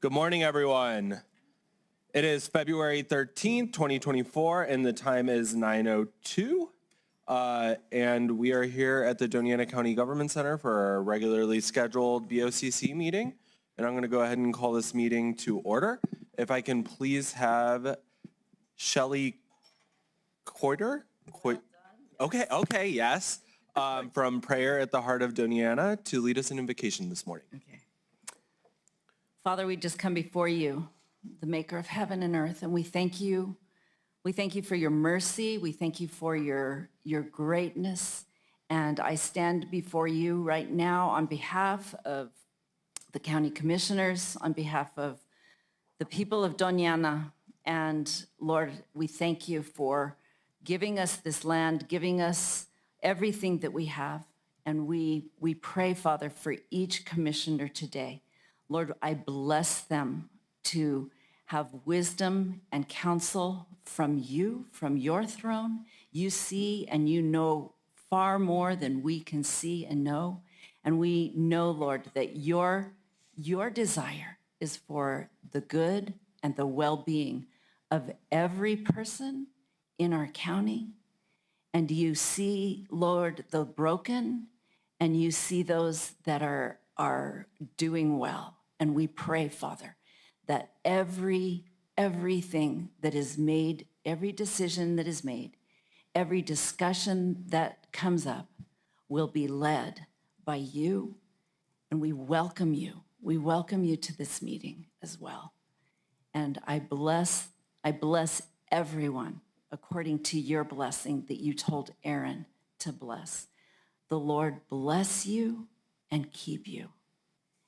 Good morning, everyone. It is February 13th, 2024, and the time is 9:02. And we are here at the Doña County Government Center for our regularly scheduled BOCC meeting. And I'm going to go ahead and call this meeting to order. If I can please have Shelley Coiter? Okay, yes. From Prayer at the Heart of Doña to lead us in invocation this morning. Okay. Father, we just come before you, the maker of heaven and earth, and we thank you. We thank you for your mercy. We thank you for your greatness. And I stand before you right now on behalf of the county commissioners, on behalf of the people of Doña. And Lord, we thank you for giving us this land, giving us everything that we have. And we pray, Father, for each commissioner today. Lord, I bless them to have wisdom and counsel from you, from your throne. You see and you know far more than we can see and know. And we know, Lord, that your desire is for the good and the well-being of every person in our county. And you see, Lord, the broken, and you see those that are doing well. And we pray, Father, that everything that is made, every decision that is made, every discussion that comes up will be led by you. And we welcome you. We welcome you to this meeting as well. And I bless everyone according to your blessing that you told Aaron to bless. The Lord bless you and keep you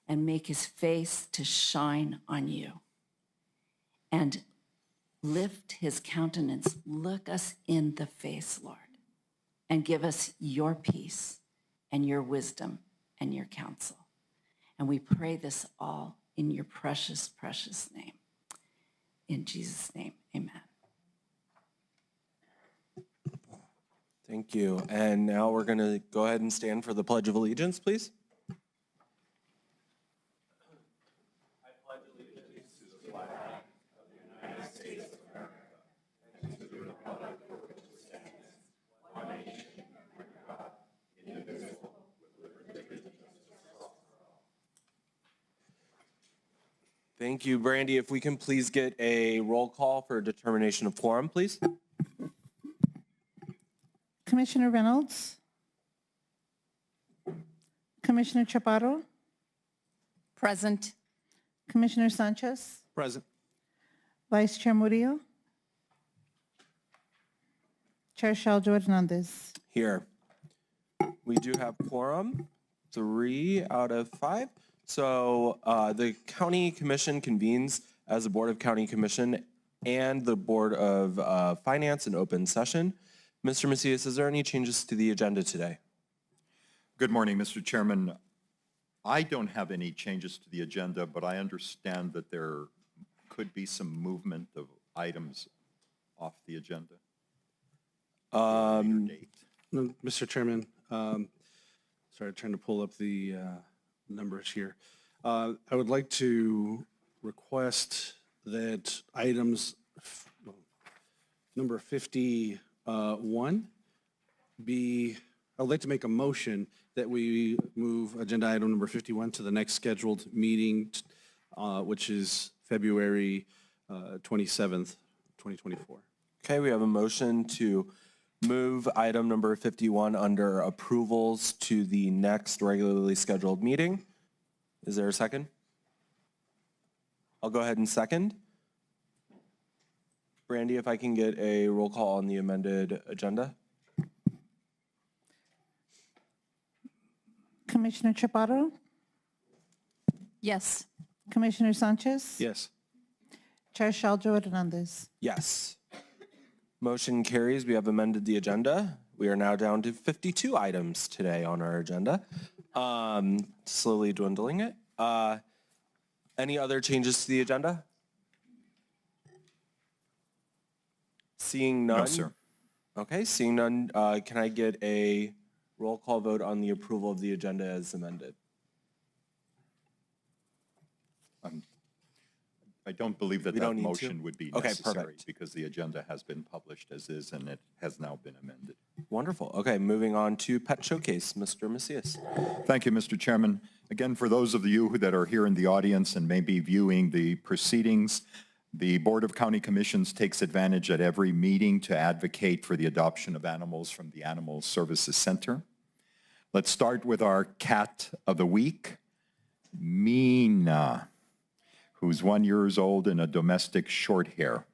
and make his face to shine on you and lift his countenance, look us in the face, Lord, and give us your peace and your wisdom and your counsel. And we pray this all in your precious, precious name. In Jesus' name, amen. Thank you. And now we're going to go ahead and stand for the Pledge of Allegiance, please. I pledge allegiance to the flag of the United States of America and to the republic for which it stands, one nation, under God, indivisible, with liberty and justice for all. Thank you, Brandy. If we can please get a roll call for determination of quorum, please. Commissioner Reynolds, Commissioner Chaparro, Present. Commissioner Sanchez, Present. Vice Chair Murillo, Chair Shaljo Hernandez. Here. We do have quorum, 3 out of 5. So the county commission convenes as the Board of County Commission and the Board of Finance in open session. Mr. Macias, is there any changes to the agenda today? Good morning, Mr. Chairman. I don't have any changes to the agenda, but I understand that there could be some movement of items off the agenda. Mr. Chairman, sorry, trying to pull up the numbers here. I would like to request that items number 51 I would like to make a motion that we move agenda item number 51 to the next scheduled meeting, which is February 27th, 2024. Okay, we have a motion to move item number 51 under approvals to the next regularly scheduled meeting. Is there a second? I'll go ahead and second. Brandy, if I can get a roll call on the amended agenda. Commissioner Chaparro, Yes. Commissioner Sanchez, Yes. Chair Shaljo Hernandez. Yes. Motion carries. We have amended the agenda. We are now down to 52 items today on our agenda. Slowly dwindling it. Any other changes to the agenda? Seeing none. No, sir. Okay, seeing none, can I get a roll call vote on the approval of the agenda as amended? I don't believe that We that don't need to? motion would be Okay, necessary perfect. because the agenda has been published as is and it has now been amended. Wonderful. Okay, moving on to Pet Showcase, Mr. Macias. Thank you, Mr. Chairman. Again, for those of you that are here in the audience and may be viewing the proceedings, the Board of County Commissions takes advantage at every meeting to advocate for the adoption of animals from the Animal Services Center. Let's start with our cat of the week, Mina, who's 1 year old and a domestic short hair.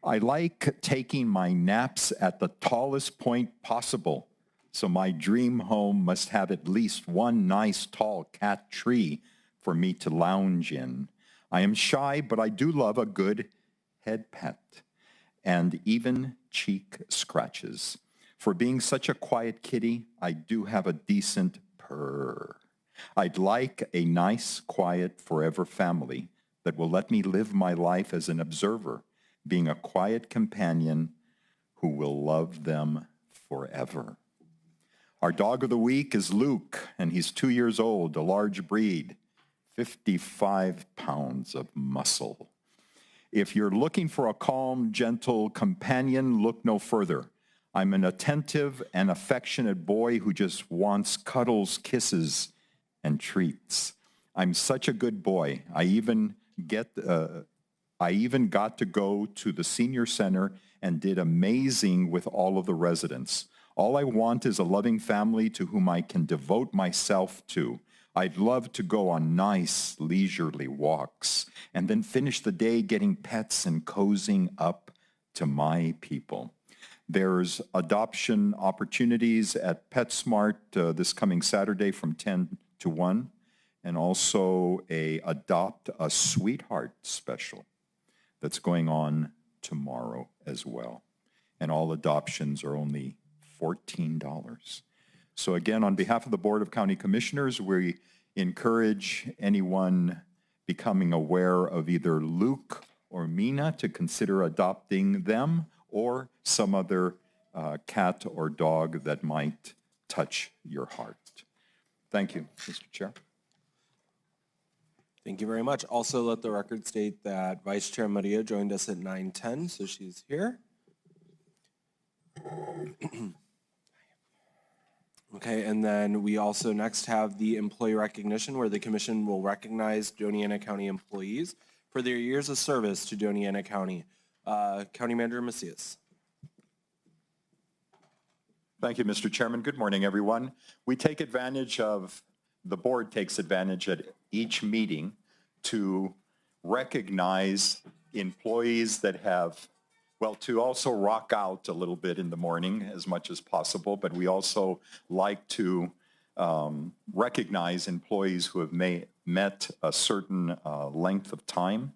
I like taking my naps at the tallest point possible, so my dream home must have at least one nice tall cat tree for me to lounge in. I am shy, but I do love a good head pet and even cheek scratches. For being such a quiet kitty, I do have a decent purr. I'd like a nice, quiet, forever family that will let me live my life as an observer, being a quiet companion who will love them forever. Our dog of the week is Luke, and he's 2 years old, a large breed, 55 pounds of muscle. If you're looking for a calm, gentle companion, look no further. I'm an attentive and affectionate boy who just wants cuddles, kisses, and treats. I'm such a good boy. I even got to go to the senior center and did amazing with all of the residents. All I want is a loving family to whom I can devote myself to. I'd love to go on nice, leisurely walks and then finish the day getting pets and cozying up to my people. There's adoption opportunities at PetSmart this coming Saturday from 10 to 1, and also a Adopt a Sweetheart special that's going on tomorrow as well. And all adoptions are only $14. So again, on behalf of the Board of County Commissioners, we encourage anyone becoming aware of either Luke or Mina to consider adopting them or some other cat or dog that might touch your heart. Thank you, Mr. Chair. Thank you very much. Also, let the record state that Vice Chair Maria joined us at 9:10, so she's here. Okay, and then we also next have the employee recognition, where the commission will recognize Doña County employees for their years of service to Doña County. County Manager Macias. Thank you, Mr. Chairman. Good morning, everyone. The board takes advantage at each meeting to recognize employees that have, to also rock out a little bit in the morning as much as possible, but we also like to recognize employees who have met a certain length of time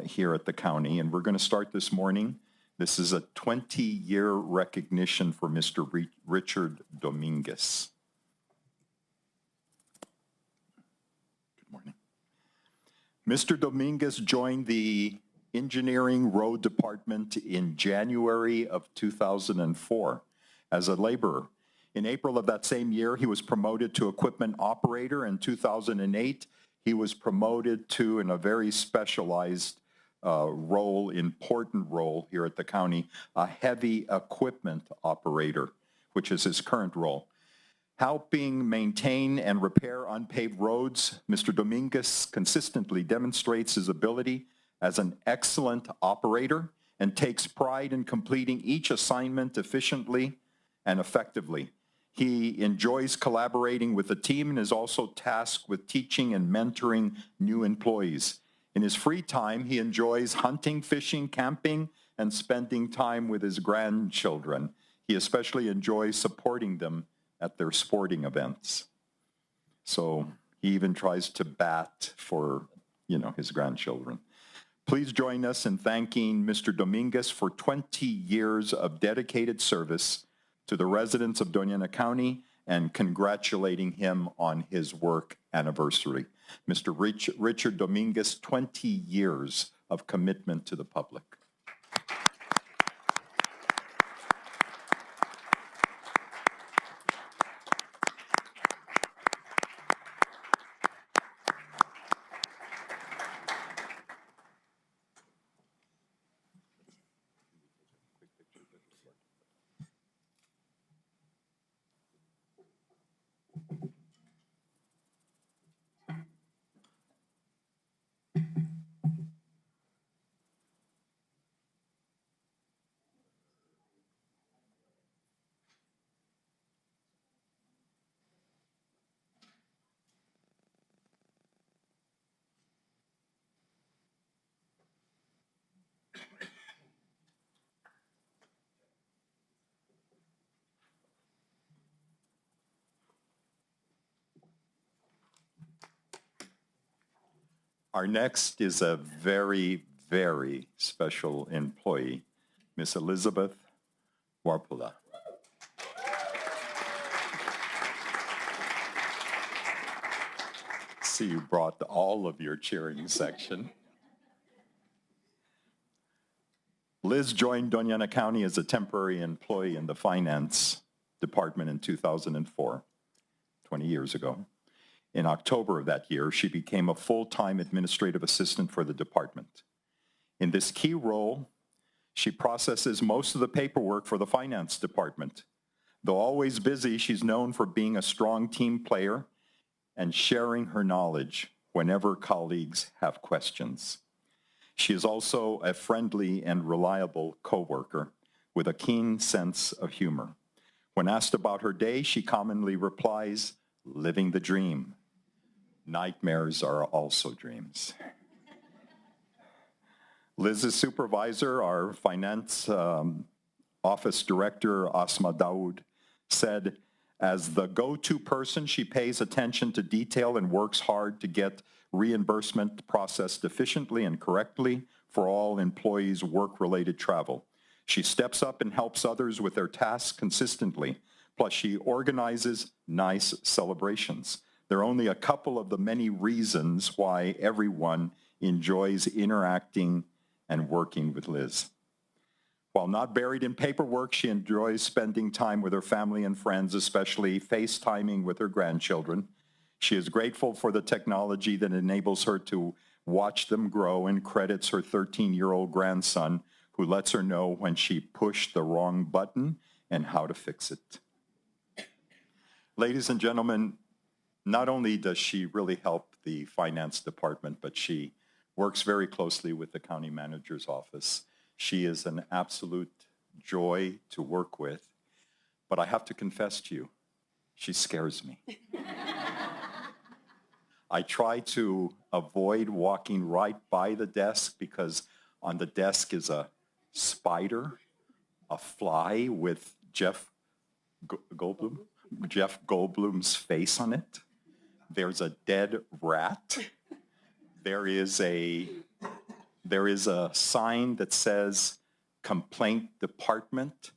here at the county. And we're going to start this morning. This is a 20-year recognition for Mr. Richard Dominguez. Good morning. Mr. Dominguez joined the Engineering Road Department in January of 2004 as a laborer. In April of that same year, he was promoted to equipment operator. In 2008, he was promoted to, in a very specialized important role here at the county, a heavy equipment operator, which is his current role. Helping maintain and repair unpaved roads, Mr. Dominguez consistently demonstrates his ability as an excellent operator and takes pride in completing each assignment efficiently and effectively. He enjoys collaborating with the team and is also tasked with teaching and mentoring new employees. In his free time, he enjoys hunting, fishing, camping, and spending time with his grandchildren. He especially enjoys supporting them at their sporting events. So he even tries to bat for, his grandchildren. Please join us in thanking Mr. Dominguez for 20 years of dedicated service to the residents of Doña County and congratulating him on his work anniversary. Mr. Richard Dominguez, 20 years of commitment to the public. Our next is a very, very special employee, Miss Elizabeth Warpula. See, you brought all of your cheering section. Liz joined Doña County as a temporary employee in the finance department in 2004, 20 years ago. In October of that year, she became a full-time administrative assistant for the department. In this key role, she processes most of the paperwork for the finance department. Though always busy, she's known for being a strong team player and sharing her knowledge whenever colleagues have questions. She is also a friendly and reliable coworker with a keen sense of humor. When asked about her day, she commonly replies, "Living the dream. Nightmares are also dreams." Liz's supervisor, our finance office director, Asma Daoud, said, as the go-to person, she pays attention to detail and works hard to get reimbursement processed efficiently and correctly for all employees' work-related travel. She steps up and helps others with their tasks consistently. Plus, she organizes nice celebrations. There are only a couple of the many reasons why everyone enjoys interacting and working with Liz. While not buried in paperwork, she enjoys spending time with her family and friends, especially FaceTiming with her grandchildren. She is grateful for the technology that enables her to watch them grow and credits her 13-year-old grandson, who lets her know when she pushed the wrong button and how to fix it. Ladies and gentlemen, not only does she really help the finance department, but she works very closely with the county manager's office. She is an absolute joy to work with, but I have to confess to you, she scares me. I try to avoid walking right by the desk because on the desk is a spider, a fly with Jeff Goldblum's face on it. There's a dead rat. There is a sign that says complaint department,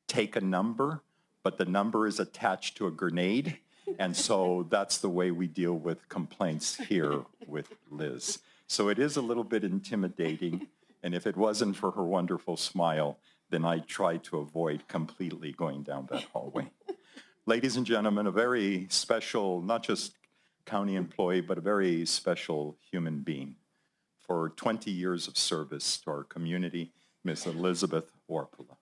take a number, but the number is attached to a grenade. And so that's the way we deal with complaints here with Liz. So it is a little bit intimidating. And if it wasn't for her wonderful smile, then I try to avoid completely going down that hallway. Ladies and gentlemen, a very special, not just county employee, but a very special human being. For 20 years of service to our community, Ms. Elizabeth Warpula.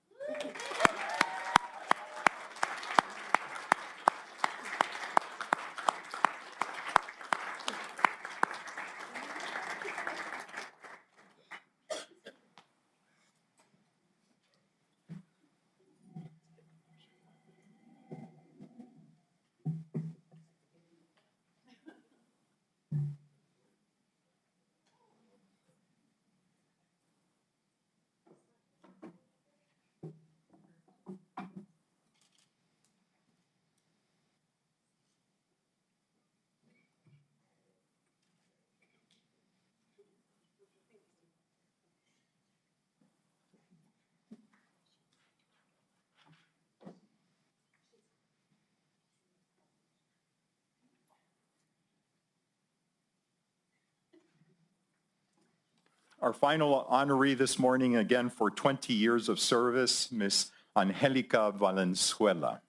Our final honoree this morning, again for 20 years of service, Ms. Angelica Valenzuela.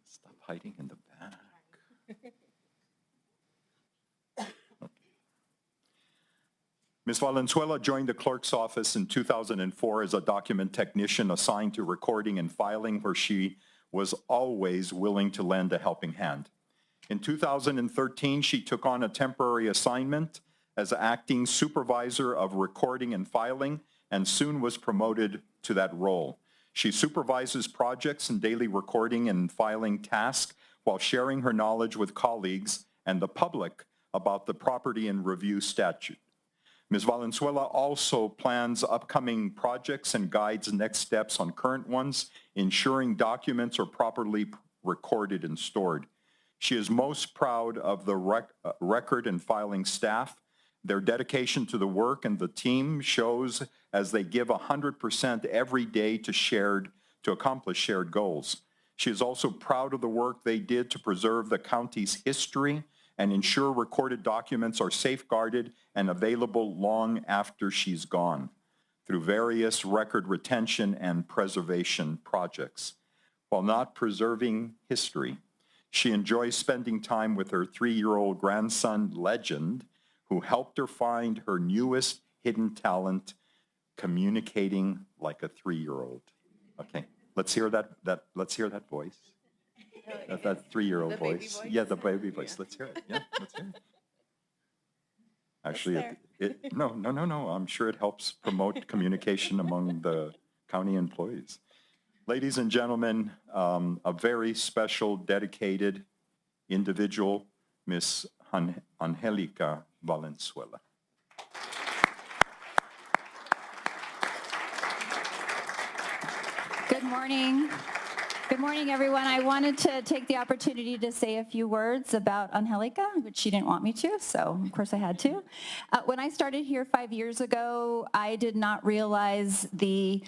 Stop hiding in the back. Ms. Valenzuela joined the clerk's office in 2004 as a document technician assigned to recording and filing, where she was always willing to lend a helping hand. In 2013, she took on a temporary assignment as acting supervisor of recording and filing, and soon was promoted to that role. She supervises projects and daily recording and filing tasks while sharing her knowledge with colleagues and the public about the property and review statute. Ms. Valenzuela also plans upcoming projects and guides next steps on current ones, ensuring documents are properly recorded and stored. She is most proud of the record and filing staff. Their dedication to the work and the team shows as they give 100% every day to accomplish shared goals. She is also proud of the work they did to preserve the county's history and ensure recorded documents are safeguarded and available long after she's gone through various record retention and preservation projects. While not preserving history, she enjoys spending time with her 3-year-old grandson, Legend, who helped her find her newest hidden talent, communicating like a 3-year-old. Okay, let's hear that voice. That 3-year-old voice. Yeah, the baby voice. Let's hear it. Yeah, let's hear it. Actually, no. I'm sure it helps promote communication among the county employees. Ladies and gentlemen, a very special, dedicated individual, Miss Angelica Valenzuela. Good morning. Good morning, everyone. I wanted to take the opportunity to say a few words about Angelica, which she didn't want me to, so of course I had to. When I started here 5 years ago, I did not realize I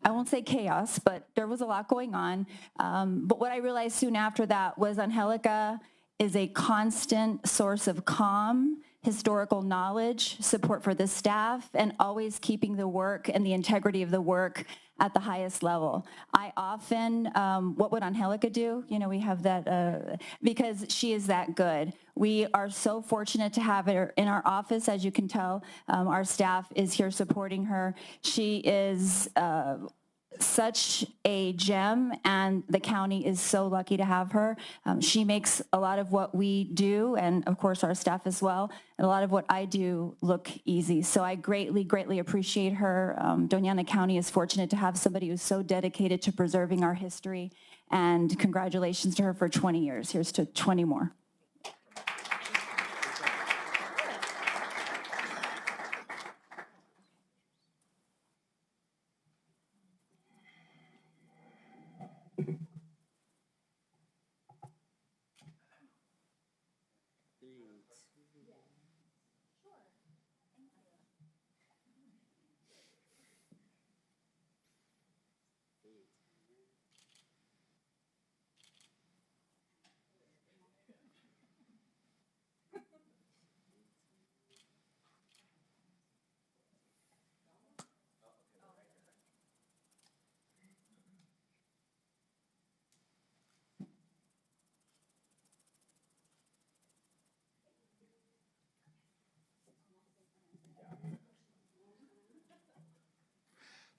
won't say chaos, but there was a lot going on. But what I realized soon after that was Angelica is a constant source of calm, historical knowledge, support for the staff, and always keeping the work and the integrity of the work at the highest level. I often, what would Angelica do? You know, we have that, because she is that good. We are so fortunate to have her in our office. As you can tell, our staff is here supporting her. She is such a gem, and the county is so lucky to have her. She makes a lot of what we do, and of course our staff as well, and a lot of what I do look easy. So I greatly, greatly appreciate her. Doña County is fortunate to have somebody who's so dedicated to preserving our history, and congratulations to her for 20 years. Here's to 20 more.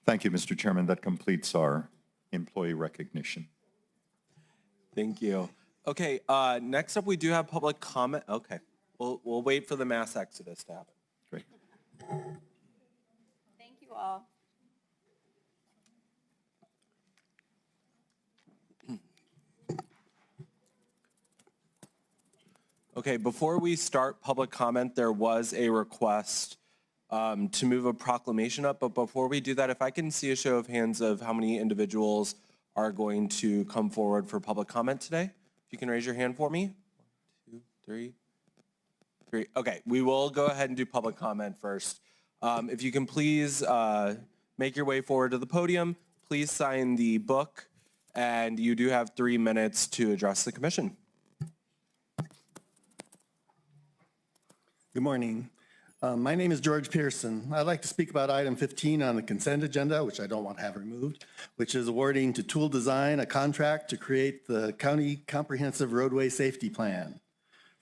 Thank you, Mr. Chairman. That completes our employee recognition. Thank you. Okay, next up we do have public comment. Okay, we'll wait for the mass exodus to happen. Great. Thank you all. Okay, before we start public comment, there was a request to move a proclamation up, but before we do that, if I can see a show of hands of how many individuals are going to come forward for public comment today. If you can raise your hand for me. 1, 2, 3. Okay, we will go ahead and do public comment first. If you can please make your way forward to the podium, please sign the book, and you do have 3 minutes to address the commission. Good morning. My name is George Pearson. I'd like to speak about item 15 on the consent agenda, which I don't want to have removed, which is awarding to Tool Design a contract to create the County Comprehensive Roadway Safety Plan.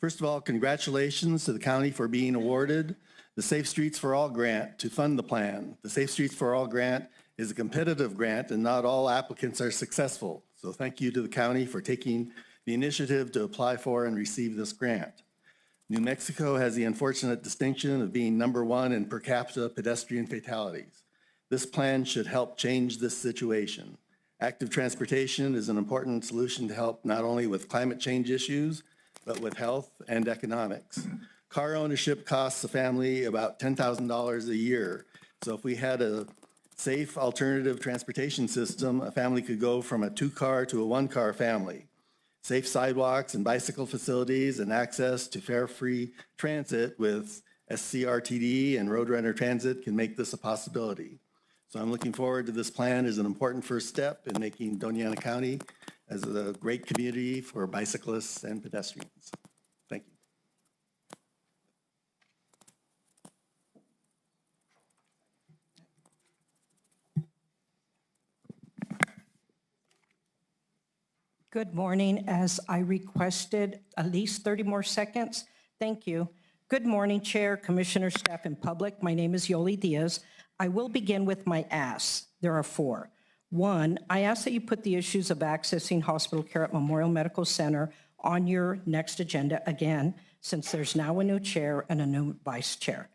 First of all, congratulations to the county for being awarded the Safe Streets for All grant to fund the plan. The Safe Streets for All grant is a competitive grant, and not all applicants are successful. So thank you to the county for taking the initiative to apply for and receive this grant. New Mexico has the unfortunate distinction of being #1 in per capita pedestrian fatalities. This plan should help change this situation. Active transportation is an important solution to help not only with climate change issues, but with health and economics. car ownership costs a family about $10,000 a year. So if we had a safe alternative transportation system, a family could go from a two-car to a one-car family. Safe sidewalks and bicycle facilities and access to fare-free transit with SCRTD and Roadrunner Transit can make this a possibility. So I'm looking forward to this plan as an important first step in making Doña County as a great community for bicyclists and pedestrians. Thank you. Good morning. As I requested at least 30 more seconds, thank you. Good morning, Chair, Commissioner, staff, and public. My name is Yoli Diaz. I will begin with my asks. There are 4. 1, I ask that you put the issues of accessing hospital care at Memorial Medical Center on your next agenda again, since there's now a new chair and a new vice chair.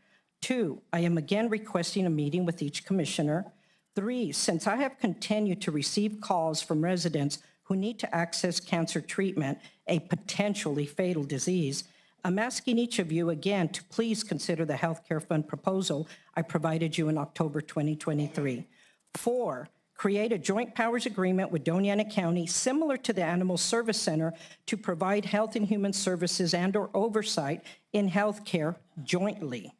2, I am again requesting a meeting with each commissioner. 3, since I have continued to receive calls from residents who need to access cancer treatment, a potentially fatal disease, I'm asking each of you again to please consider the healthcare fund proposal I provided you in October 2023. 4, create a joint powers agreement with Doña County similar to the Animal Service Center to provide health and human services and/or oversight in healthcare jointly.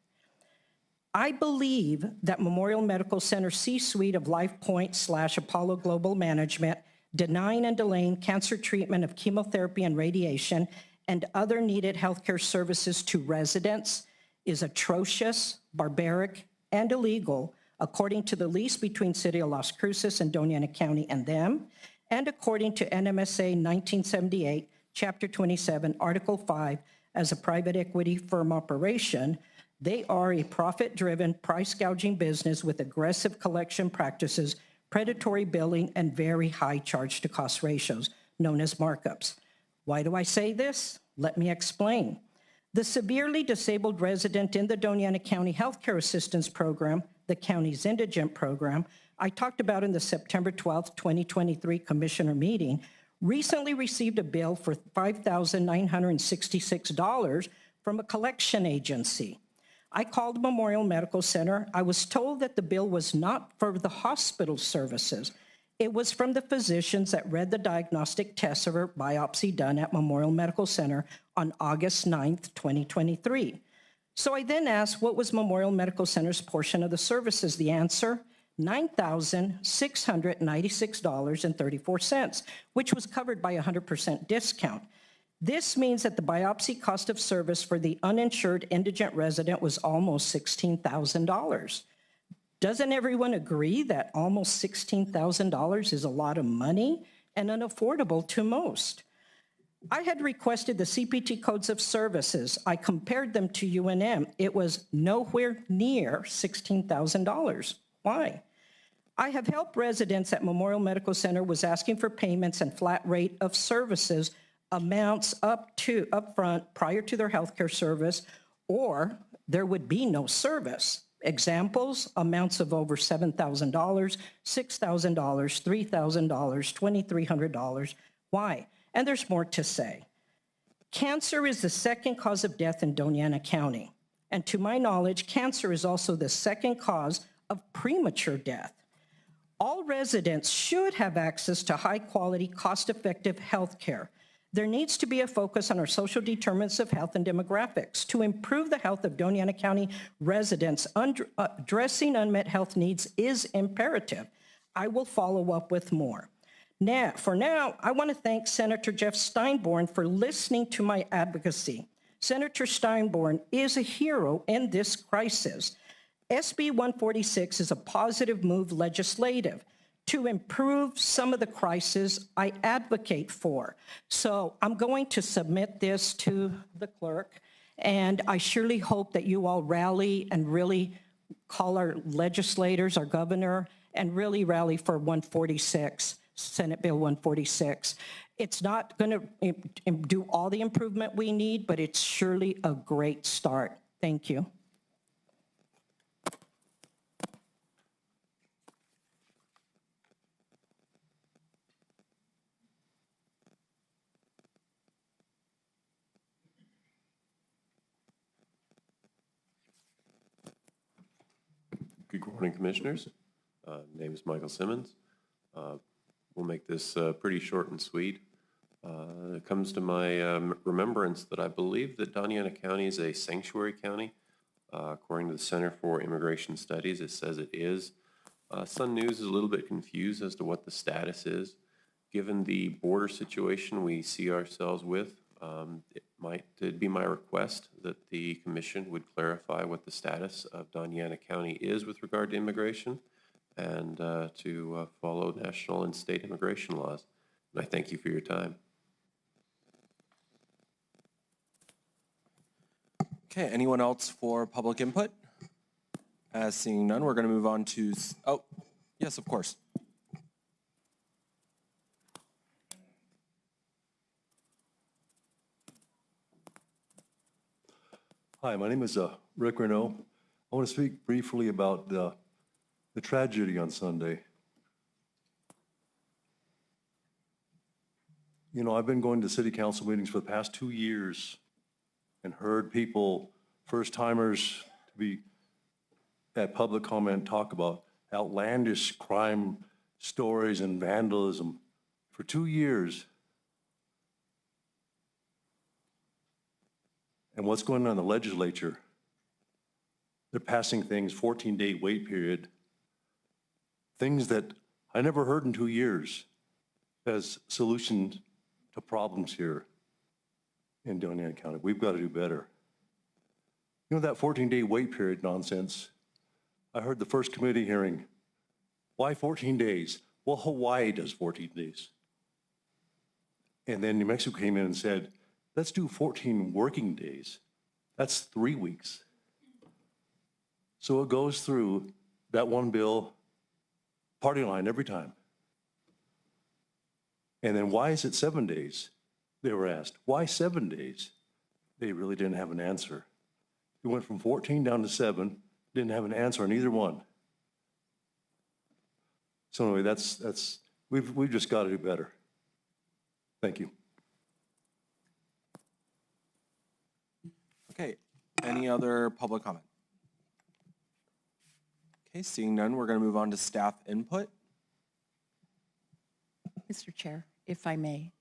I believe that Memorial Medical Center C-suite of LifePoint/Apollo Global Management denying and delaying cancer treatment of chemotherapy and radiation and other needed healthcare services to residents is atrocious, barbaric, and illegal, according to the lease between City of Las Cruces and Doña County and them, and according to NMSA 1978, Chapter 27, Article 5, as a private equity firm operation. They are a profit-driven, price-gouging business with aggressive collection practices, predatory billing, and very high charge-to-cost ratios, known as markups. Why do I say this? Let me explain. The severely disabled resident in the Doña County Healthcare Assistance Program, the county's indigent program, I talked about in the September 12th, 2023 commissioner meeting, recently received a bill for $5,966 from a collection agency. I called Memorial Medical Center. I was told that the bill was not for the hospital services. It was from the physicians that read the diagnostic test of her biopsy done at Memorial Medical Center on August 9th, 2023. So I then asked, what was Memorial Medical Center's portion of the services? The answer, $9,696.34, which was covered by 100% discount. This means that the biopsy cost of service for the uninsured indigent resident was almost $16,000. Doesn't everyone agree that almost $16,000 is a lot of money and unaffordable to most? I had requested the CPT codes of services. I compared them to UNM. It was nowhere near $16,000. Why? I have helped residents at Memorial Medical Center was asking for payments and flat rate of services amounts upfront prior to their healthcare service, or there would be no service. Examples, amounts of over $7,000, $6,000, $3,000, $2,300. Why? And there's more to say. Cancer is the second cause of death in Doña County. And to my knowledge, cancer is also the second cause of premature death. All residents should have access to high-quality, cost-effective health care. There needs to be a focus on our social determinants of health and demographics to improve the health of Doña County residents. Addressing unmet health needs is imperative. I will follow up with more. For now, I want to thank Senator Jeff Steinborn for listening to my advocacy. Senator Steinborn is a hero in this crisis. SB 146 is a positive move legislative to improve some of the crises I advocate for. So I'm going to submit this to the clerk, and I surely hope that you all rally and really call our legislators, our governor, and really rally for 146, Senate Bill 146. It's not going to do all the improvement we need, but it's surely a great start. Thank you. Good morning, Commissioners. Name is Michael Simmons. We'll make this pretty short and sweet. It comes to my remembrance that I believe that Doña County is a sanctuary county. According to the Center for Immigration Studies, it says it is. Sun News is a little bit confused as to what the status is. Given the border situation we see ourselves with, it'd be my request that the commission would clarify what the status of Doña County is with regard to immigration and to follow national and state immigration laws. And I thank you for your time. Okay, anyone else for public input? As seeing none, we're going to move on to, oh, yes, of course. Hi, my name is Rick Renault. I want to speak briefly about the tragedy on Sunday. You know, I've been going to city council meetings for the past 2 years and heard people, first-timers, to be at public comment, talk about outlandish crime stories and vandalism for 2 years. And what's going on in the legislature? They're passing things, 14-day wait period, things that I never heard in 2 years as solutions to problems here in Doña County. We've got to do better. You know that 14-day wait period nonsense? I heard the first committee hearing, why 14 days? Well, Hawaii does 14 days. And then New Mexico came in and said, let's do 14 working days. That's 3 weeks. So it goes through that one bill, party line every time. And then why is it 7 days? They were asked. Why 7 days? They really didn't have an answer. It went from 14 down to 7, didn't have an answer on either one. So anyway, we've just got to do better. Thank you. Okay, any other public comment? Okay, seeing none, we're going to move on to staff input. Mr. Chair, if I may,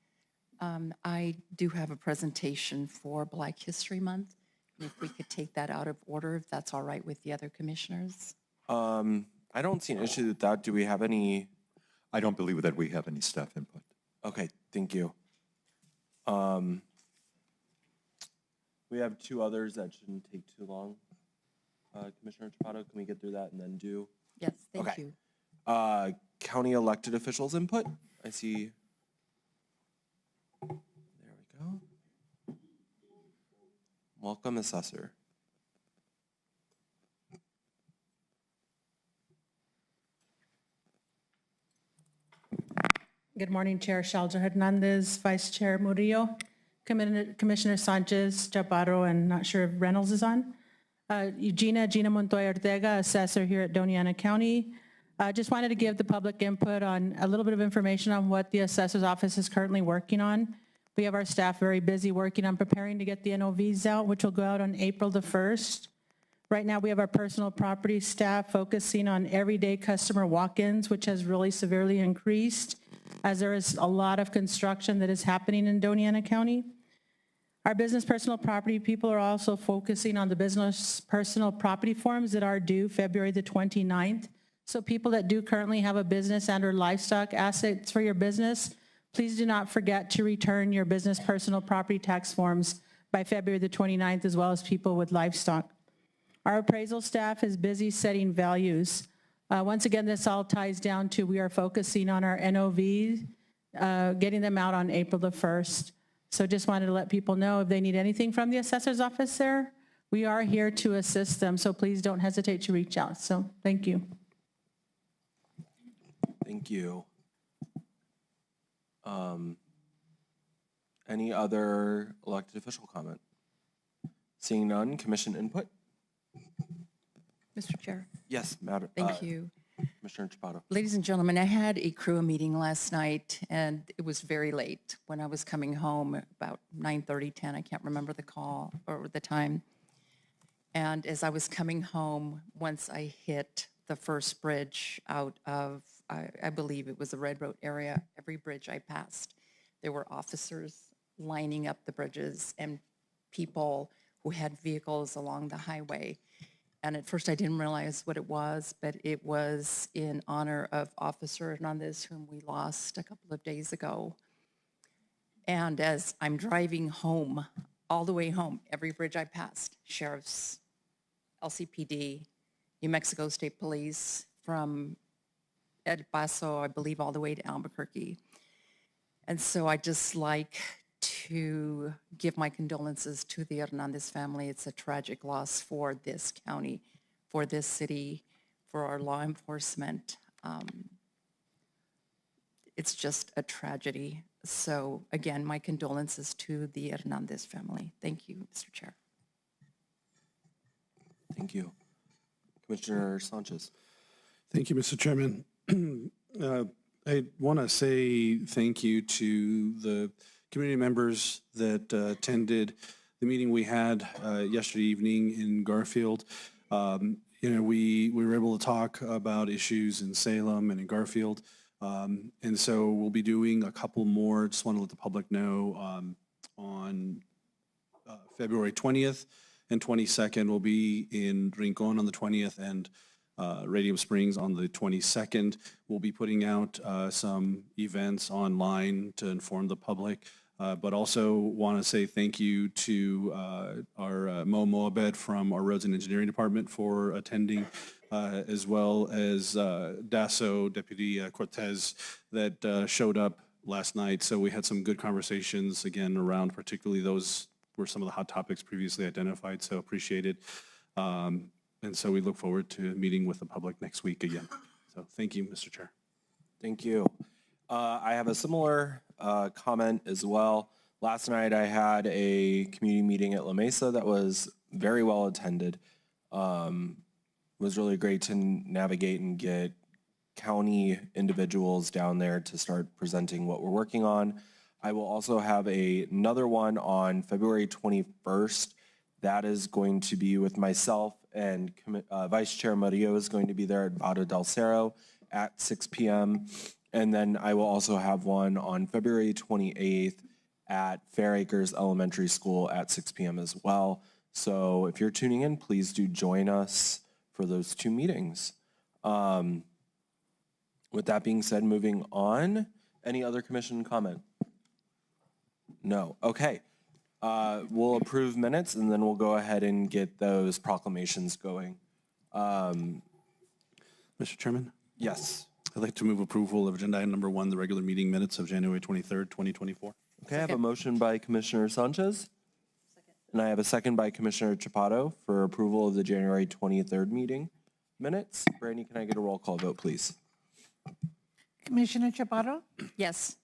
I do have a presentation for Black History Month. If we could take that out of order, if that's all right with the other commissioners. I don't see an issue with that. Do we have any? I don't believe that we have any staff input. Okay, thank you. We have 2 others that shouldn't take too long. Commissioner Chapato, can we get through that and then do? Yes, thank Okay. you. County elected officials input. I see. There we go. Welcome, assessor. Good morning, Chair Shalja Hernandez, Vice Chair Murillo, Commissioner Sanchez, Chaparro, and not sure if Reynolds is on. Gina Montoya Ortega, assessor here at Doña County. Just wanted to give the public input on a little bit of information on what the assessor's office is currently working on. We have our staff very busy working on preparing to get the NOVs out, which will go out on April the 1st. Right now, we have our personal property staff focusing on everyday customer walk-ins, which has really severely increased as there is a lot of construction that is happening in Doña County. Our business personal property people are also focusing on the business personal property forms that are due February the 29th. So people that do currently have a business and or livestock assets for your business, please do not forget to return your business personal property tax forms by February the 29th, as well as people with livestock. Our appraisal staff is busy setting values. Once again, this all ties down to we are focusing on our NOVs, getting them out on April the 1st. So just wanted to let people know if they need anything from the assessor's office there, we are here to assist them. So please don't hesitate to reach out. So thank you. Thank you. Any other elected official comment? Seeing none, commission input? Mr. Chair, Yes, Madam. thank you. Commissioner Chapato. Ladies and gentlemen, I had a crew meeting last night, and it was very late when I was coming home, about 9:30, 10, I can't remember the call or the time. And as I was coming home, once I hit the first bridge out of, I believe it was the Red Road area. Every bridge I passed, there were officers lining up the bridges and people who had vehicles along the highway. And at first I didn't realize what it was, but it was in honor of Officer Hernandez, whom we lost a couple of days ago. And as I'm driving home, all the way home, every bridge I passed, sheriffs, LCPD, New Mexico State Police, from El Paso, I believe, all the way to Albuquerque. And so I just like to give my condolences to the Hernandez family. It's a tragic loss for this county, for this city, for our law enforcement. It's just a tragedy. So again, my condolences to the Hernandez family. Thank you, Mr. Chair. Thank you. Commissioner Sanchez. Thank you, Mr. Chairman. I want to say thank you to the community members that attended the meeting we had yesterday evening in Garfield. We were able to talk about issues in Salem and in Garfield. And so we'll be doing a couple more. Just want to let the public know on February 20th and 22nd. We'll be in Rincon on the 20th and Radium Springs on the 22nd. We'll be putting out some events online to inform the public, but also want to say thank you to our Mo Moabed from our Roads and Engineering Department for attending, as well as DASO Deputy Cortez that showed up last night. So we had some good conversations again around particularly those were some of the hot topics previously identified, so appreciate it. And so we look forward to meeting with the public next week again. So thank you, Mr. Chair. Thank you. I have a similar comment as well. Last night I had a community meeting at La Mesa that was very well attended. It was really great to navigate and get county individuals down there to start presenting what we're working on. I will also have another one on February 21st. That is going to be with myself and Vice Chair Murillo is going to be there at Vado del Cerro at 6 p.m. And then I will also have one on February 28th at Fair Acres Elementary School at 6 p.m. as well. So if you're tuning in, please do join us for those two meetings. With that being said, moving on, any other commission comment? No. Okay. We'll approve minutes and then we'll go ahead and get those proclamations going. Mr. Chairman? Yes. I'd like to move approval of agenda item number 1, the regular meeting minutes of January 23rd, 2024. Okay, I have a motion by Commissioner Sanchez. And I have a second by Commissioner Chaparro for approval of the January 23rd meeting minutes. Brandy, can I get a roll call vote, please? Commissioner Chaparro? Yes.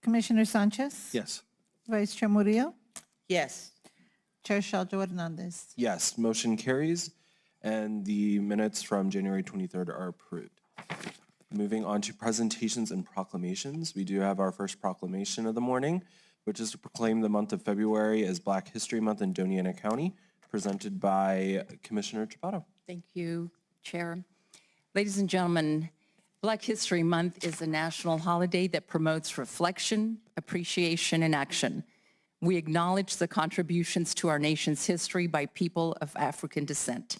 Commissioner Sanchez? Yes. Vice Chair Murillo? Yes. Chair Shaljo Hernandez? Yes, motion carries, and the minutes from January 23rd are approved. Moving on to presentations and proclamations, we do have our first proclamation of the morning, which is to proclaim the month of February as Black History Month in Doña County, presented by Commissioner Chaparro. Thank you, Chair. Ladies and gentlemen, Black History Month is a national holiday that promotes reflection, appreciation, and action. We acknowledge the contributions to our nation's history by people of African descent.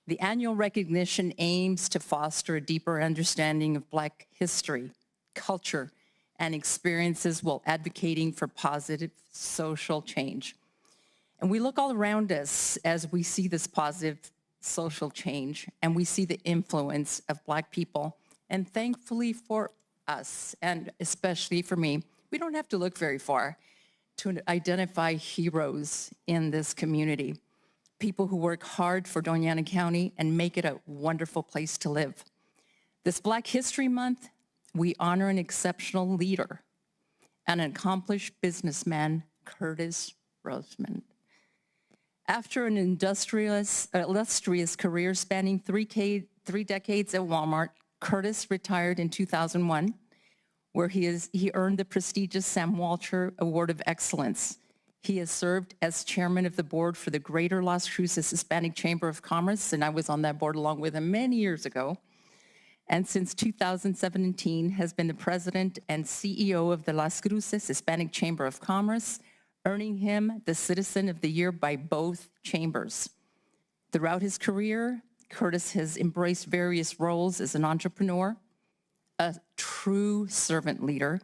The annual recognition aims to foster a deeper understanding of Black history, culture, and experiences while advocating for positive social change. And we look all around us as we see this positive social change, and we see the influence of Black people. And thankfully for us, and especially for me, we don't have to look very far to identify heroes in this community, people who work hard for Doña County and make it a wonderful place to live. This Black History Month, we honor an exceptional leader, an accomplished businessman, Curtis Rosemond. After an illustrious career spanning three decades at Walmart, Curtis retired in 2001, where he earned the prestigious Sam Walter Award of Excellence. He has served as chairman of the board for the Greater Las Cruces Hispanic Chamber of Commerce, and I was on that board along with him many years ago. And since 2017 has been the president and CEO of the Las Cruces Hispanic Chamber of Commerce, earning him the Citizen of the Year by both chambers. Throughout his career, Curtis has embraced various roles as an entrepreneur, a true servant leader,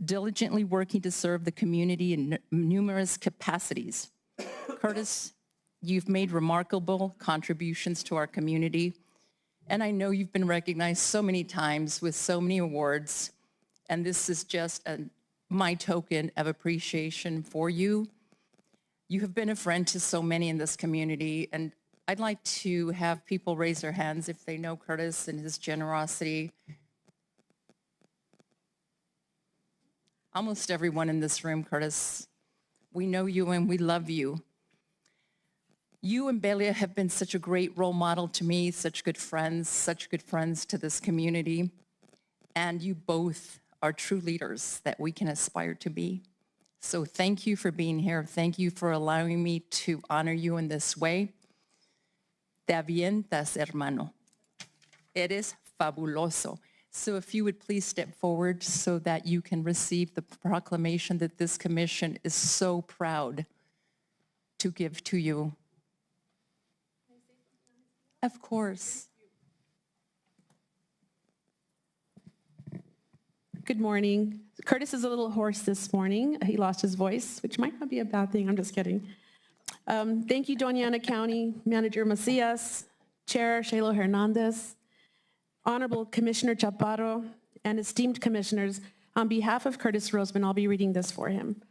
diligently working to serve the community in numerous capacities. Curtis, you've made remarkable contributions to our community, and I know you've been recognized so many times with so many awards, and this is just my token of appreciation for you. You have been a friend to so many in this community, and I'd like to have people raise their hands if they know Curtis and his generosity. Almost everyone in this room, Curtis, we know you and we love you. You and Belia have been such a great role model to me, such good friends to this community, and you both are true leaders that we can aspire to be. So thank you for being here. Thank you for allowing me to honor you in this way. Te avientas, hermano. Eres fabuloso. So if you would please step forward so that you can receive the proclamation that this commission is so proud to give to you. Of course. Good morning. Curtis is a little hoarse this morning. He lost his voice, which might not be a bad thing. I'm just kidding. Thank you, Doña County Manager Macias, Chair Shaylo Hernandez, Honorable Commissioner Chaparro, and esteemed commissioners. On behalf of Curtis Roseman, I'll be reading this for him.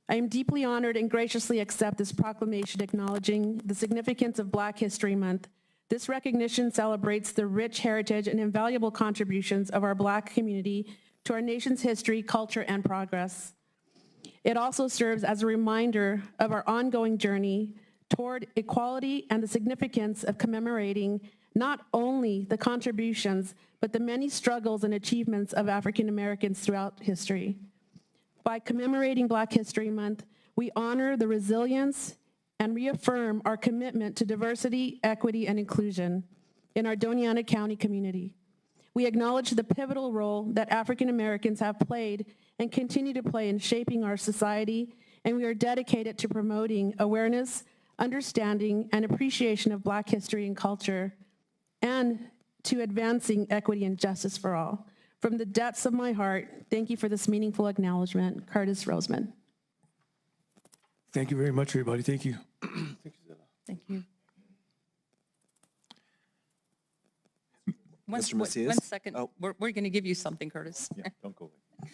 I am deeply honored and graciously accept this proclamation acknowledging the significance of Black History Month. This recognition celebrates the rich heritage and invaluable contributions of our Black community to our nation's history, culture, and progress. It also serves as a reminder of our ongoing journey toward equality and the significance of commemorating not only the contributions, but the many struggles and achievements of African Americans throughout history. By commemorating Black History Month, we honor the resilience and reaffirm our commitment to diversity, equity, and inclusion in our Doña County community. We acknowledge the pivotal role that African Americans have played and continue to play in shaping our society, and we are dedicated to promoting awareness, understanding, and appreciation of Black history and culture, and to advancing equity and justice for all. From the depths of my heart, thank you for this meaningful acknowledgement. Curtis Roseman. Thank you very much, everybody. Thank you. Thank you. Mr. Macias? One second. Oh. We're going to give you something, Curtis. Yeah, don't go away.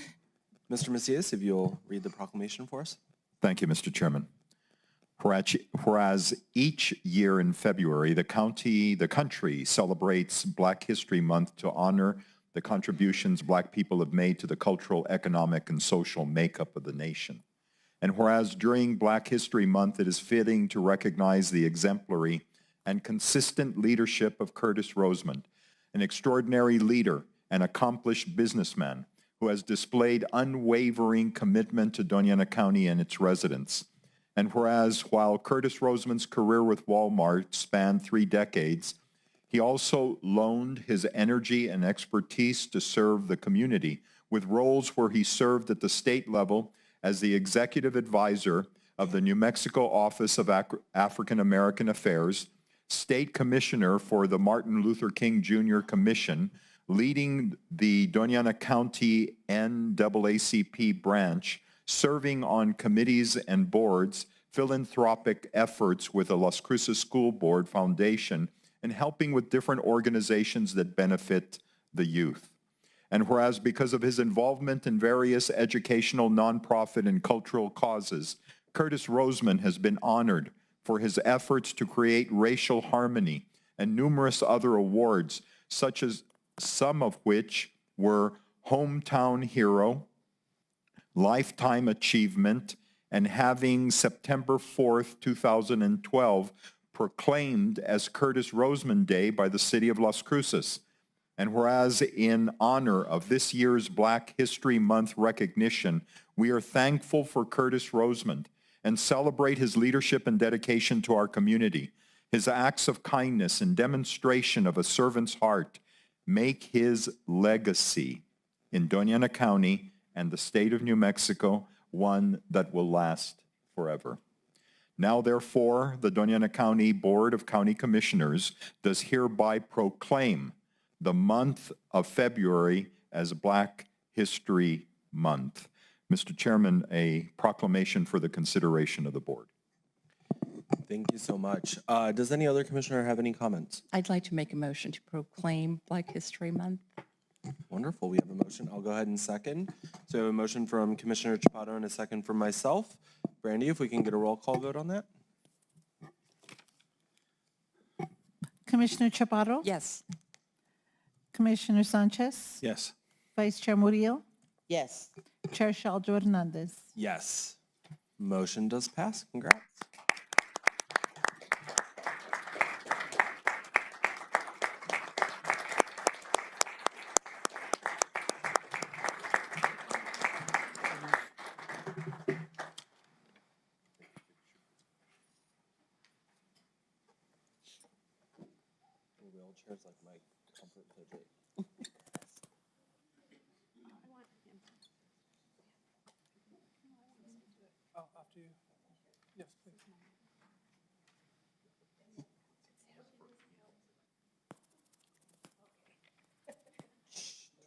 Mr. Macias, if you'll read the proclamation for us. Thank you, Mr. Chairman. Whereas each year in February, the country celebrates Black History Month to honor the contributions Black people have made to the cultural, economic, and social makeup of the nation. And whereas during Black History Month, it is fitting to recognize the exemplary and consistent leadership of Curtis Roseman, an extraordinary leader and accomplished businessman who has displayed unwavering commitment to Doña County and its residents. And whereas while Curtis Roseman's career with Walmart spanned 3 decades, he also loaned his energy and expertise to serve the community with roles where he served at the state level as the executive advisor of the New Mexico Office of African American Affairs, state commissioner for the Martin Luther King Jr. Commission, leading the Doña County NAACP branch, serving on committees and boards, philanthropic efforts with the Las Cruces School Board Foundation, and helping with different organizations that benefit the youth. And whereas because of his involvement in various educational, nonprofit, and cultural causes, Curtis Roseman has been honored for his efforts to create racial harmony and numerous other awards, such as some of which were Hometown Hero, Lifetime Achievement, and having September 4th, 2012, proclaimed as Curtis Roseman Day by the city of Las Cruces. And whereas in honor of this year's Black History Month recognition, we are thankful for Curtis Roseman and celebrate his leadership and dedication to our community. His acts of kindness and demonstration of a servant's heart make his legacy in Doña Ana County and the state of New Mexico one that will last forever. Now, therefore, the Doña Ana County Board of County Commissioners does hereby proclaim the month of February as Black History Month. Mr. Chairman, a proclamation for the consideration of the board. Thank you so much. Does any other commissioner have any comments? I'd like to make a motion to proclaim Black History Month. Wonderful. We have a motion. I'll go ahead and second. So we have a motion from Commissioner Chaparro and a second from myself. Brandy, if we can get a roll call vote on that. Commissioner Chaparro? Yes. Commissioner Sanchez? Yes. Vice Chair Murillo? Yes. Chair Shaljo Hernandez. Yes. Motion does pass. Congrats. Wheelchair's like my comfort fidget.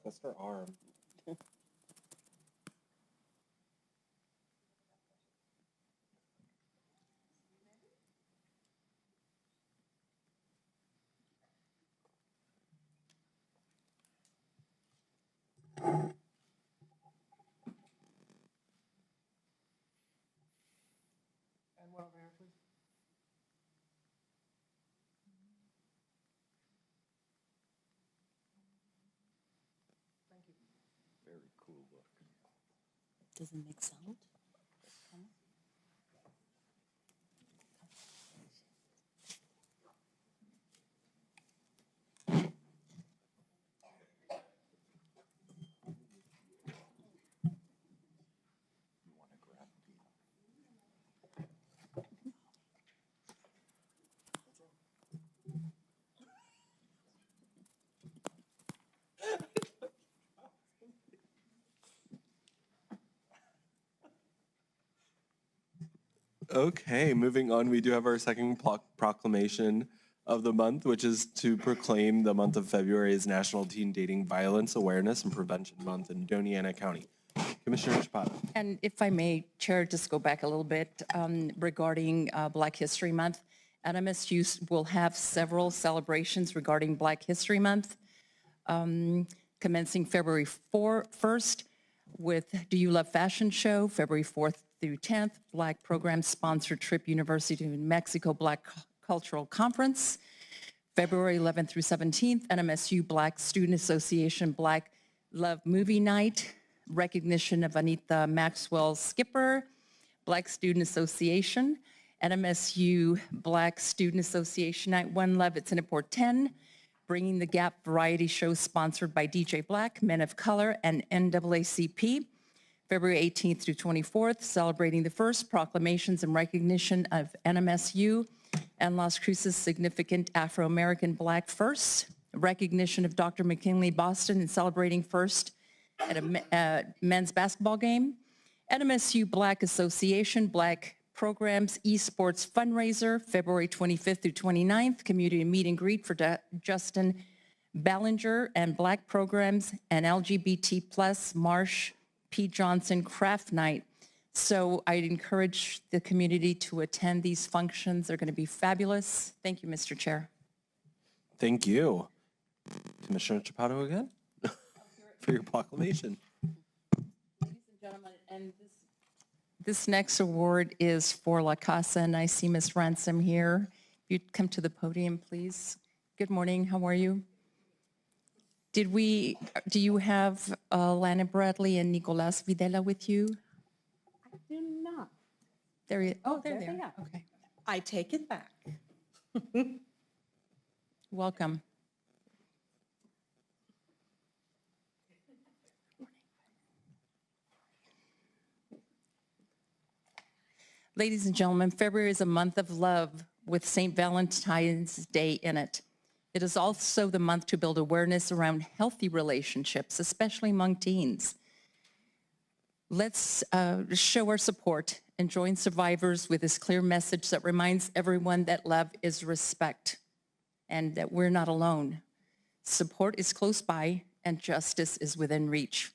Twist her arm. Very cool look. Doesn't make sound. Okay, moving on, we do have our second proclamation of the month, which is to proclaim the month of February as National Teen Dating Violence Awareness and Prevention Month in Doña Ana County. Commissioner Chapada. And if I may, Chair, just go back a little bit regarding Black History Month. NMSU will have several celebrations regarding Black History Month, commencing February 1st with Do You Love Fashion Show, February 4th through 10th, Black Program Sponsored Trip University of New Mexico Black Cultural Conference, February 11th through 17th, NMSU Black Student Association Black Love Movie Night, recognition of Anita Maxwell Skipper, Black Student Association, NMSU Black Student Association Night, One Love at Singapore 10, Bringing the Gap Variety Show sponsored by DJ Black, Men of Color, and NAACP, February 18th through 24th, celebrating the first proclamations and recognition of NMSU and Las Cruces significant Afro-American Black firsts, recognition of Dr. McKinley Boston and celebrating first at a men's basketball game, NMSU Black Association Black Programs Esports Fundraiser, February 25th through 29th, community meet and greet for Justin Ballinger and Black Programs, and LGBT plus Marsh P. Johnson Craft Night. So I'd encourage the community to attend these functions. They're going to be fabulous. Thank you, Mr. Chair. Thank you. Commissioner Chaparro again for your proclamation. Ladies and gentlemen, and this next award is for La Casa, and I see Ms. Ransom here. If you'd come to the podium, please. Good morning, how are you? Do you have Lana Bradley and Nicolas Videla with you? I do not. There there they they are. are. Okay. I take it back. Welcome. Ladies and gentlemen, February is a month of love with St. Valentine's Day in it. It is also the month to build awareness around healthy relationships, especially among teens. Let's show our support and join survivors with this clear message that reminds everyone that love is respect and that we're not alone. Support is close by and justice is within reach.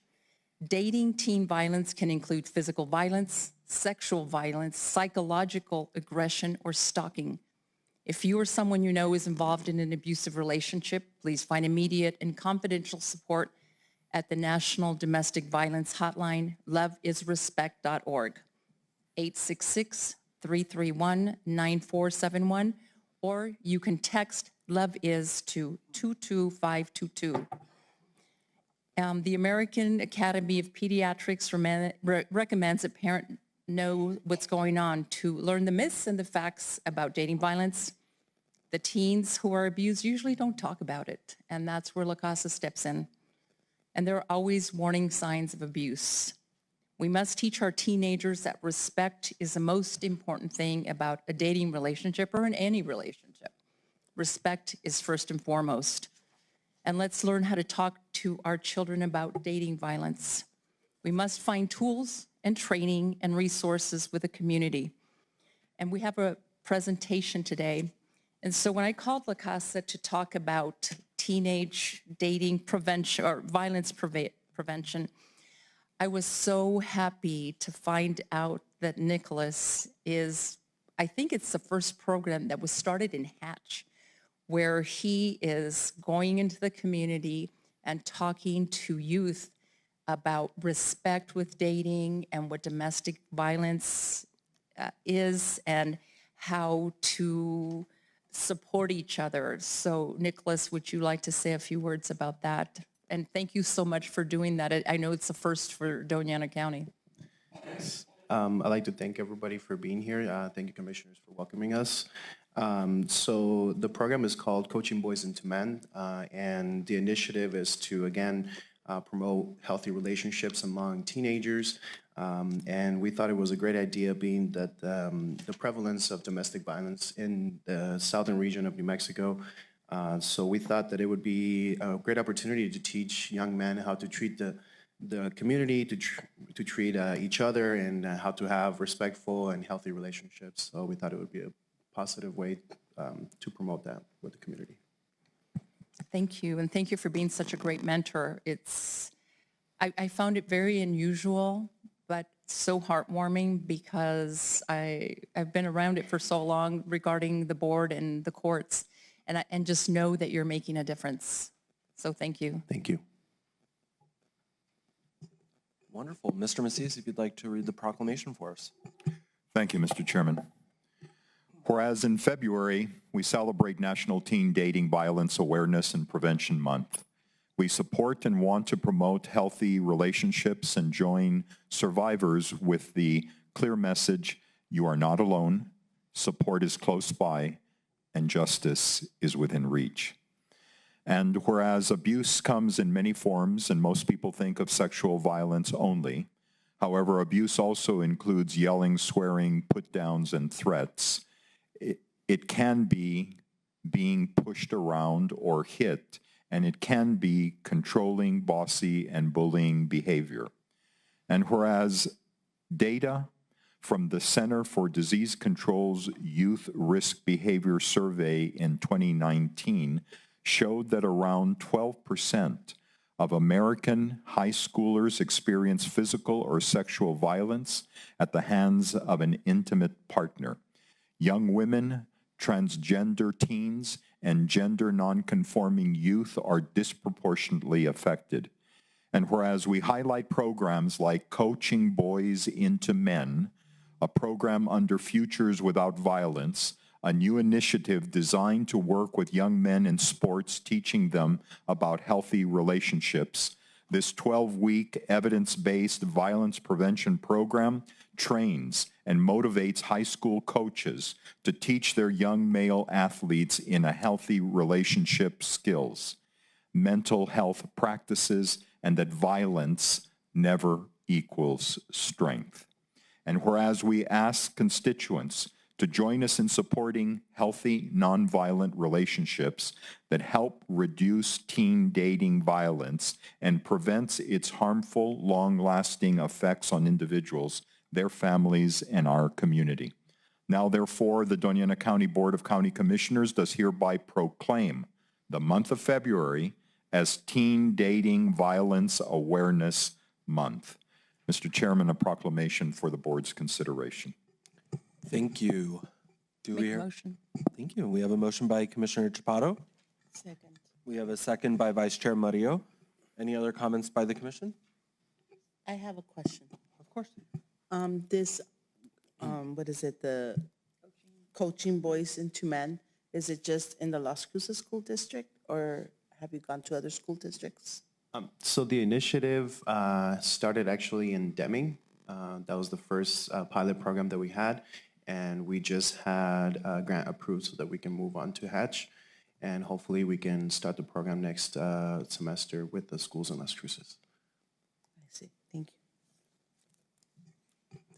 Dating teen violence can include physical violence, sexual violence, psychological aggression, or stalking. If you or someone you know is involved in an abusive relationship, please find immediate and confidential support at the National Domestic Violence Hotline, loveisrespect.org, 866-331-9471, or you can text Love Is to 22522. The American Academy of Pediatrics recommends that parents know what's going on to learn the myths and the facts about dating violence. The teens who are abused usually don't talk about it, and that's where La Casa steps in. And there are always warning signs of abuse. We must teach our teenagers that respect is the most important thing about a dating relationship or in any relationship. Respect is first and foremost. And let's learn how to talk to our children about dating violence. We must find tools and training and resources with the community. And we have a presentation today. And so when I called La Casa to talk about teenage dating prevention or violence prevention, I was so happy to find out that Nicholas is, I think it's the first program that was started in Hatch, where he is going into the community and talking to youth about respect with dating and what domestic violence is and how to support each other. So Nicholas, would you like to say a few words about that? And thank you so much for doing that. I know it's the first for Doña County. I'd like to thank everybody for being here. Thank you, commissioners, for welcoming us. So the program is called Coaching Boys into Men, and the initiative is to, again, promote healthy relationships among teenagers. And we thought it was a great idea, being that the prevalence of domestic violence in the southern region of New Mexico. So we thought that it would be a great opportunity to teach young men how to treat the community, to treat each other, and how to have respectful and healthy relationships. So we thought it would be a positive way to promote that with the community. Thank you, and thank you for being such a great mentor. I found it very unusual, but so heartwarming because I've been around it for so long regarding the board and the courts, and just know that you're making a difference. So thank you. Thank you. Wonderful. Mr. Macias, if you'd like to read the proclamation for us. Thank you, Mr. Chairman. Whereas in February, we celebrate National Teen Dating Violence Awareness and Prevention Month. We support and want to promote healthy relationships and join survivors with the clear message, you are not alone, support is close by, and justice is within reach. And whereas abuse comes in many forms, and most people think of sexual violence only, however, abuse also includes yelling, swearing, put-downs, and threats. It can be being pushed around or hit, and it can be controlling, bossy, and bullying behavior. And whereas data from the Center for Disease Control's Youth Risk Behavior Survey in 2019 showed that around 12% of American high schoolers experience physical or sexual violence at the hands of an intimate partner. Young women, transgender teens, and gender nonconforming youth are disproportionately affected. And whereas we highlight programs like Coaching Boys into Men, a program under Futures Without Violence, a new initiative designed to work with young men in sports, teaching them about healthy relationships, this 12-week evidence-based violence prevention program trains and motivates high school coaches to teach their young male athletes in a healthy relationship skills, mental health practices, and that violence never equals strength. And whereas we ask constituents to join us in supporting healthy, nonviolent relationships that help reduce teen dating violence and prevents its harmful, long-lasting effects on individuals, their families, and our community. Now, therefore, the Doña County Board of County Commissioners does hereby proclaim the month of February as Teen Dating Violence Awareness Month. Mr. Chairman, a proclamation for the board's consideration. Thank you. Do we Make a hear? motion. Thank you. We have a motion by Commissioner Chaparro. Second. We have a second by Vice Chair Murillo. Any other comments by the commission? I have a question. Of course. What is it, the coaching boys into men, is it just in the Las Cruces School District, or have you gone to other school districts? So the initiative started actually in Deming. That was the first pilot program that we had, and we just had a grant approved so that we can move on to Hatch, and hopefully we can start the program next semester with the schools in Las Cruces. I see, thank you.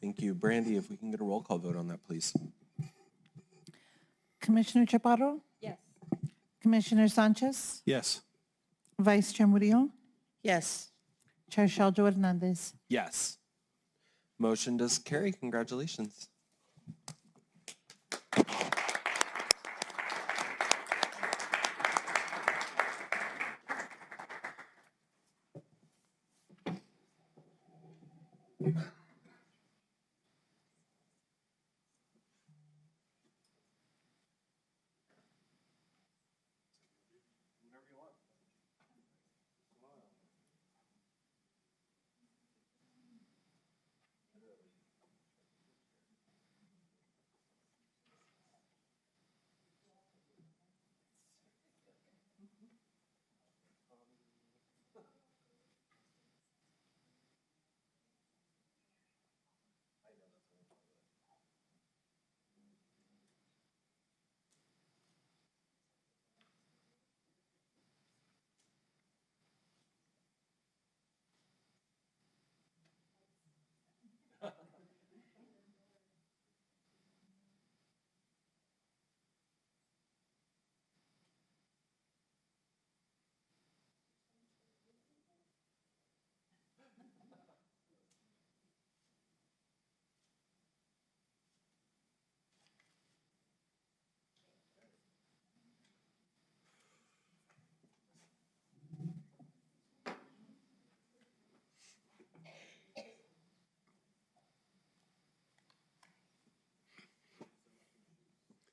Thank you. Brandy, if we can get a roll call vote on that, please. Commissioner Chaparro? Yes. Commissioner Sanchez? Yes. Vice Chair Murillo? Yes, Chair Shaljo Hernandez? Yes. Motion does carry. Congratulations.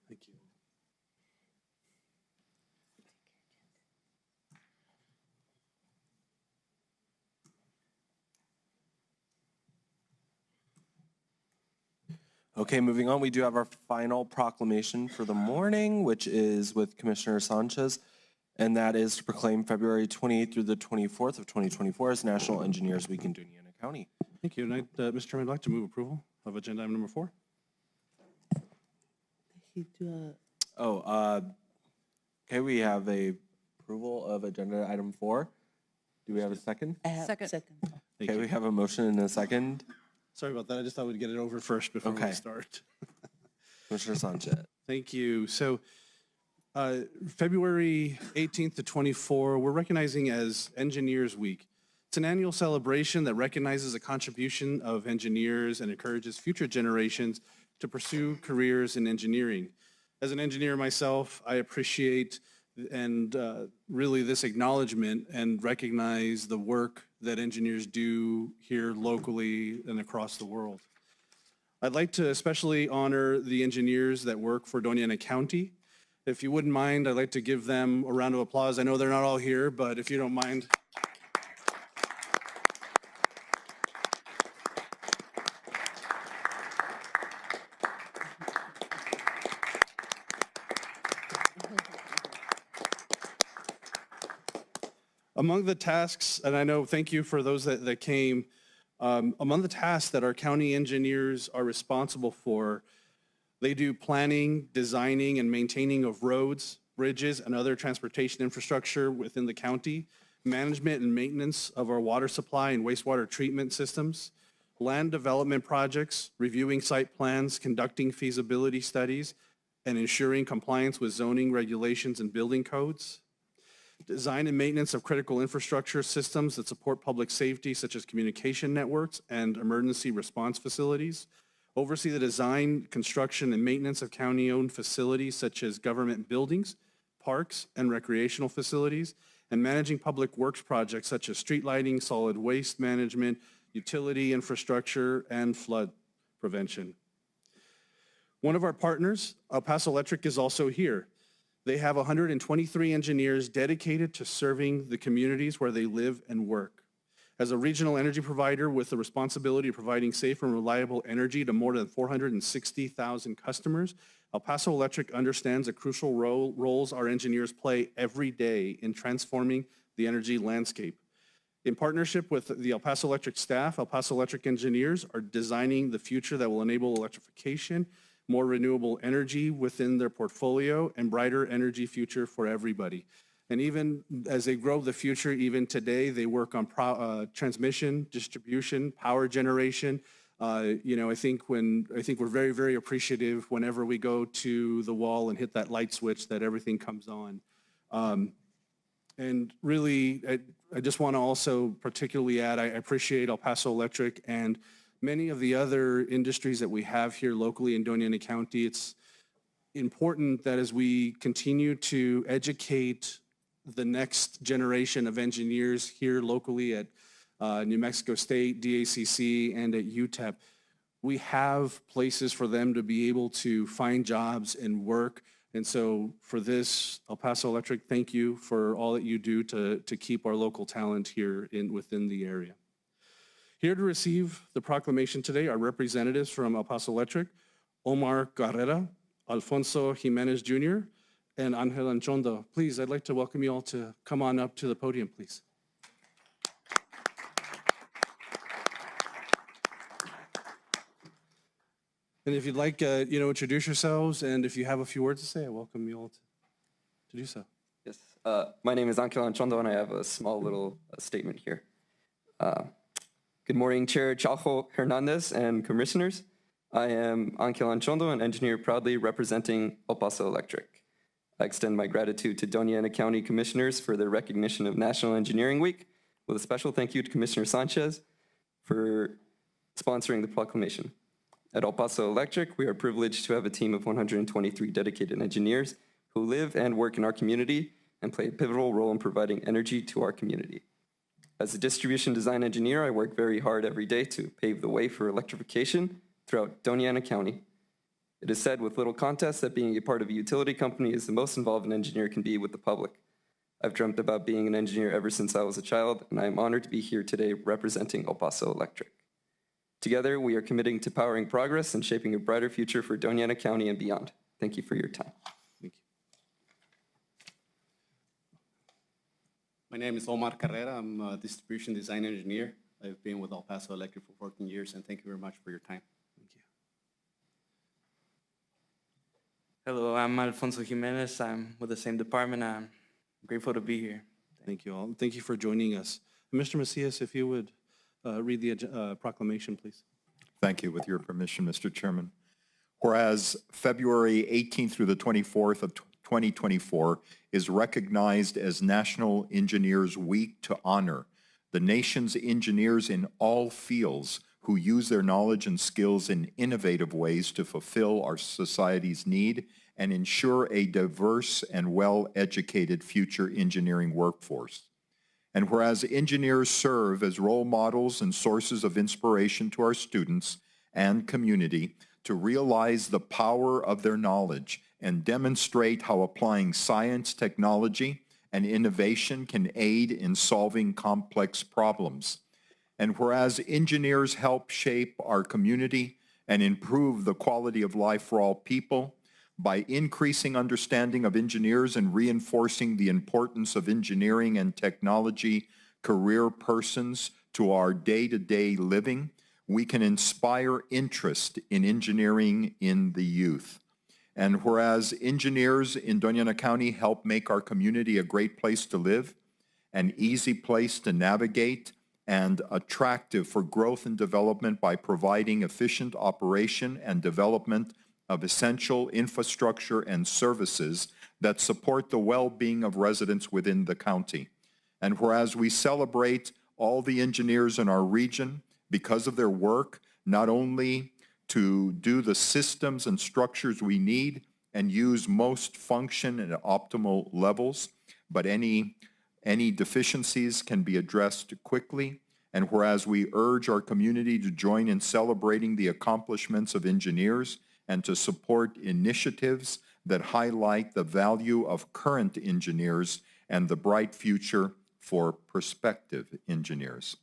Thank you. Okay, moving on, we do have our final proclamation for the morning, which is with Commissioner Sanchez, and that is to proclaim February 28th through the 24th of 2024 as National Engineers Week in Doña County. Thank you. And Mr. Chairman, I'd like to move approval of agenda item number 4. Okay, we have a approval of agenda item 4. Do we have a second? I have Second. second. Thank Okay, you. we have a motion and a second. Sorry about that. I just thought we'd get it over first before we Okay. start. Commissioner Sanchez. Thank you. So February 18th to 24, we're recognizing as Engineers Week. It's an annual celebration that recognizes the contribution of engineers and encourages future generations to pursue careers in engineering. As an engineer myself, I appreciate and really this acknowledgement and recognize the work that engineers do here locally and across the world. I'd like to especially honor the engineers that work for Doña County. If you wouldn't mind, I'd like to give them a round of applause. I know they're not all here, but if you don't mind. Among the tasks, and I know, thank you for those that came, among the tasks that our county engineers are responsible for, they do planning, designing, and maintaining of roads, bridges, and other transportation infrastructure within the county, management and maintenance of our water supply and wastewater treatment systems, land development projects, reviewing site plans, conducting feasibility studies, and ensuring compliance with zoning regulations and building codes. Design and maintenance of critical infrastructure systems that support public safety, such as communication networks and emergency response facilities. Oversee the design, construction, and maintenance of county-owned facilities such as government buildings, parks, and recreational facilities, and managing public works projects such as street lighting, solid waste management, utility infrastructure, and flood prevention. One of our partners, El Paso Electric, is also here. They have 123 engineers dedicated to serving the communities where they live and work. As a regional energy provider with the responsibility of providing safe and reliable energy to more than 460,000 customers, El Paso Electric understands the crucial roles our engineers play every day in transforming the energy landscape. In partnership with the El Paso Electric staff, El Paso Electric engineers are designing the future that will enable electrification, more renewable energy within their portfolio, and brighter energy future for everybody. And even as they grow the future, even today, they work on transmission, distribution, power generation. I think we're very, very appreciative whenever we go to the wall and hit that light switch that everything comes on. And really, I just want to also particularly add, I appreciate El Paso Electric and many of the other industries that we have here locally in Doña County. It's important that as we continue to educate the next generation of engineers here locally at New Mexico State, DACC, and at UTEP, we have places for them to be able to find jobs and work. And so for this, El Paso Electric, thank you for all that you do to keep our local talent here within the area. Here to receive the proclamation today are representatives from El Paso Electric, Omar Carrera, Alfonso Jimenez Jr., and Angel Anchondo. Please, I'd like to welcome you all to come on up to the podium, please. And if you'd like, introduce yourselves, and if you have a few words to say, I welcome you all to do so. Yes, my name is Angel Anchondo, and I have a small little statement here. Good morning, Chair Chaljo Hernandez and commissioners. I am Angel Anchondo, an engineer proudly representing El Paso Electric. I extend my gratitude to Doña County commissioners for their recognition of National Engineering Week, with a special thank you to Commissioner Sanchez for sponsoring the proclamation. At El Paso Electric, we are privileged to have a team of 123 dedicated engineers who live and work in our community and play a pivotal role in providing energy to our community. As a distribution design engineer, I work very hard every day to pave the way for electrification throughout Doña County. It is said with little contest that being a part of a utility company is the most involved an engineer can be with the public. I've dreamt about being an engineer ever since I was a child, and I am honored to be here today representing El Paso Electric. Together, we are committing to powering progress and shaping a brighter future for Doña County and beyond. Thank you for your time. Thank you. My name is Omar Carrera. I'm a distribution design engineer. I've been with El Paso Electric for 14 years, and thank you very much for your time. Thank you. Hello, I'm Alfonso Jimenez. I'm with the same department. I'm grateful to be here. Thank you all. Thank you for joining us. Mr. Macias, if you would read the proclamation, please. Thank you. With your permission, Mr. Chairman. Whereas February 18th through the 24th of 2024 is recognized as National Engineers Week to honor the nation's engineers in all fields who use their knowledge and skills in innovative ways to fulfill our society's need and ensure a diverse and well-educated future engineering workforce. And whereas engineers serve as role models and sources of inspiration to our students and community to realize the power of their knowledge and demonstrate how applying science, technology, and innovation can aid in solving complex problems. And whereas engineers help shape our community and improve the quality of life for all people by increasing understanding of engineers and reinforcing the importance of engineering and technology career persons to our day-to-day living, we can inspire interest in engineering in the youth. And whereas engineers in Doña County help make our community a great place to live, an easy place to navigate, and attractive for growth and development by providing efficient operation and development of essential infrastructure and services that support the well-being of residents within the county. And whereas we celebrate all the engineers in our region because of their work, not only to do the systems and structures we need and use most function at optimal levels, but any deficiencies can be addressed quickly. And whereas we urge our community to join in celebrating the accomplishments of engineers and to support initiatives that highlight the value of current engineers and the bright future for prospective engineers.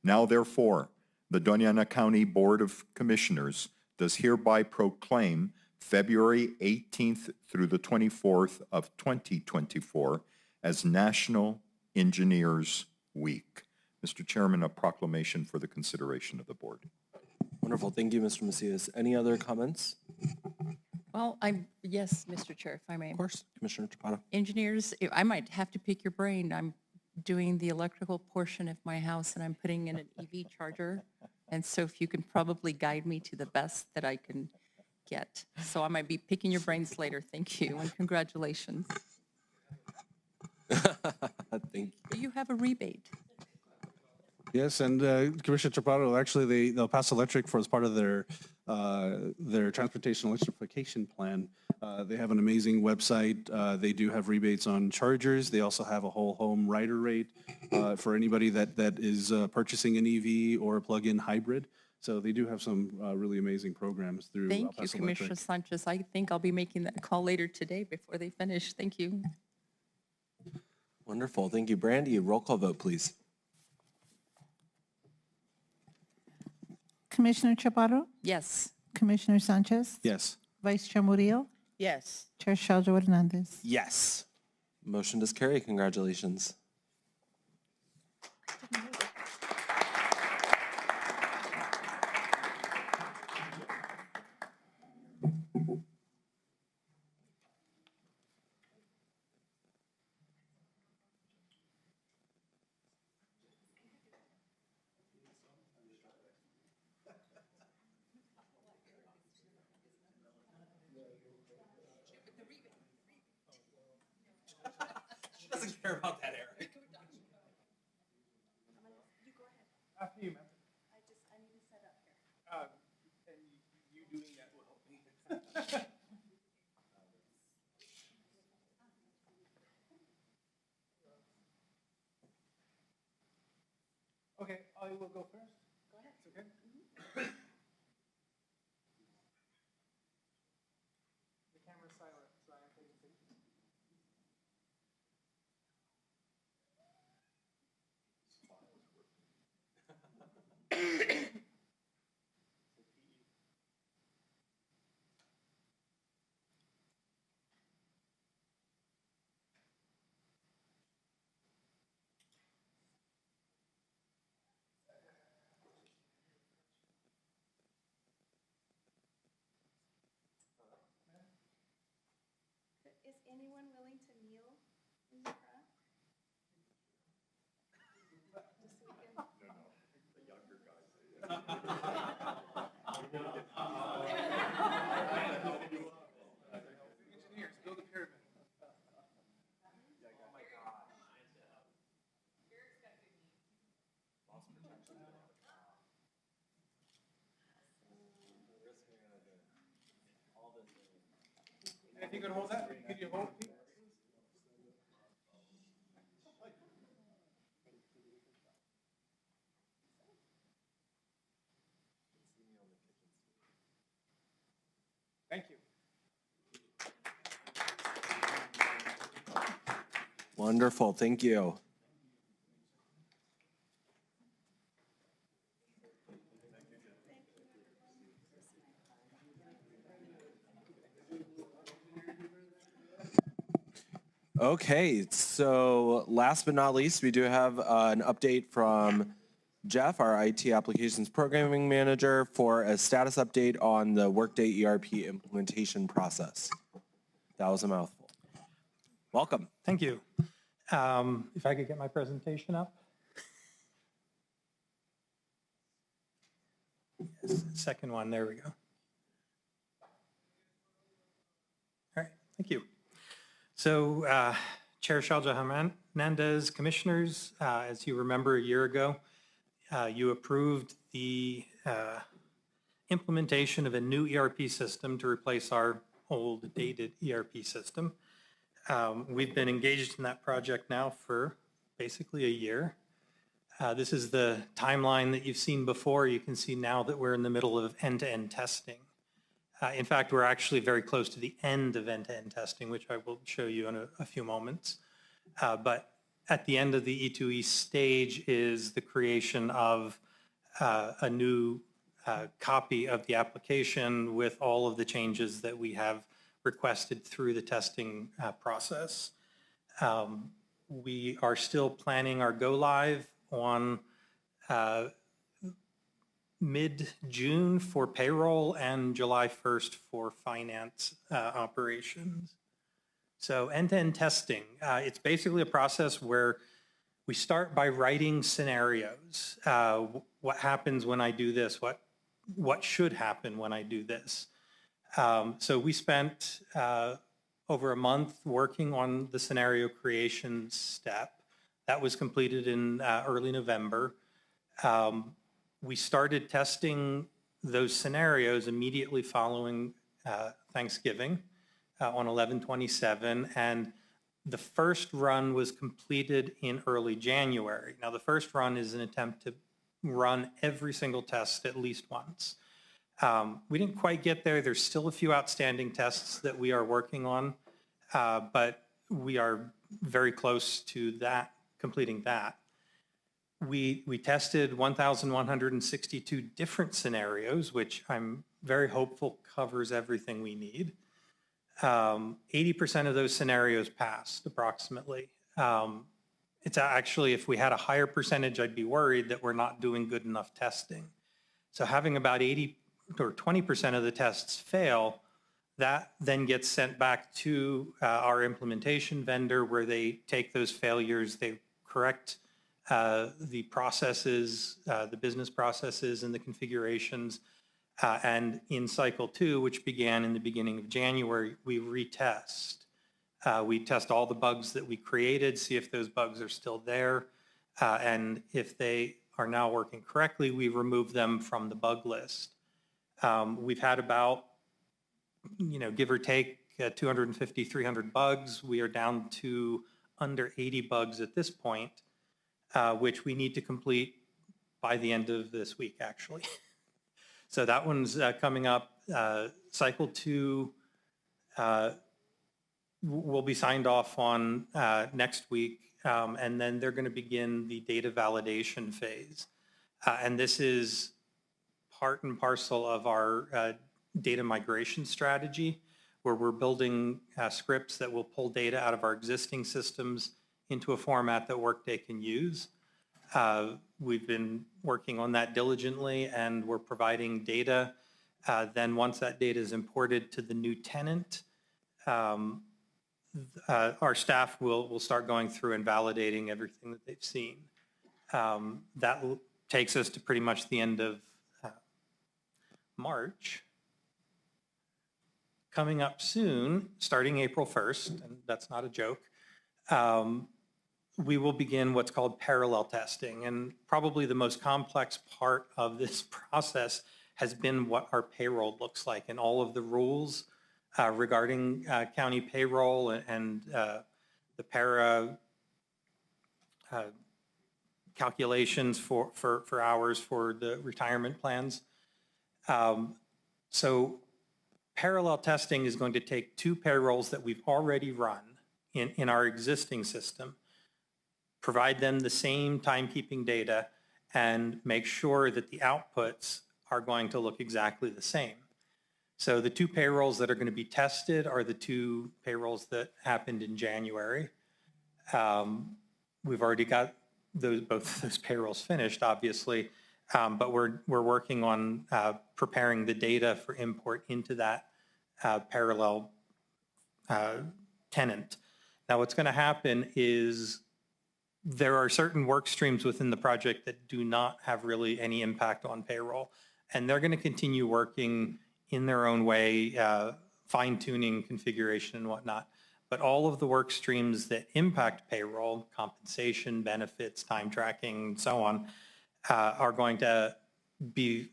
Now, therefore, the Doña County Board of Commissioners does hereby proclaim February 18th through the 24th of 2024 as National Engineers Week. Mr. Chairman, a proclamation for the consideration of the board. Wonderful. Thank you, Mr. Macias. Any other comments? Well, yes, Mr. Chair, if I may. Of course, Commissioner Chaparro. Engineers, I might have to pick your brain. I'm doing the electrical portion of my house and I'm putting in an EV charger. And so if you can probably guide me to the best that I can get. So I might be picking your brains later. Thank you and congratulations. Thank you. Do you have a rebate? Yes, and Commissioner Chaparro, actually, they'll pass electric for as part of their transportation electrification plan. They have an amazing website. They do have rebates on chargers. They also have a whole home rider rate for anybody that is purchasing an EV or a plug-in hybrid. So they do have some really amazing programs through Thank you, Paso Electric. Commissioner Sanchez. I think I'll be making that call later today before they finish. Thank you. Wonderful. Thank you. Brandy, roll call vote, please. Commissioner Chaparro? Yes. Commissioner Sanchez? Yes. Vice Chair Murillo? Yes. Chair Shaljo Hernandez? Yes. Motion does carry. Congratulations. She doesn't care about that, Eric. After you, ma'am. I need to set up here. And you doing that will help me. Okay, I will go first. Go ahead. It's okay? The camera's silent, so I am taking pictures. Is anyone willing to kneel in the crowd? Engineers, build a pyramid. And if you could hold that, could you hold it? Thank you. Wonderful. Thank you. Okay, so last but not least, we do have an update from Jeff, our IT Applications Programming Manager, for a status update on the Workday ERP implementation process. That was a mouthful. Welcome. Thank you. If I could get my presentation up. Second one, there we go. All right, thank you. So Chair Shalja Hernandez, commissioners, as you remember a year ago, you approved the implementation of a new ERP system to replace our old dated ERP system. We've been engaged in that project now for basically a year. This is the timeline that you've seen before. You can see now that we're in the middle of end-to-end testing. In fact, we're actually very close to the end of end-to-end testing, which I will show you in a few moments. But at the end of the E2E stage is the creation of a new copy of the application with all of the changes that we have requested through the testing process. We are still planning our go live on mid-June for payroll and July 1st for finance operations. So end-to-end testing, it's basically a process where we start by writing scenarios. What happens when I do this? What should happen when I do this? So we spent over a month working on the scenario creation step. That was completed in early November. We started testing those scenarios immediately following Thanksgiving on 11/27, and the first run was completed in early January. Now, the first run is an attempt to run every single test at least once. We didn't quite get there. There's still a few outstanding tests that we are working on, but we are very close to that, completing that. We tested 1,162 different scenarios, which I'm very hopeful covers everything we need. 80% of those scenarios passed, approximately. It's actually, if we had a higher percentage, I'd be worried that we're not doing good enough testing. So having about 80 or 20% of the tests fail, that then gets sent back to our implementation vendor where they take those failures, they correct the processes, the business processes and the configurations. And in cycle 2, which began in the beginning of January, we retest. We test all the bugs that we created, see if those bugs are still there. And if they are now working correctly, we remove them from the bug list. We've had about, give or take 250, 300 bugs. We are down to under 80 bugs at this point, which we need to complete by the end of this week, actually. So that one's coming up. Cycle 2 will be signed off on next week, and then they're going to begin the data validation phase. And this is part and parcel of our data migration strategy, where we're building scripts that will pull data out of our existing systems into a format that Workday can use. We've been working on that diligently, and we're providing data. Then once that data is imported to the new tenant, our staff will start going through and validating everything that they've seen. That takes us to pretty much the end of March. Coming up soon, starting April 1st, and that's not a joke, we will begin what's called parallel testing. And probably the most complex part of this process has been what our payroll looks like and all of the rules regarding county payroll and the para calculations for hours for the retirement plans. So parallel testing is going to take 2 payrolls that we've already run in our existing system, provide them the same timekeeping data, and make sure that the outputs are going to look exactly the same. So the 2 payrolls that are going to be tested are the 2 payrolls that happened in January. We've already got both of those payrolls finished, obviously, but we're working on preparing the data for import into that parallel tenant. Now, what's going to happen is there are certain work streams within the project that do not have really any impact on payroll. And they're going to continue working in their own way, fine-tuning configuration and whatnot. But all of the work streams that impact payroll, compensation, benefits, time tracking, and so on, are going to be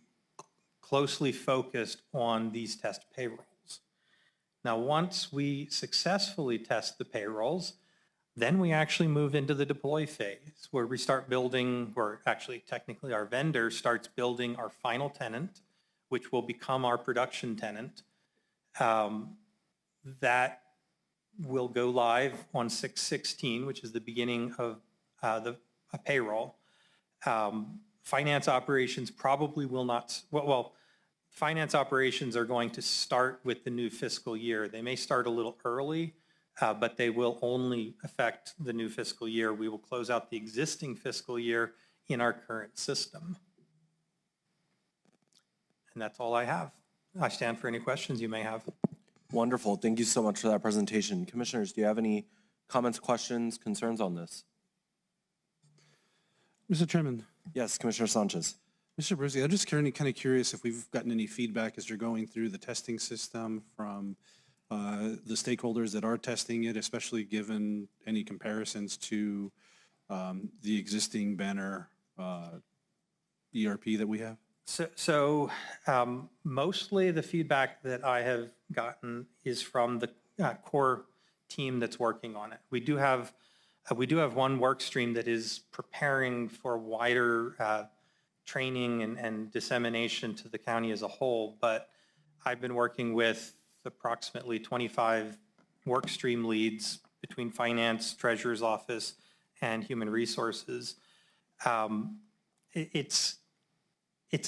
closely focused on these test payrolls. Now, once we successfully test the payrolls, then we actually move into the deploy phase where we start building, or actually technically our vendor starts building our final tenant, which will become our production tenant. That will go live on 6/16, which is the beginning of a payroll. Finance operations probably will not, well, finance operations are going to start with the new fiscal year. They may start a little early, but they will only affect the new fiscal year. We will close out the existing fiscal year in our current system. And that's all I have. I stand for any questions you may have. Wonderful. Thank you so much for that presentation. Commissioners, do you have any comments, questions, concerns on this? Mr. Chairman. Yes, Commissioner Sanchez. Mr. Brizzi, I'm just kind of curious if we've gotten any feedback as you're going through the testing system from the stakeholders that are testing it, especially given any comparisons to the existing banner ERP that we have? So mostly the feedback that I have gotten is from the core team that's working on it. We do have one work stream that is preparing for wider training and dissemination to the county as a whole, but I've been working with approximately 25 work stream leads between finance, treasurer's office, and human resources. It's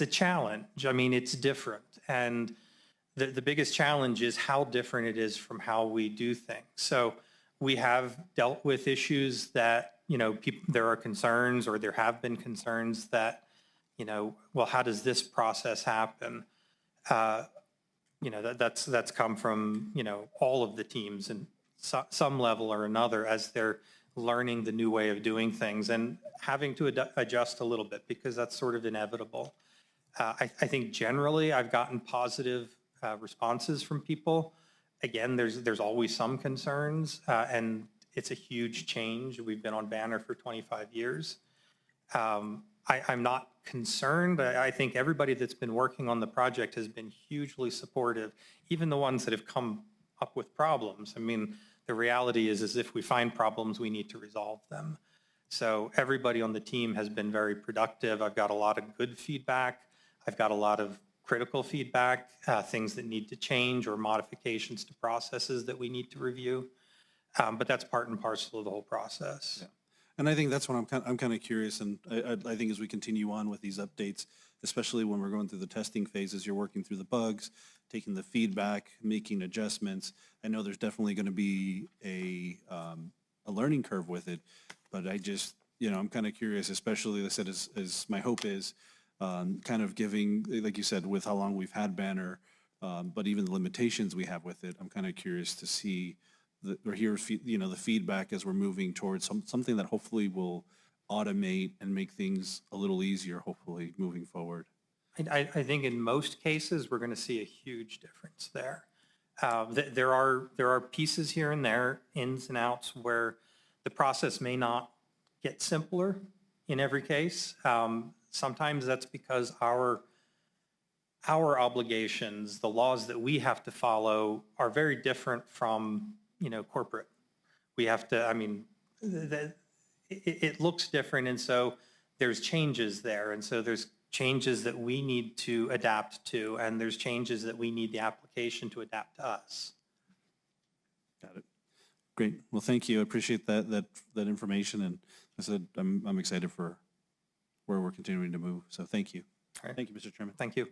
a challenge. I mean, it's different. And the biggest challenge is how different it is from how we do things. So we have dealt with issues that, there are concerns, or there have been concerns that, well, how does this process happen? That's come from, all of the teams and some level or another as they're learning the new way of doing things and having to adjust a little bit, because that's sort of inevitable. I think generally I've gotten positive responses from people. Again, there's always some concerns, and it's a huge change. We've been on Banner for 25 years. I'm not concerned. I think everybody that's been working on the project has been hugely supportive, even the ones that have come up with problems. I mean, the reality is if we find problems, we need to resolve them. So everybody on the team has been very productive. I've got a lot of good feedback. I've got a lot of critical feedback, things that need to change or modifications to processes that we need to review. But that's part and parcel of the whole process. Yeah. And I think that's what I'm kind of curious, and I think as we continue on with these updates, especially when we're going through the testing phases, you're working through the bugs, taking the feedback, making adjustments. I know there's definitely going to be a learning curve with it, but I just, I'm kind of curious, especially, as I said, as my hope is, kind of giving, like you said, with how long we've had Banner, but even the limitations we have with it, I'm kind of curious to see or hear, the feedback as we're moving towards something that hopefully will automate and make things a little easier, hopefully, moving forward. I think in most cases, we're going to see a huge difference there. There are pieces here and there, ins and outs, where the process may not get simpler in every case. Sometimes that's because our obligations, the laws that we have to follow, are very different from, corporate. We have to, it looks different, and so there's changes there, and so there's changes that we need to adapt to, and there's changes that we need the application to adapt to us. Got it. Great. Well, thank you. I appreciate that information, and I said I'm excited for where we're continuing to move. So thank you. All right. Thank you, Mr. Chairman. Thank you.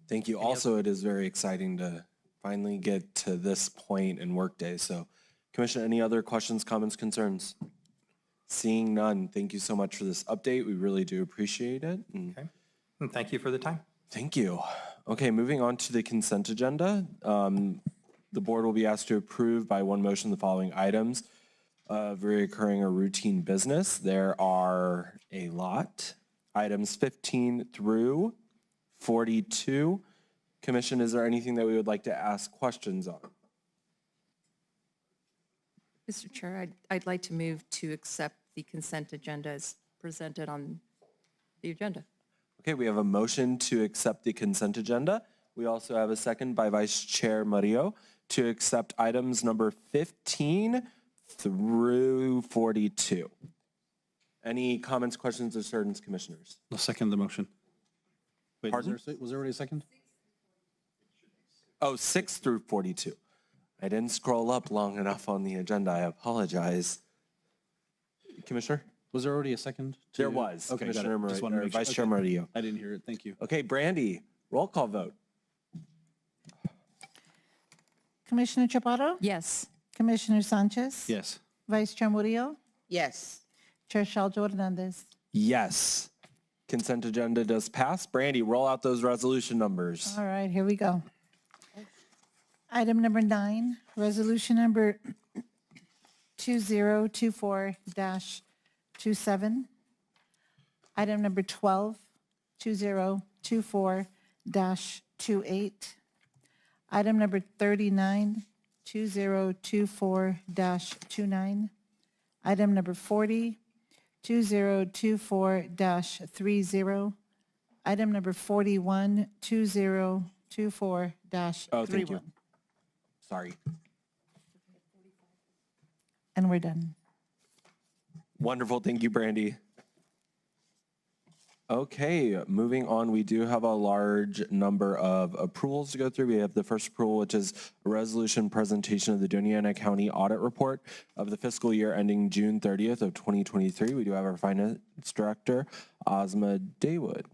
Thank you. Also, it is very exciting to finally get to this point in Workday. So, Commissioner, any other questions, comments, concerns? Seeing none, thank you so much for this update. We really do appreciate it. Okay. And thank you for the time. Thank you. Okay, moving on to the consent agenda. The board will be asked to approve by one motion the following items of recurring or routine business. There are a lot. Items 15 through 42. Commission, is there anything that we would like to ask questions on? Mr. Chair, I'd like to move to accept the consent agenda as presented on the agenda. Okay, we have a motion to accept the consent agenda. We also have a second by Vice Chair Murillo to accept items number 15 through 42. Any comments, questions, or concerns, commissioners? I'll second the motion. Wait, Pardon? was there already a second? Oh, 6 through 42. I didn't scroll up long enough on the agenda. I apologize. Commissioner? Was there already a second? There was. Okay, got it. Commissioner Just wanted to or make sure. Vice Chair Okay. Murillo. I didn't hear it. Thank you. Okay, Brandy, roll call vote. Commissioner Chaparro? Yes. Commissioner Sanchez? Yes. Vice Chair Murillo? Yes. Chair Shaljo Hernandez? Yes. Consent agenda does pass. Brandy, roll out those resolution numbers. All right, here we go. Item number 9, resolution number 2024-27. Item number 12, 2024-28. Item number 39, 2024-29. Item number 40, 2024-30. Item number 41, 2024-31. Oh, thank you. Sorry. And we're done. Wonderful. Thank you, Brandy. Okay, moving on, we do have a large number of approvals to go through. We have the first approval, which is a resolution presentation of the Doña County Audit Report of the fiscal year ending June 30th of 2023. We do have our Finance Director, Ozma Daywood.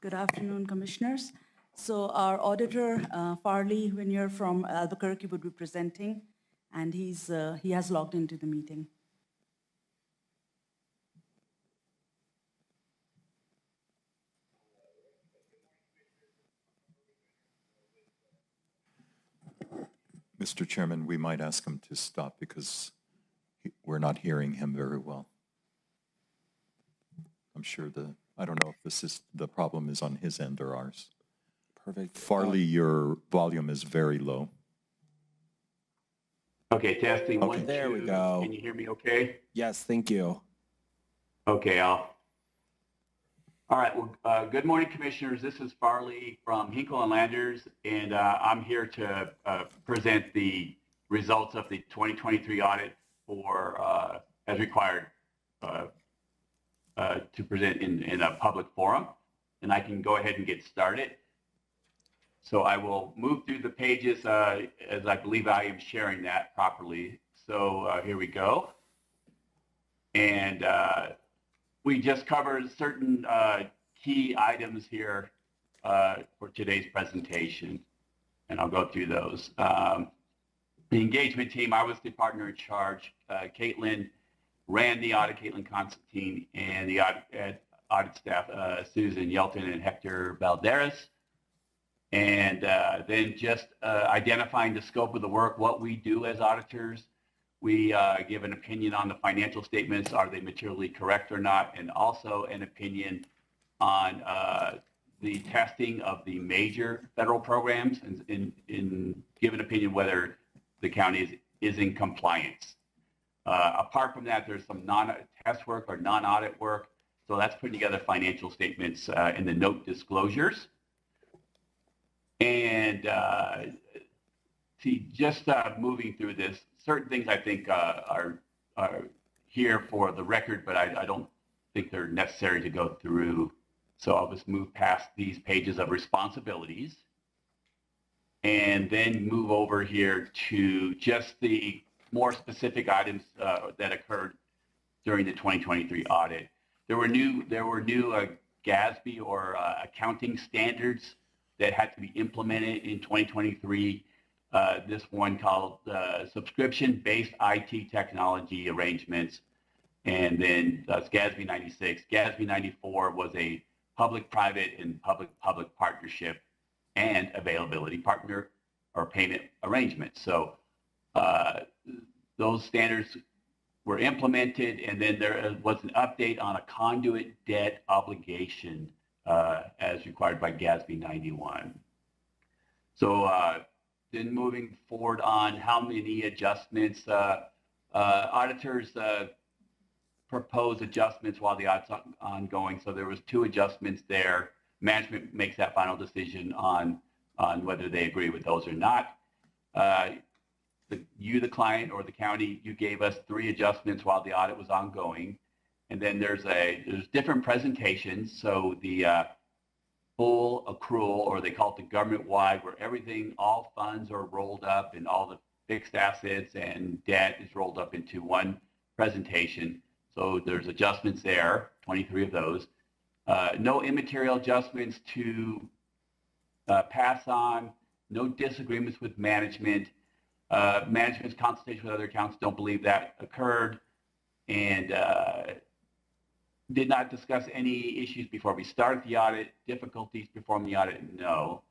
Good afternoon, Commissioners. So our auditor, Farley Winier from Albuquerque, would be presenting, and he has logged into the meeting. Mr. Chairman, we might ask him to stop because we're not hearing him very well. I'm sure I don't know if the problem is on his end or ours. Perfect. Farley, your volume is very low. Okay, testing Okay, one, there two. we go. Can you hear me okay? Yes, thank you. Okay, all right, well, good morning, Commissioners. This is Farley from Hinkle and Landers, and I'm here to present the results of the 2023 audit for, as required, to present in a public forum, and I can go ahead and get started. So I will move through the pages as I believe I am sharing that properly. So here we go. And we just covered certain key items here for today's presentation, and I'll go through those. The engagement team, I was the partner in charge. Caitlin ran the audit, Caitlin Constantine, and the audit staff, Susan Yelton and Hector Valderas. And then just identifying the scope of the work, what we do as auditors. We give an opinion on the financial statements, are they materially correct or not, and also an opinion on the testing of the major federal programs and give an opinion whether the county is in compliance. Apart from that, there's some non-test work or non-audit work, so that's putting together financial statements in the note disclosures. And just moving through this, certain things I think are here for the record, but I don't think they're necessary to go through. So I'll just move past these pages of responsibilities and then move over here to just the more specific items that occurred during the 2023 audit. There were new GASB or accounting standards that had to be implemented in 2023. This one called subscription-based IT technology arrangements. And then that's GASB 96. GASB 94 was a public-private and public-public partnership and availability partner or payment arrangement. So those standards were implemented, and then there was an update on a conduit debt obligation as required by GASB 91. So then moving forward on how many adjustments, auditors propose adjustments while the audit's ongoing. So there was 2 adjustments there. Management makes that final decision on whether they agree with those or not. You, the client, or the county, you gave us 3 adjustments while the audit was ongoing. And then there's different presentations. So the full accrual, or they call it the government-wide, where everything, all funds are rolled up and all the fixed assets and debt is rolled up into one presentation. So there's adjustments there, 23 of those. No immaterial adjustments to pass on, no disagreements with management. Management's consultation with other accounts don't believe that occurred, and did not discuss any issues before we started the audit. Difficulties performing the audit, no.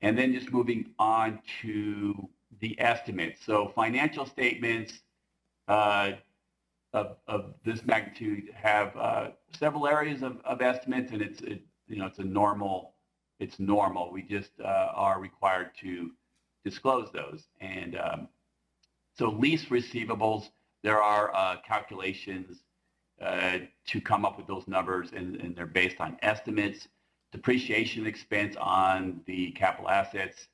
And then just moving on to the estimates. So financial statements of this magnitude have several areas of estimates, and it's normal. We just are required to disclose those. And so lease receivables, there are calculations to come up with those numbers, and they're based on estimates. Depreciation expense on the capital assets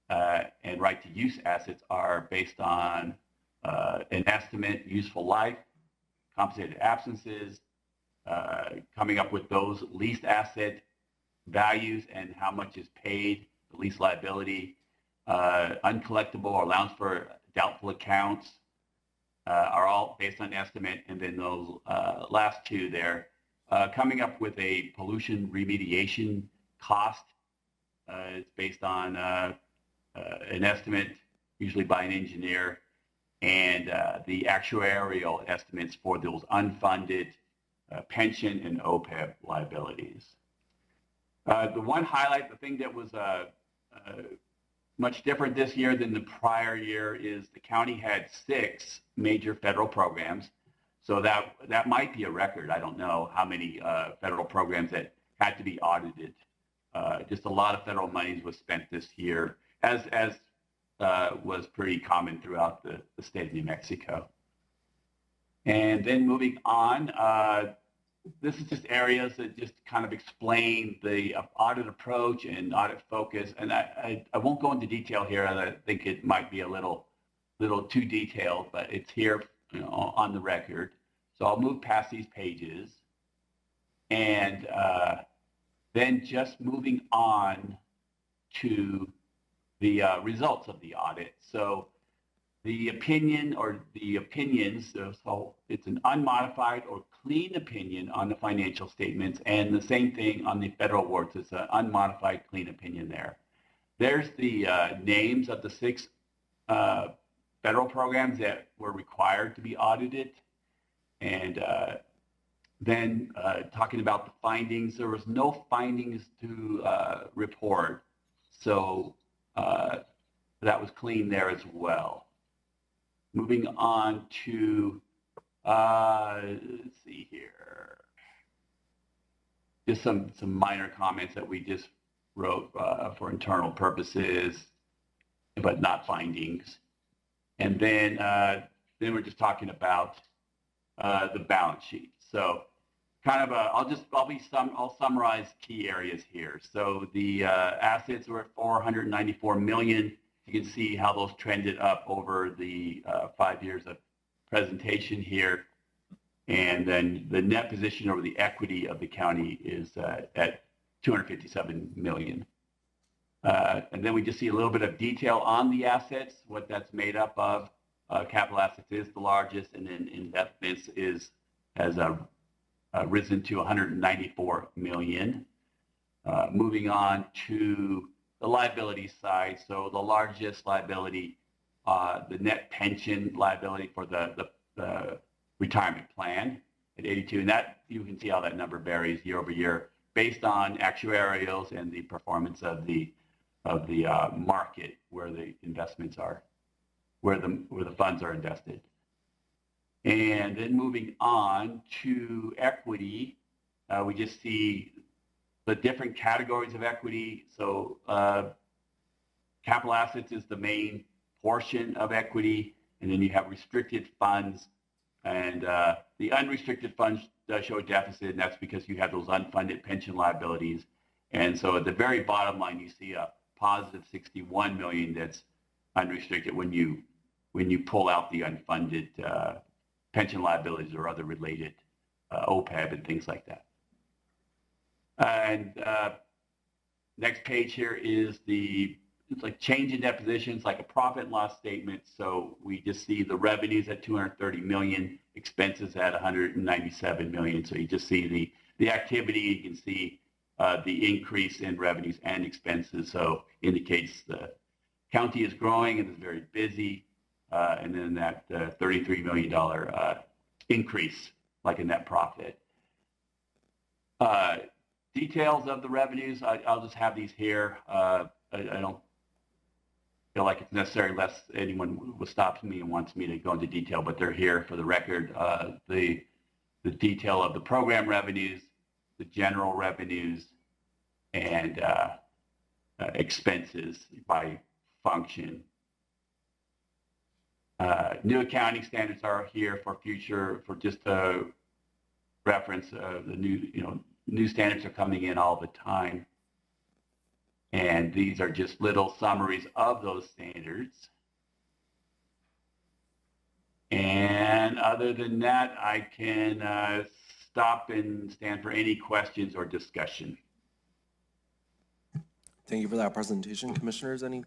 and right to use assets are based on an estimate, useful life, compensated absences, coming up with those leased asset values and how much is paid, the lease liability, uncollectible or allowance for doubtful accounts are all based on estimate. And then those last 2 there, coming up with a pollution remediation cost. It's based on an estimate, usually by an engineer, and the actuarial estimates for those unfunded pension and OPEB liabilities. The one highlight, the thing that was much different this year than the prior year, is the county had 6 major federal programs. So that might be a record. I don't know how many federal programs that had to be audited. Just a lot of federal money was spent this year, as was pretty common throughout the state of New Mexico. And then moving on, this is just areas that just kind of explain the audit approach and audit focus. And I won't go into detail here. I think it might be a little too detailed, but it's here, on the record. So I'll move past these pages. And then just moving on to the results of the audit. So the opinion, or the opinions, so it's an unmodified or clean opinion on the financial statements, and the same thing on the federal awards. It's an unmodified clean opinion there. There's the names of the 6 federal programs that were required to be audited. And then talking about the findings, there was no findings to report. So that was clean there as well. Moving on to, let's see here, just some minor comments that we just wrote for internal purposes, but not findings. And then we're just talking about the balance sheet. So kind of I'll summarize key areas here. So the assets were at $494 million. You can see how those trended up over the 5 years of presentation here. And then the net position over the equity of the county is at $257 million. And then we just see a little bit of detail on the assets, what that's made up of. Capital assets is the largest, and then investments has risen to $194 million. Moving on to the liability side. So the largest liability, the net pension liability for the retirement plan at 82, and that you can see how that number varies year over year based on actuarials and the performance of the market where the investments are, where the funds are invested. And then moving on to equity, we just see the different categories of equity. So capital assets is the main portion of equity, and then you have restricted funds, and the unrestricted funds does show a deficit, and that's because you have those unfunded pension liabilities. And so at the very bottom line, you see a positive 61 million that's unrestricted when you pull out the unfunded pension liabilities or other related OPEB and things like that. And next page here is it's like change in depositions, like a profit and loss statement. So we just see the revenues at 230 million, expenses at 197 million. So you just see the activity. You can see the increase in revenues and expenses. So indicates the county is growing and is very busy. And then that $33 million increase, like a net profit. Details of the revenues, I'll just have these here. I don't feel like it's necessary unless anyone stops me and wants me to go into detail, but they're here for the record. The detail of the program revenues, the general revenues, and expenses by function. New accounting standards are here for future, for just a reference. The new standards are coming in all the time. And these are just little summaries of those standards. And other than that, I can stop and stand for any questions or discussion. Thank you for that presentation. Commissioners, any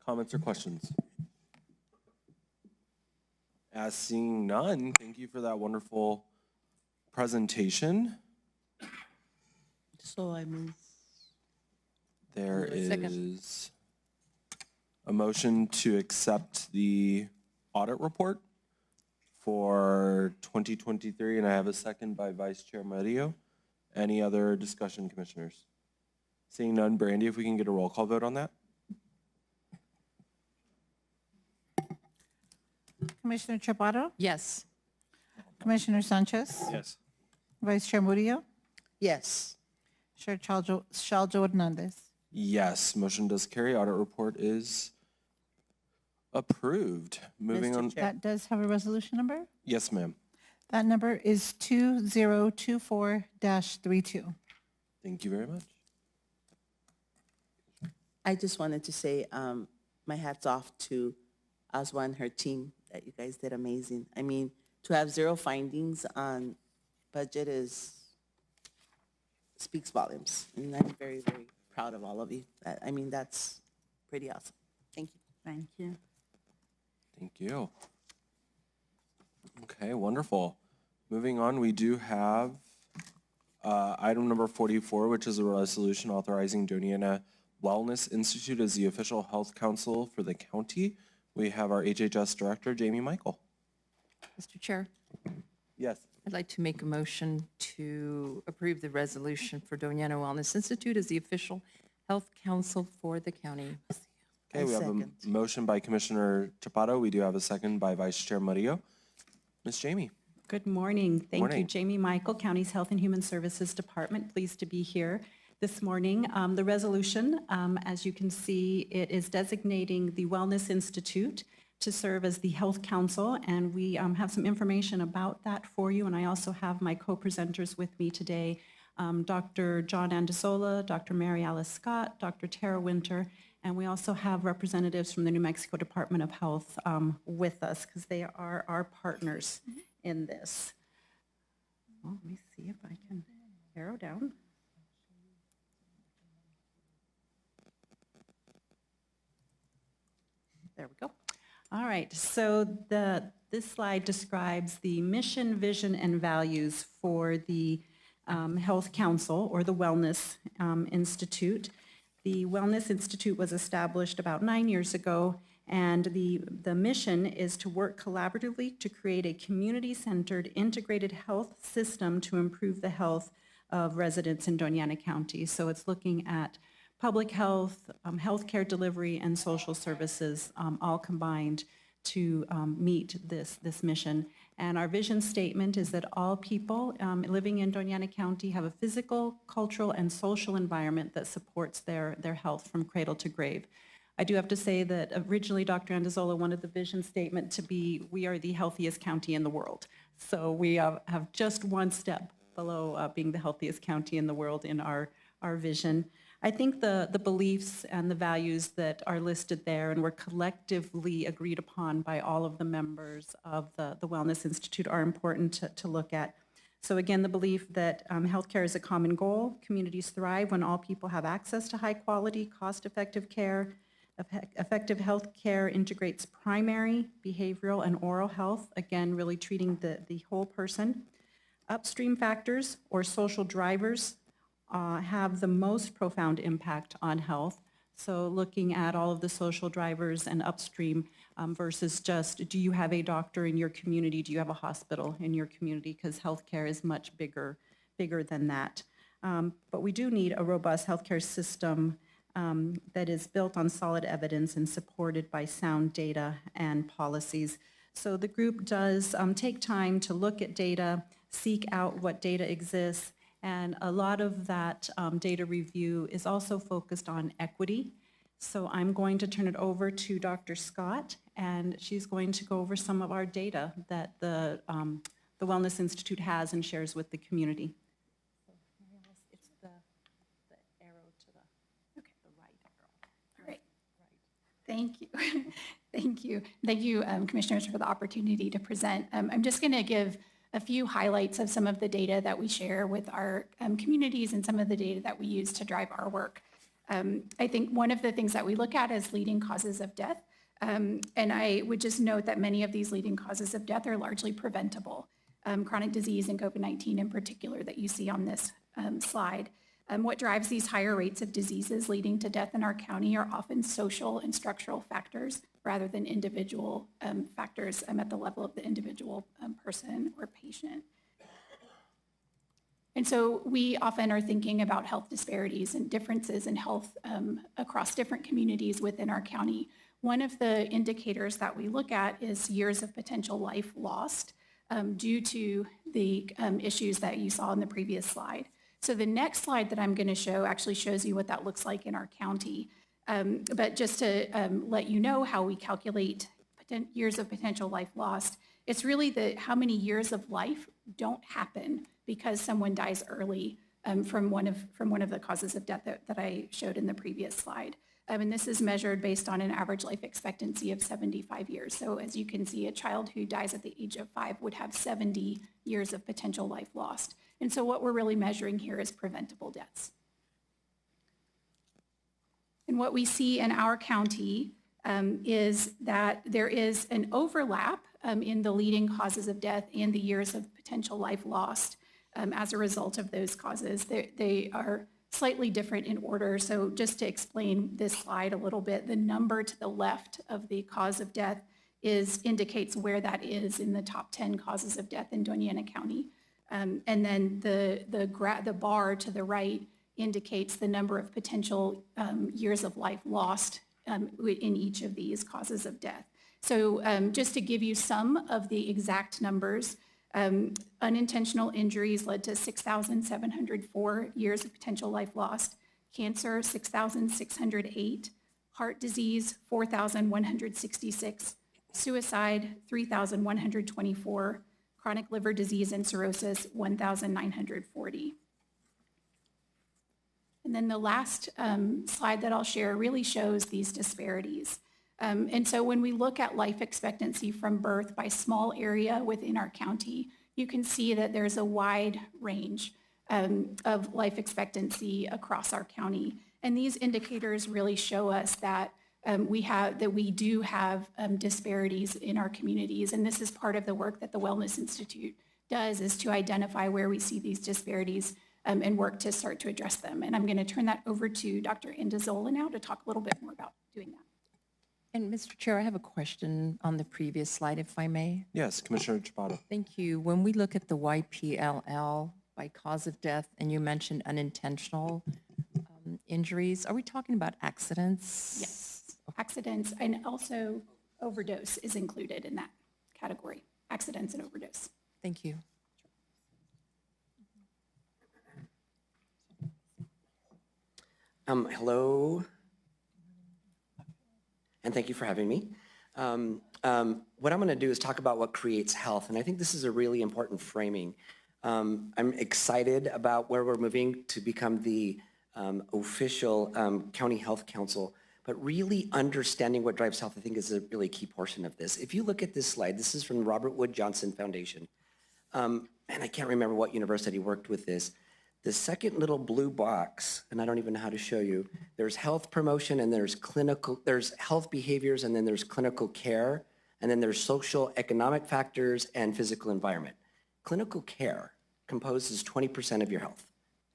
comments or questions? As seeing none, thank you for that wonderful presentation. So I move. There is a motion to accept the audit report for 2023, and I have a second by Vice Chair Murillo. Any other discussion, commissioners? Seeing none, Brandy, if we can get a roll call vote on that. Commissioner Chaparro? Yes. Commissioner Sanchez? Yes. Vice Chair Murillo? Yes. Chair Shaljo Hernandez? Yes, motion does carry. Audit report is approved. Moving on. That does have a resolution number? Yes, ma'am. That number is 2024-32. Thank you very much. I just wanted to say my hat's off to Aswa and her team, that you guys did amazing. I mean, to have 0 findings on budget speaks volumes. And I'm very, very proud of all of you. I mean, that's pretty awesome. Thank you. Thank you. Thank you. Okay, wonderful. Moving on, we do have item number 44, which is a resolution authorizing Doña Wellness Institute as the official health council for the county. We have our HHS director, Jamie Michael. Mr. Chair, Yes. I'd like to make a motion to approve the resolution for Doña Wellness Institute as the official health council for the county. Okay, we have a motion by Commissioner Chaparro. We do have a second by Vice Chair Murillo. Ms. Jamie. Good morning. Thank you, Morning. Jamie Michael, County's Health and Human Services Department. Pleased to be here this morning. The resolution, as you can see, it is designating the Wellness Institute to serve as the Health Council, and we have some information about that for you. And I also have my co-presenters with me today, Dr. John Andasola, Dr. Mary Alice Scott, Dr. Tara Winter, and we also have representatives from the New Mexico Department of Health with us, because they are our partners in this. Well, let me see if I can arrow down. There we go. All right, so this slide describes the mission, vision, and values for the Health Council, or the Wellness Institute. The Wellness Institute was established about 9 years ago, and the mission is to work collaboratively to create a community-centered integrated health system to improve the health of residents in Doña County. So it's looking at public health, healthcare delivery, and social services all combined to meet this mission. And our vision statement is that all people living in Doña County have a physical, cultural, and social environment that supports their health from cradle to grave. I do have to say that originally Dr. Andazola wanted the vision statement to be, we are the healthiest county in the world. So we have just one step below being the healthiest county in the world in our vision. I think the beliefs and the values that are listed there and were collectively agreed upon by all of the members of the Wellness Institute are important to look at. So again, the belief that healthcare is a common goal, communities thrive when all people have access to high quality, cost-effective care. Effective health care integrates primary, behavioral, and oral health, again, really treating the whole person. Upstream factors or social drivers have the most profound impact on health. So looking at all of the social drivers and upstream versus just, do you have a doctor in your community? Do you have a hospital in your community? Because healthcare is much bigger than that. But we do need a robust healthcare system that is built on solid evidence and supported by sound data and policies. So the group does take time to look at data, seek out what data exists, and a lot of that data review is also focused on equity. So I'm going to turn it over to Dr. Scott, and she's going to go over some of our data that the Wellness Institute has and shares with the community. It's the arrow to the right arrow. All right. Thank you. Thank you. Thank you, commissioners, for the opportunity to present. I'm just going to give a few highlights of some of the data that we share with our communities and some of the data that we use to drive our work. I think one of the things that we look at is leading causes of death. And I would just note that many of these leading causes of death are largely preventable. Chronic disease and COVID-19 in particular that you see on this slide. What drives these higher rates of diseases leading to death in our county are often social and structural factors rather than individual factors at the level of the individual person or patient. And so we often are thinking about health disparities and differences in health across different communities within our county. One of the indicators that we look at is years of potential life lost due to the issues that you saw in the previous slide. So the next slide that I'm going to show actually shows you what that looks like in our county. But just to let you know how we calculate years of potential life lost, it's really how many years of life don't happen because someone dies early from one of the causes of death that I showed in the previous slide. And this is measured based on an average life expectancy of 75 years. So as you can see, a child who dies at the age of 5 would have 70 years of potential life lost. And so what we're really measuring here is preventable deaths. And what we see in our county is that there is an overlap in the leading causes of death and the years of potential life lost as a result of those causes. They are slightly different in order. So just to explain this slide a little bit, the number to the left of the cause of death indicates where that is in the top 10 causes of death in Doña County. And then the bar to the right indicates the number of potential years of life lost in each of these causes of death. So just to give you some of the exact numbers, unintentional injuries led to 6,704 years of potential life lost, cancer 6,608, heart disease 4,166, suicide 3,124, chronic liver disease and cirrhosis 1,940. And then the last slide that I'll share really shows these disparities. And so when we look at life expectancy from birth by small area within our county, you can see that there's a wide range of life expectancy across our county. And these indicators really show us that we do have disparities in our communities. And this is part of the work that the Wellness Institute does, is to identify where we see these disparities and work to start to address them. And I'm going to turn that over to Dr. Andazola now to talk a little bit more about doing that. And Mr. Chair, I have a question on the previous slide, if I may. Yes, Commissioner Chaparro. Thank you. When we look at the YPLL by cause of death, and you mentioned unintentional injuries, are we talking about accidents? Yes, accidents, and also overdose is included in that category, accidents and overdose. Thank you. Hello, and thank you for having me. What I'm going to do is talk about what creates health, and I think this is a really important framing. I'm excited about where we're moving to become the official county health council, but really understanding what drives health, I think, is a really key portion of this. If you look at this slide, this is from the Robert Wood Johnson Foundation, and I can't remember what university worked with this. The second little blue box, and I don't even know how to show you, there's health promotion and there's health behaviors and then there's clinical care and then there's social economic factors and physical environment. Clinical care composes 20% of your health,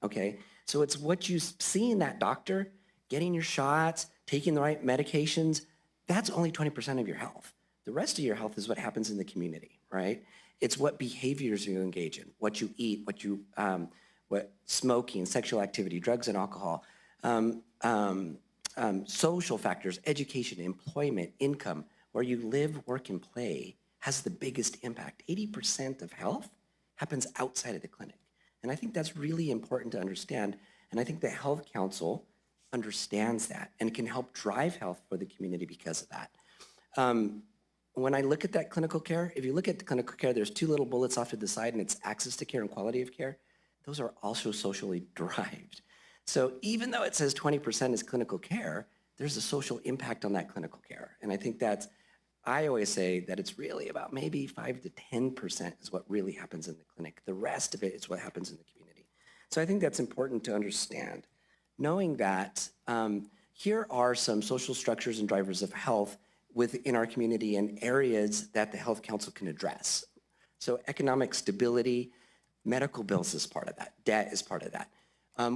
okay? So it's what you see in that doctor, getting your shots, taking the right medications, that's only 20% of your health. The rest of your health is what happens in the community, right? It's what behaviors you engage in, what you eat, what smoking, sexual activity, drugs and alcohol, social factors, education, employment, income, where you live, work, and play has the biggest impact. 80% of health happens outside of the clinic. And I think that's really important to understand. And I think the Health Council understands that and can help drive health for the community because of that. When I look at that clinical care, if you look at the clinical care, there's two little bullets off to the side, and it's access to care and quality of care. Those are also socially derived. So even though it says 20% is clinical care, there's a social impact on that clinical care. And I think I always say that it's really about maybe 5 to 10% is what really happens in the clinic. The rest of it is what happens in the community. So I think that's important to understand. Knowing that here are some social structures and drivers of health within our community and areas that the Health Council can address. So economic stability, medical bills is part of that. Debt is part of that.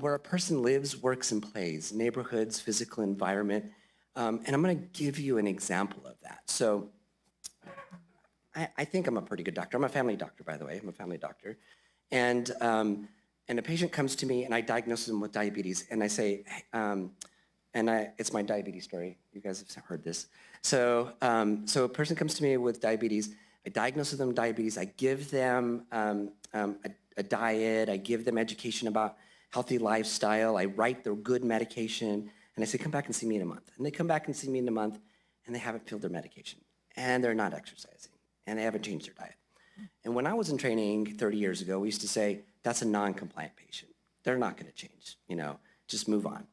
Where a person lives, works, and plays, neighborhoods, physical environment. And I'm going to give you an example of that. So I think I'm a pretty good doctor. I'm a family doctor, by the way. I'm a family doctor. And a patient comes to me, and I diagnose them with diabetes. And I say, it's my diabetes story. You guys have heard this. So a person comes to me with diabetes. I diagnose them with diabetes. I give them a diet. I give them education about healthy lifestyle. I write their good medication. And I say, come back and see me in a month. And they come back and see me in a month, and they haven't filled their medication. And they're not exercising. And they haven't changed their diet. And when I was in training 30 years ago, we used to say, that's a non-compliant patient. They're not going to change, just move on.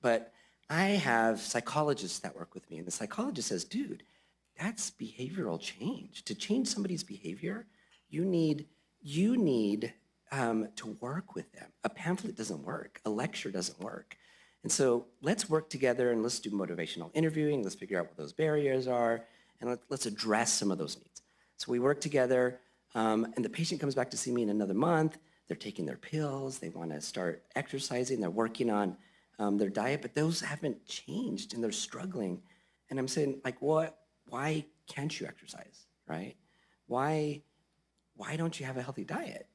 But I have psychologists that work with me, and the psychologist says, dude, that's behavioral change. To change somebody's behavior, you need to work with them. A pamphlet doesn't work. A lecture doesn't work. And so let's work together and let's do motivational interviewing. Let's figure out what those barriers are, and let's address some of those needs. So we work together, and the patient comes back to see me in another month. They're taking their pills. They want to start exercising. They're working on their diet, but those haven't changed, and they're struggling. And I'm saying, like, what? Why can't you exercise, right? Why don't you have a healthy diet?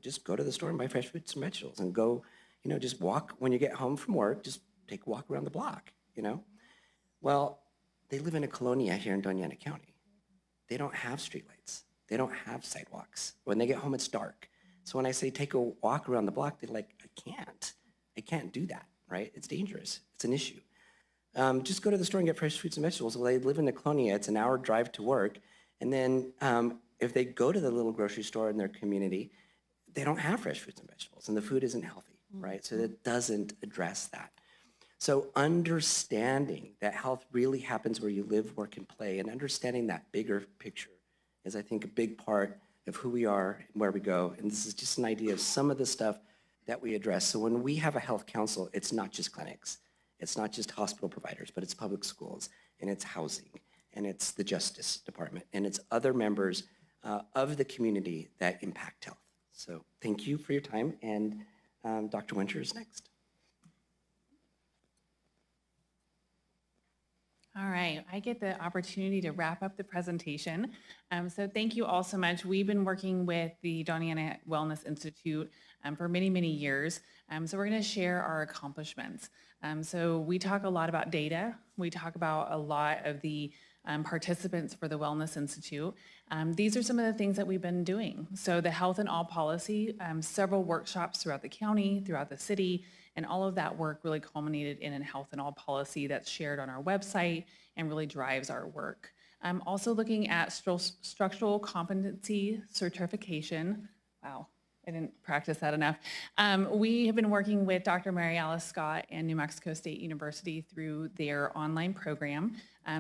Just go to the store and buy fresh fruits and vegetables, and go, just walk when you get home from work. Just take a walk around the block. Well, they live in a colonia here in Doña County. They don't have streetlights. They don't have sidewalks. When they get home, it's dark. So when I say take a walk around the block, they're like, I can't do that, right? It's dangerous. It's an issue. Just go to the store and get fresh fruits and vegetables. Well, they live in the colonia. It's an hour drive to work. And then if they go to the little grocery store in their community, they don't have fresh fruits and vegetables, and the food isn't healthy, right? So it doesn't address that. So understanding that health really happens where you live, work, and play, and understanding that bigger picture is, I think, a big part of who we are and where we go. And this is just an idea of some of the stuff that we address. So when we have a health council, it's not just clinics. It's not just hospital providers, but it's public schools, and it's housing, and it's the Justice Department, and it's other members of the community that impact health. So thank you for your time, and Dr. Winter is next. All right, I get the opportunity to wrap up the presentation. So thank you all so much. We've been working with the Doña Wellness Institute for many, many years. So we're going to share our accomplishments. So we talk a lot about data. We talk about a lot of the participants for the Wellness Institute. These are some of the things that we've been doing. So the Health in All policy, several workshops throughout the county, throughout the city, and all of that work really culminated in a Health in All policy that's shared on our website and really drives our work. I'm also looking at structural competency certification. Wow, I didn't practice that enough. We have been working with Dr. Mary Alice Scott and New Mexico State University through their online program.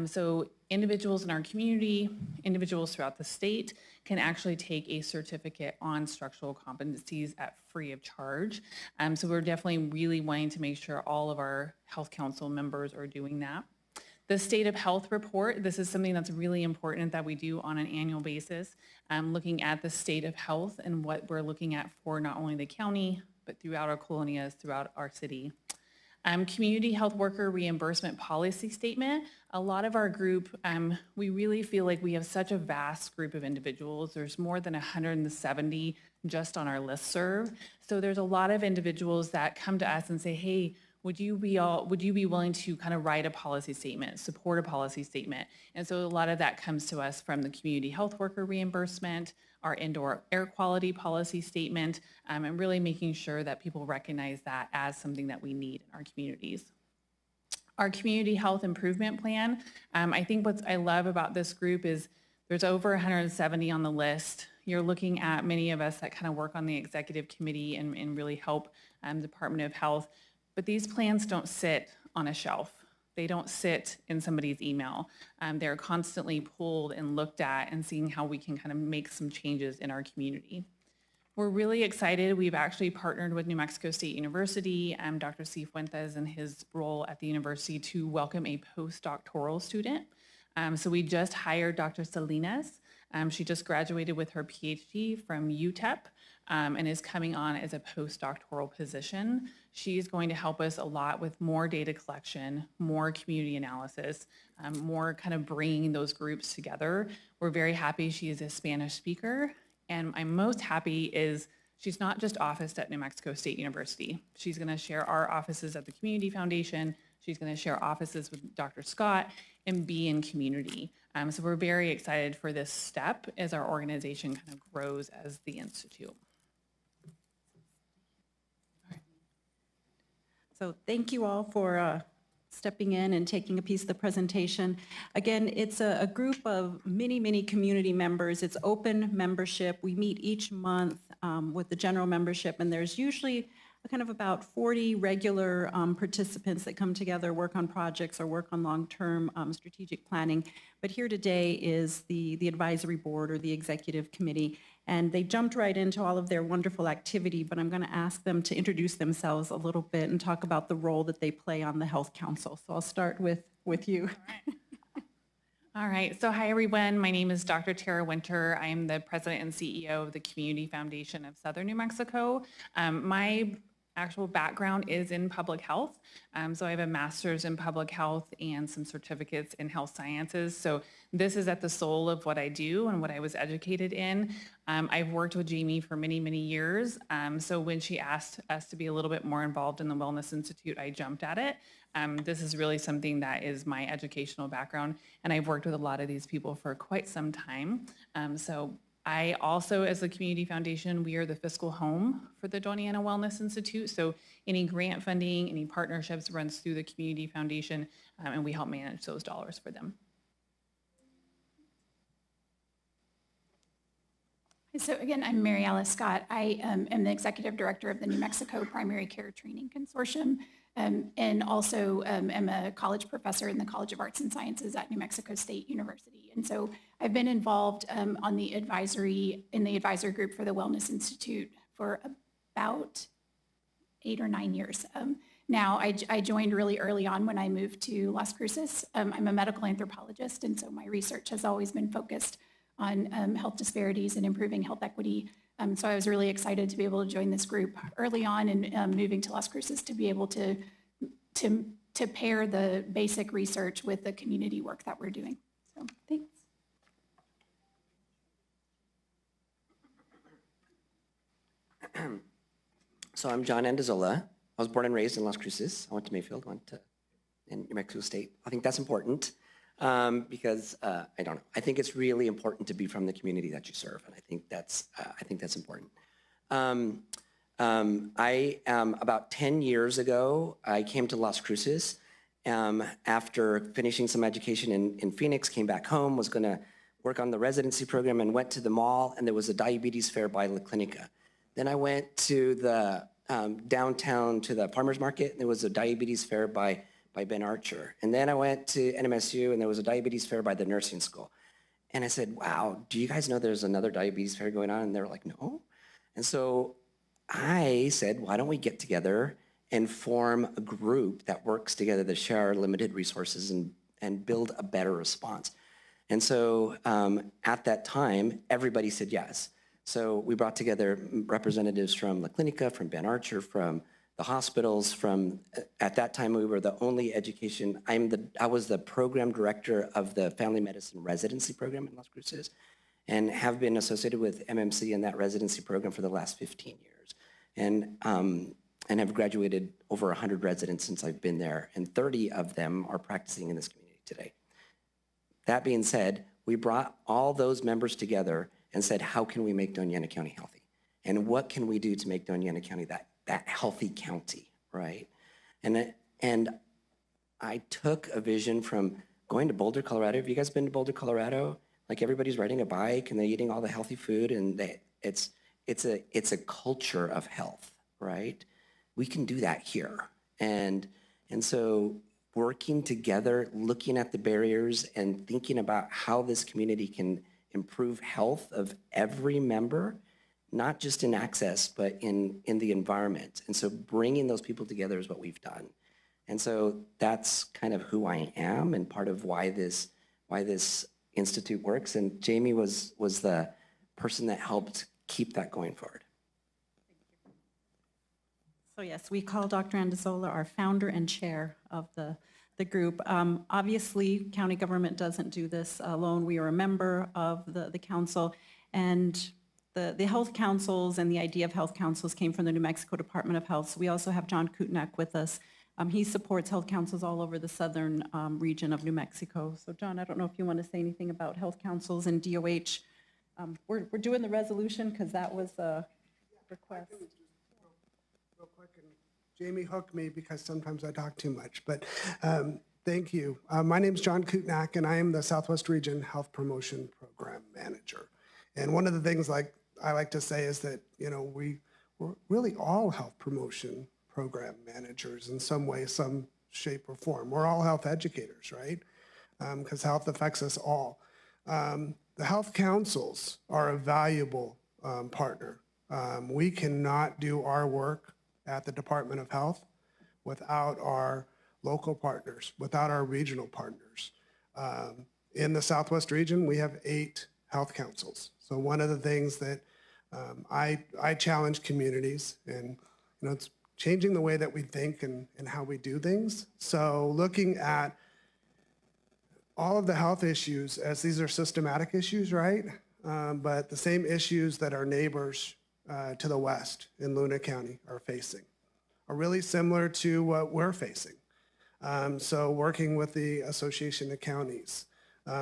So individuals in our community, individuals throughout the state can actually take a certificate on structural competencies at free of charge. So we're definitely really wanting to make sure all of our Health Council members are doing that. The State of Health report, this is something that's really important that we do on an annual basis, looking at the state of health and what we're looking at for not only the county, but throughout our colonias, throughout our city. Community health worker reimbursement policy statement. A lot of our group, we really feel like we have such a vast group of individuals. There's more than 170 just on our listserv. So there's a lot of individuals that come to us and say, hey, would you be willing to kind of write a policy statement, support a policy statement? And so a lot of that comes to us from the community health worker reimbursement, our indoor air quality policy statement, and really making sure that people recognize that as something that we need in our communities. Our community health improvement plan, I think what I love about this group is there's over 170 on the list. You're looking at many of us that kind of work on the executive committee and really help Department of Health. But these plans don't sit on a shelf. They don't sit in somebody's email. They're constantly pulled and looked at and seeing how we can kind of make some changes in our community. We're really excited. We've actually partnered with New Mexico State University, Dr. Cifuentes and his role at the university to welcome a postdoctoral student. So we just hired Dr. Salinas. She just graduated with her PhD from UTEP and is coming on as a postdoctoral position. She's going to help us a lot with more data collection, more community analysis, more kind of bringing those groups together. We're very happy she is a Spanish speaker. And I'm most happy is she's not just officed at New Mexico State University. She's gonna share our offices at the Community Foundation. She's gonna share offices with Dr. Scott and be in community. So we're very excited for this step as our organization kind of grows as the Institute. So thank you all for stepping in and taking a piece of the presentation. Again, it's a group of many community members. It's open membership. We meet each month with the general membership, and there's usually kind of about 40 regular participants that come together, work on projects or work on long-term strategic planning. But here today is the advisory board or the executive committee, and they jumped right into all of their wonderful activity, but I'm going to ask them to introduce themselves a little bit and talk about the role that they play on the Health Council. So I'll start with you. All right, so hi everyone. My name is Dr. Tara Winter. I am the president and CEO of the Community Foundation of Southern New Mexico. My actual background is in public health. So I have a master's in public health and some certificates in health sciences. So this is at the soul of what I do and what I was educated in. I've worked with Jamie for many years. So when she asked us to be a little bit more involved in the Wellness Institute, I jumped at it. This is really something that is my educational background, and I've worked with a lot of these people for quite some time. So I also, as the Community Foundation, we are the fiscal home for the Doña Wellness Institute. So any grant funding, any partnerships runs through the Community Foundation, and we help manage those dollars for them. So again, I'm Mary Alice Scott. I am the executive director of the New Mexico Primary Care Training Consortium, and also am a college professor in the College of Arts and Sciences at New Mexico State University. And so I've been involved in the advisory group for the Wellness Institute for about 8 or 9 years. Now, I joined really early on when I moved to Las Cruces. I'm a medical anthropologist, and so my research has always been focused on health disparities and improving health equity. So I was really excited to be able to join this group early on and moving to Las Cruces to be able to pair the basic research with the community work that we're doing. So thanks. So I'm John Andazola. I was born and raised in Las Cruces. I went to Mayfield, in New Mexico State. I think that's important. because I don't know. I think it's really important to be from the community that you serve, and I think that's important. I about 10 years ago, I came to Las Cruces after finishing some education in Phoenix, came back home, was going to work on the residency program, and went to the mall, and there was a diabetes fair by La Clinica. Then I went to the downtown to the farmers market, and there was a diabetes fair by Ben Archer. And then I went to NMSU, and there was a diabetes fair by the nursing school. And I said, wow, do you guys know there's another diabetes fair going on? And they were like, no. And so I said, why don't we get together and form a group that works together to share our limited resources and build a better response. And so at that time, everybody said yes. So we brought together representatives from La Clinica, from Ben Archer, from the hospitals, at that time we were the only education, I was the program director of the family medicine residency program in Las Cruces, and have been associated with MMC in that residency program for the last 15 years. And have graduated over 100 residents since I've been there, and 30 of them are practicing in this community today. That being said, we brought all those members together and said, how can we make Doña County healthy? And what can we do to make Doña County that healthy county, right? And I took a vision from going to Boulder, Colorado. Have you guys been to Boulder, Colorado? Like everybody's riding a bike and they're eating all the healthy food, and it's a culture of health, right? We can do that here. And so working together, looking at the barriers and thinking about how this community can improve health of every member, not just in access, but in the environment. And so bringing those people together is what we've done. And so that's kind of who I am and part of why this institute works. And Jamie was the person that helped keep that going forward. So yes, we call Dr. Andazola our founder and chair of the group. Obviously, county government doesn't do this alone. We are a member of the council, and the health councils and the idea of health councils came from the New Mexico Department of Health. So we also have John Kutnak with us. He supports health councils all over the southern region of New Mexico. So John, I don't know if you want to say anything about health councils and DOH. We're doing the resolution because that was a request. Real quick, and Jamie hooked me because sometimes I talk too much, but thank you. My name's John Kutnak, and I am the Southwest Region Health Promotion Program Manager. And one of the things I like to say is that, we're really all health promotion program managers in some way, some shape or form. We're all health educators, right? Because health affects us all. The health councils are a valuable partner. We cannot do our work at the Department of Health without our local partners, without our regional partners. In the Southwest region, we have 8 health councils. So one of the things that I challenge communities, and it's changing the way that we think and how we do things. So looking at all of the health issues, as these are systematic issues, right? But the same issues that our neighbors to the west in Luna County are facing are really similar to what we're facing. So working with the Association of Counties,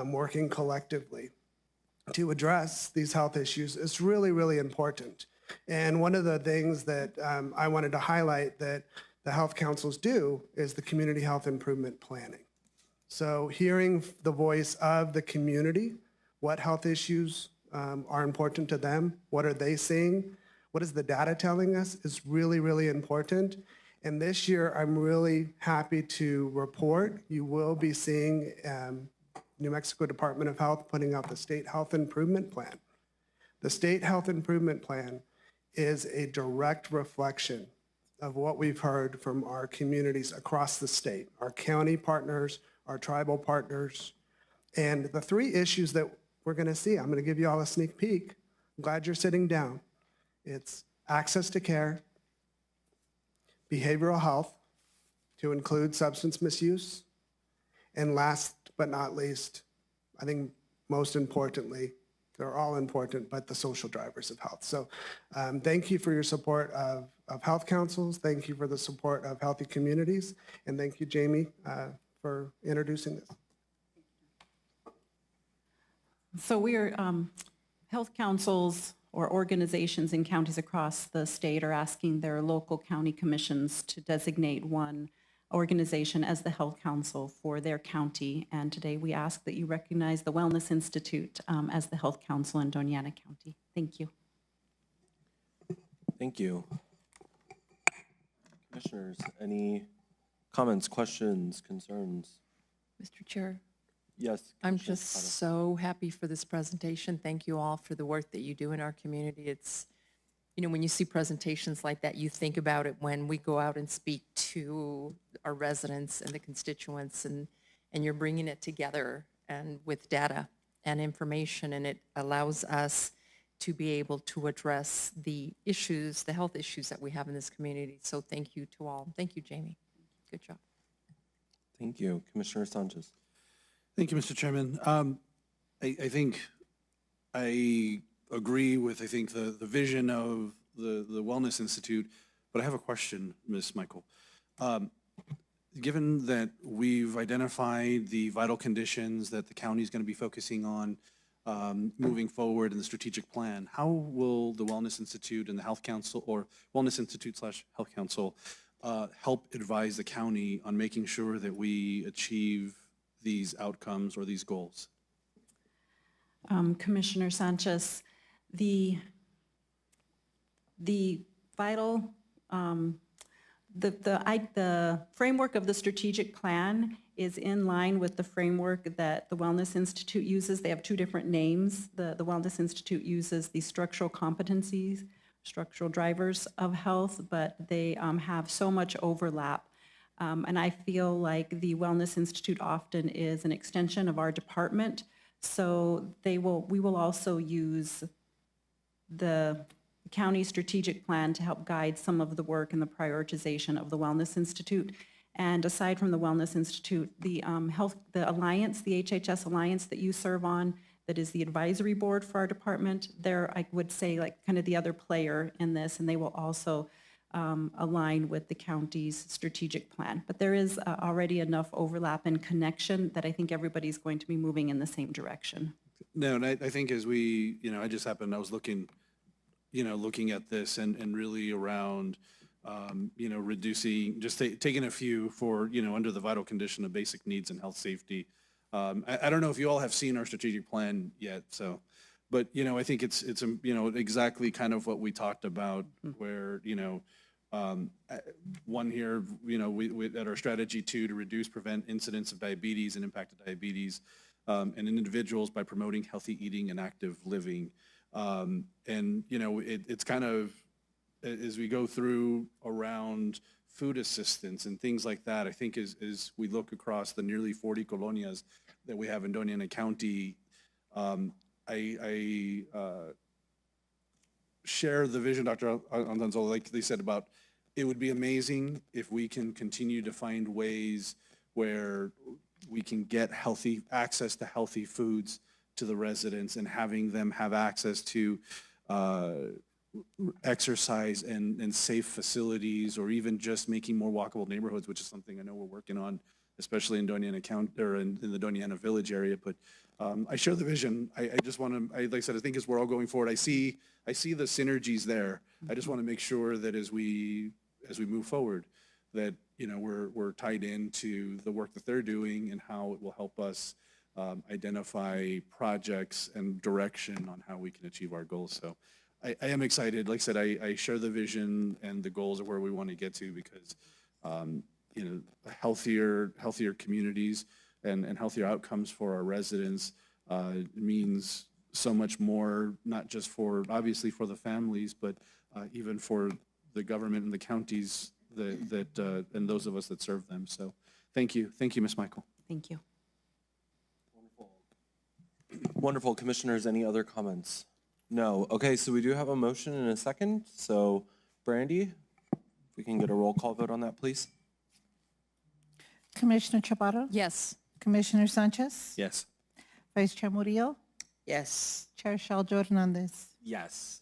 working collectively to address these health issues is really, really important. And one of the things that I wanted to highlight that the health councils do is the community health improvement planning. So hearing the voice of the community, what health issues are important to them, what are they seeing, what is the data telling us is really, really important. And this year, I'm really happy to report you will be seeing New Mexico Department of Health putting out the State Health Improvement Plan. The State Health Improvement Plan is a direct reflection of what we've heard from our communities across the state, our county partners, our tribal partners. And the 3 issues that we're going to see, I'm going to give you all a sneak peek. I'm glad you're sitting down. It's access to care, behavioral health, to include substance misuse, and last but not least, I think most importantly, they're all important, but the social drivers of health. So thank you for your support of health councils. Thank you for the support of healthy communities. And thank you, Jamie, for introducing this. So we are, health councils or organizations in counties across the state are asking their local county commissions to designate one organization as the health council for their county. And today we ask that you recognize the Wellness Institute as the health council in Doña County. Thank you. Thank you. Commissioners, any comments, questions, concerns? Mr. Chair, Yes. I'm Commissioner just Zapata. so happy for this presentation. Thank you all for the work that you do in our community. It's, you know, when you see presentations like that, you think about it when we go out and speak to our residents and the constituents, and you're bringing it together and with data and information, and it allows us to be able to address the issues, the health issues that we have in this community. So thank you to all. Thank you, Jamie. Good job. Thank you. Commissioner Sanchez. Thank you, Mr. Chairman. I think I agree with, I think, the vision of the Wellness Institute, but I have a question, Ms. Michael. Given that we've identified the vital conditions that the county is going to be focusing on moving forward in the strategic plan, how will the Wellness Institute and the Health Council, or Wellness Institute/Health Council, help advise the county on making sure that we achieve these outcomes or these goals? Commissioner Sanchez, the vital, the framework of the strategic plan is in line with the framework that the Wellness Institute uses. They have two different names. The Wellness Institute uses the structural competencies, structural drivers of health, but they have so much overlap. And I feel like the Wellness Institute often is an extension of our department. So we will also use the county strategic plan to help guide some of the work and the prioritization of the Wellness Institute. And aside from the Wellness Institute, the Alliance, the HHS Alliance that you serve on, that is the advisory board for our department, they're, I would say, like kind of the other player in this, and they will also align with the county's strategic plan. But there is already enough overlap and connection that I think everybody's going to be moving in the same direction. No, and I think as we, I just happened, I was looking at this and really around, reducing, just taking a few for, under the vital condition of basic needs and health safety. I don't know if you all have seen our strategic plan yet, so, but, I think it's exactly kind of what we talked about where, one here, we at our strategy 2 to reduce, prevent incidence of diabetes and impact of diabetes in individuals by promoting healthy eating and active living. It's kind of, as we go through around food assistance and things like that, I think as we look across the nearly 40 colonias that we have in Doña County, I share the vision, Dr. Alonso, like they said about, it would be amazing if we can continue to find ways where we can get access to healthy foods to the residents and having them have access to exercise and safe facilities, or even just making more walkable neighborhoods, which is something I know we're working on, especially in Doña County or in the Doña Village area. But I share the vision. I just want to, like I said, I think as we're all going forward, I see the synergies there. I just want to make sure that as we move forward, that we're tied into the work that they're doing and how it will help us identify projects and direction on how we can achieve our goals. So I am excited. Like I said, I share the vision and the goals of where we want to get to, because healthier communities and healthier outcomes for our residents means so much more, not just obviously for the families, but even for the government and the counties and those of us that serve them. So thank you, Ms. Michael. Thank you. Wonderful. Commissioners, any other comments? No. Okay, so we do have a motion and a second. So Brandy, if we can get a roll call vote on that, please. Commissioner Chaparro? Yes. Commissioner Sanchez? Yes. Vice Chair Murillo? Yes. Chair Shaljo Hernandez? Yes.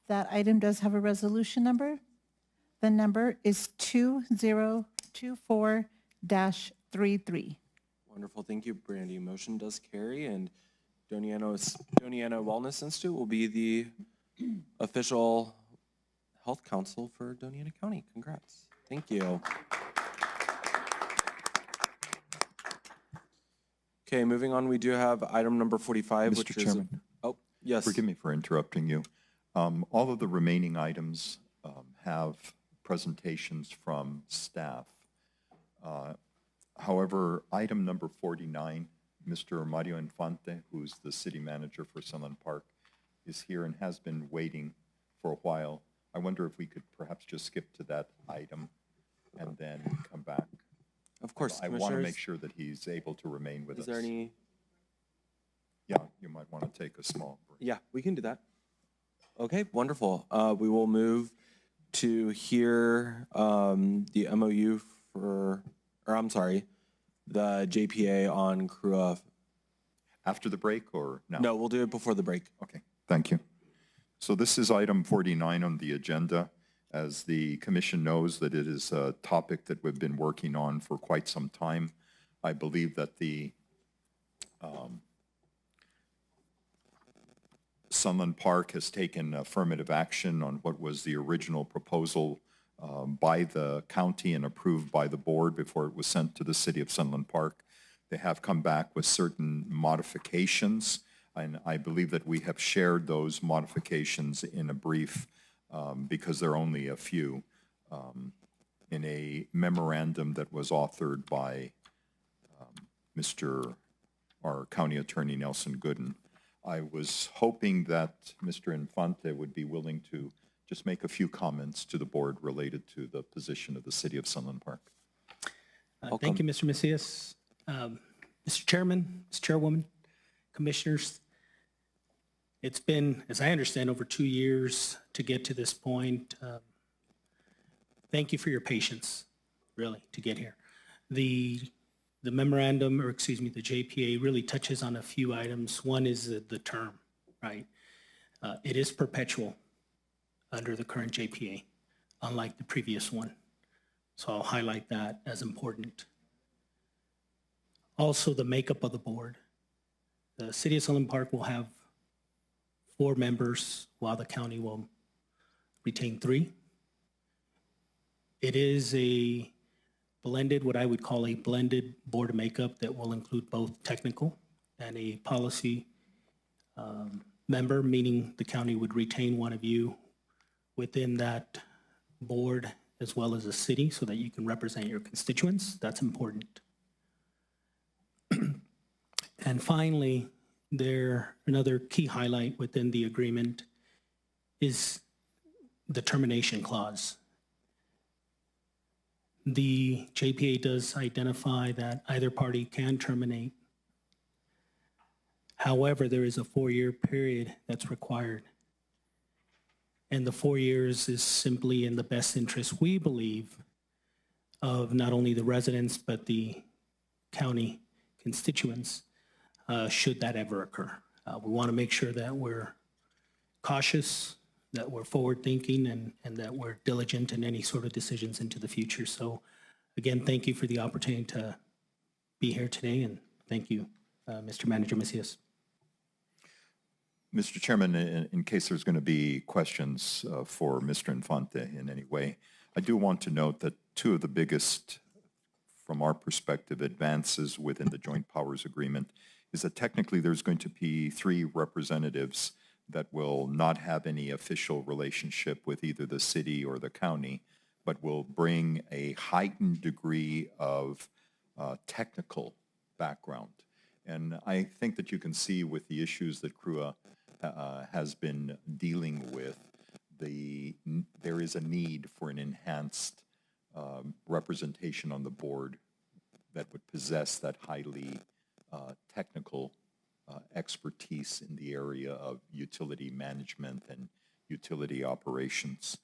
That item does have a resolution number. The number is 2024-33. Wonderful. Thank you, Brandy. Motion does carry. And Doña Wellness Institute will be the official health council for Doña County. Congrats. Thank you. Okay, moving on, we do have item number 45, which Mr. is... Chairman. Oh, yes. Forgive me for interrupting you. All of the remaining items have presentations from staff. However, item number 49, Mr. Mario Infante, who's the city manager for Sunland Park, is here and has been waiting for a while. I wonder if we could perhaps just skip to that item and then come back. Of course, I want to Commissioners. make sure that he's able to remain with us. Is there any... Yeah, you might want to take a small break. Yeah, we can do that. Okay, wonderful. We will move to hear the MOU for, or I'm sorry, the JPA on CRUA. After the break or now? No, we'll do it before the break. Okay, thank you. So this is item 49 on the agenda. As the commission knows, that it is a topic that we've been working on for quite some time. I believe that the Sunland Park has taken affirmative action on what was the original proposal by the county and approved by the board before it was sent to the city of Sunland Park. They have come back with certain modifications, and I believe that we have shared those modifications in a brief, because there are only a few, in a memorandum that was authored by our County Attorney Nelson Gooden. I was hoping that Mr. Infante would be willing to just make a few comments to the board related to the position of the city of Sunland Park. Thank you, Mr. Macias. Mr. Chairman, Ms. Chairwoman, Commissioners, it's been, as I understand, over 2 years to get to this point. Thank you for your patience, really, to get here. The memorandum, or excuse me, the JPA really touches on a few items. One is the term, right? It is perpetual under the current JPA, unlike the previous one. So I'll highlight that as important. Also, the makeup of the board. The city of Sunland Park will have 4 members, while the county will retain 3. It is a blended, what I would call a blended board makeup that will include both technical and a policy member, meaning the county would retain one of you within that board as well as the city so that you can represent your constituents. That's important. And finally, another key highlight within the agreement is the termination clause. The JPA does identify that either party can terminate. However, there is a 4-year period that's required. And the 4 years is simply in the best interest, we believe, of not only the residents, but the county constituents, should that ever occur. We want to make sure that we're cautious, that we're forward-thinking, and that we're diligent in any sort of decisions into the future. So again, thank you for the opportunity to be here today, and thank you, Mr. Manager Macias. Mr. Chairman, in case there's going to be questions for Mr. Infante in any way, I do want to note that 2 of the biggest, from our perspective, advances within the Joint Powers Agreement is that technically there's going to be 3 representatives that will not have any official relationship with either the city or the county, but will bring a heightened degree of technical background. And I think that you can see with the issues that CRUA has been dealing with, there is a need for an enhanced representation on the board that would possess that highly technical expertise in the area of utility management and utility operations.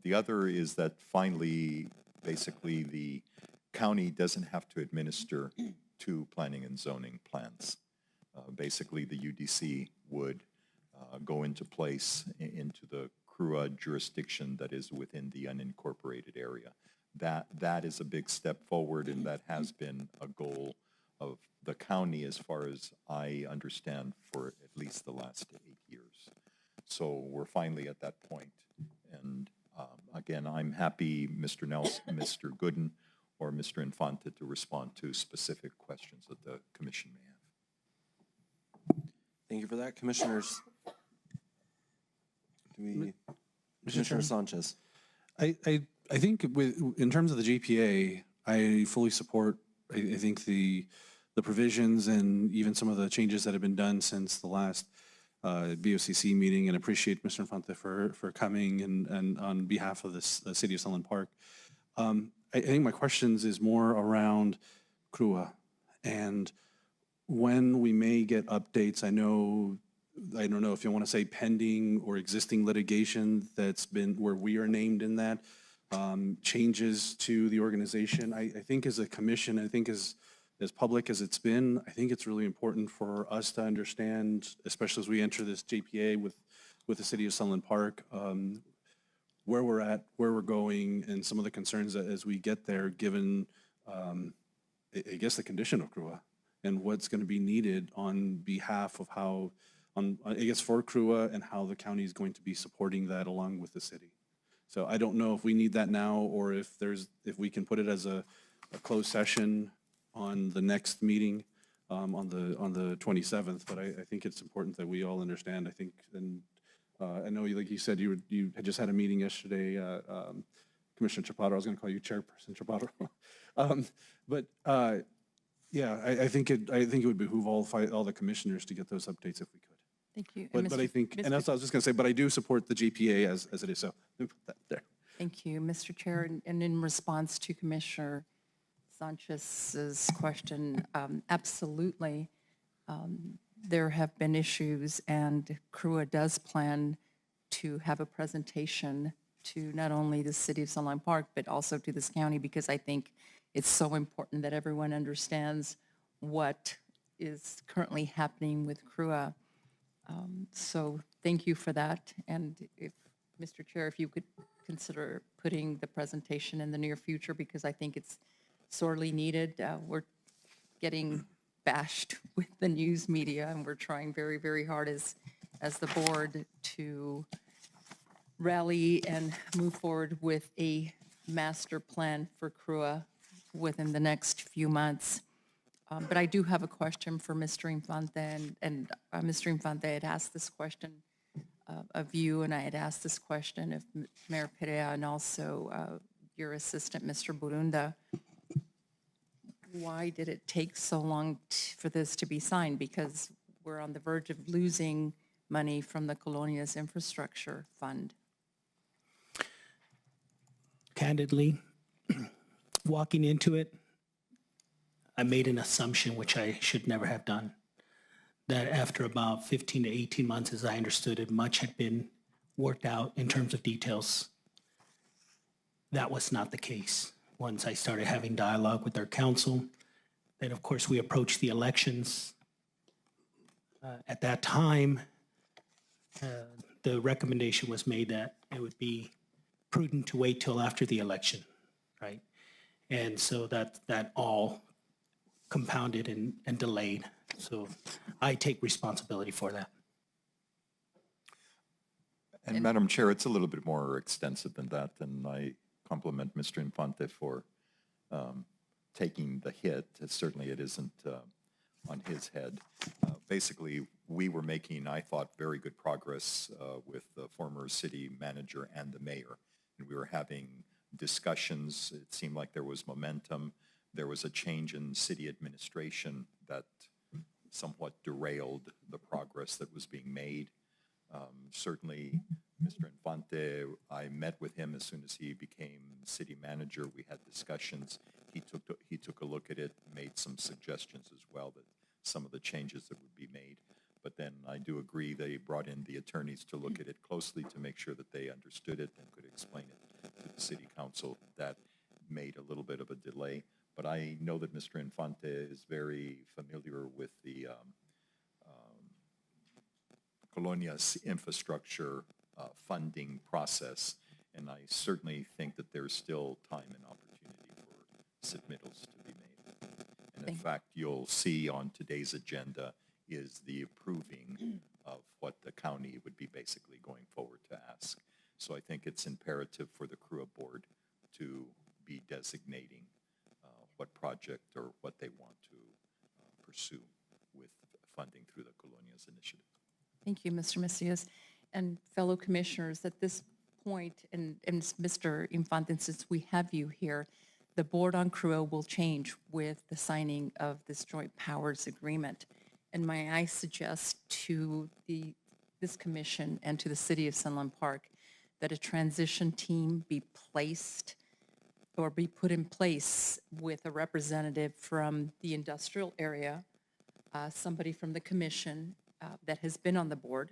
The other is that finally, basically, the county doesn't have to administer 2 planning and zoning plans. Basically, the UDC would go into place into the CRUA jurisdiction that is within the unincorporated area. That is a big step forward, and that has been a goal of the county, as far as I understand, for at least the last 8 years. So we're finally at that point. And again, I'm happy, Mr. Nelson, Mr. Gooden, or Mr. Infante to respond to specific questions that the commission may have. Thank you for that, commissioners. Commissioner Sanchez. I think in terms of the GPA, I fully support, I think the provisions and even some of the changes that have been done since the last BOCC meeting, and appreciate Mr. Infante for coming and on behalf of the city of Sunland Park. I think my questions is more around CRUA and when we may get updates. I don't know if you want to say pending or existing litigation that's been where we are named in that, changes to the organization. I think as a commission, I think as public as it's been, I think it's really important for us to understand, especially as we enter this JPA with the city of Sunland Park, where we're at, where we're going, and some of the concerns as we get there, given, I guess, the condition of CRUA and what's going to be needed on behalf of how, I guess, for CRUA and how the county is going to be supporting that along with the city. So I don't know if we need that now or if we can put it as a closed session on the next meeting on the 27th, but I think it's important that we all understand. I think, and I know, like you said, you had just had a meeting yesterday, Commissioner Chaparro. I was going to call you Chairperson Chaparro, but yeah, I think it would behoove all the commissioners to get those updates if we could. Thank you. But I think, and that's what I was just going to say, but I do support the GPA as it is. So let me put that there. Thank you, Mr. Chair. And in response to Commissioner Sanchez's question, absolutely. There have been issues, and CRUA does plan to have a presentation to not only the city of Sunline Park, but also to this county, because I think it's so important that everyone understands what is currently happening with CRUA. So thank you for that. And if, Mr. Chair, if you could consider putting the presentation in the near future, because I think it's sorely needed. We're getting bashed with the news media, and we're trying very, very hard as the board to rally and move forward with a master plan for CRUA within the next few months. But I do have a question for Mr. Infante, and Mr. Infante had asked this question of you, and I had asked this question of Mayor Perea and also your assistant, Mr. Burunda. Why did it take so long for this to be signed? Because we're on the verge of losing money from the Colonia's infrastructure fund. Candidly, walking into it, I made an assumption, which I should never have done, that after about 15 to 18 months, as I understood it, much had been worked out in terms of details. That was not the case. Once I started having dialogue with our council, then of course we approached the elections. At that time, the recommendation was made that it would be prudent to wait till after the election, right? And so that all compounded and delayed. So I take responsibility for that. And Madam Chair, it's a little bit more extensive than that, and I compliment Mr. Infante for taking the hit. Certainly it isn't on his head. Basically, we were making, I thought, very good progress with the former city manager and the mayor. And we were having discussions. It seemed like there was momentum. There was a change in city administration that somewhat derailed the progress that was being made. Certainly, Mr. Infante, I met with him as soon as he became city manager. We had discussions. He took a look at it, made some suggestions as well, that some of the changes that would be made. But then I do agree they brought in the attorneys to look at it closely to make sure that they understood it and could explain it to the city council. That made a little bit of a delay. But I know that Mr. Infante is very familiar with the Colonia's infrastructure funding process, and I certainly think that there's still time and opportunity for submittals to be made. in fact, you'll see on today's agenda is the approving of what the county would be basically going forward to ask. So I think it's imperative for the CRUA board to be designating what project or what they want to pursue with funding through the Colonias initiative. Thank you, Mr. Macias. And fellow commissioners, at this point, and Mr. Infante, since we have you here, the board on CRUA will change with the signing of this joint powers agreement. And may I suggest to this commission and to the city of Sunland Park that a transition team be placed or be put in place with a representative from the industrial area, somebody from the commission that has been on the board,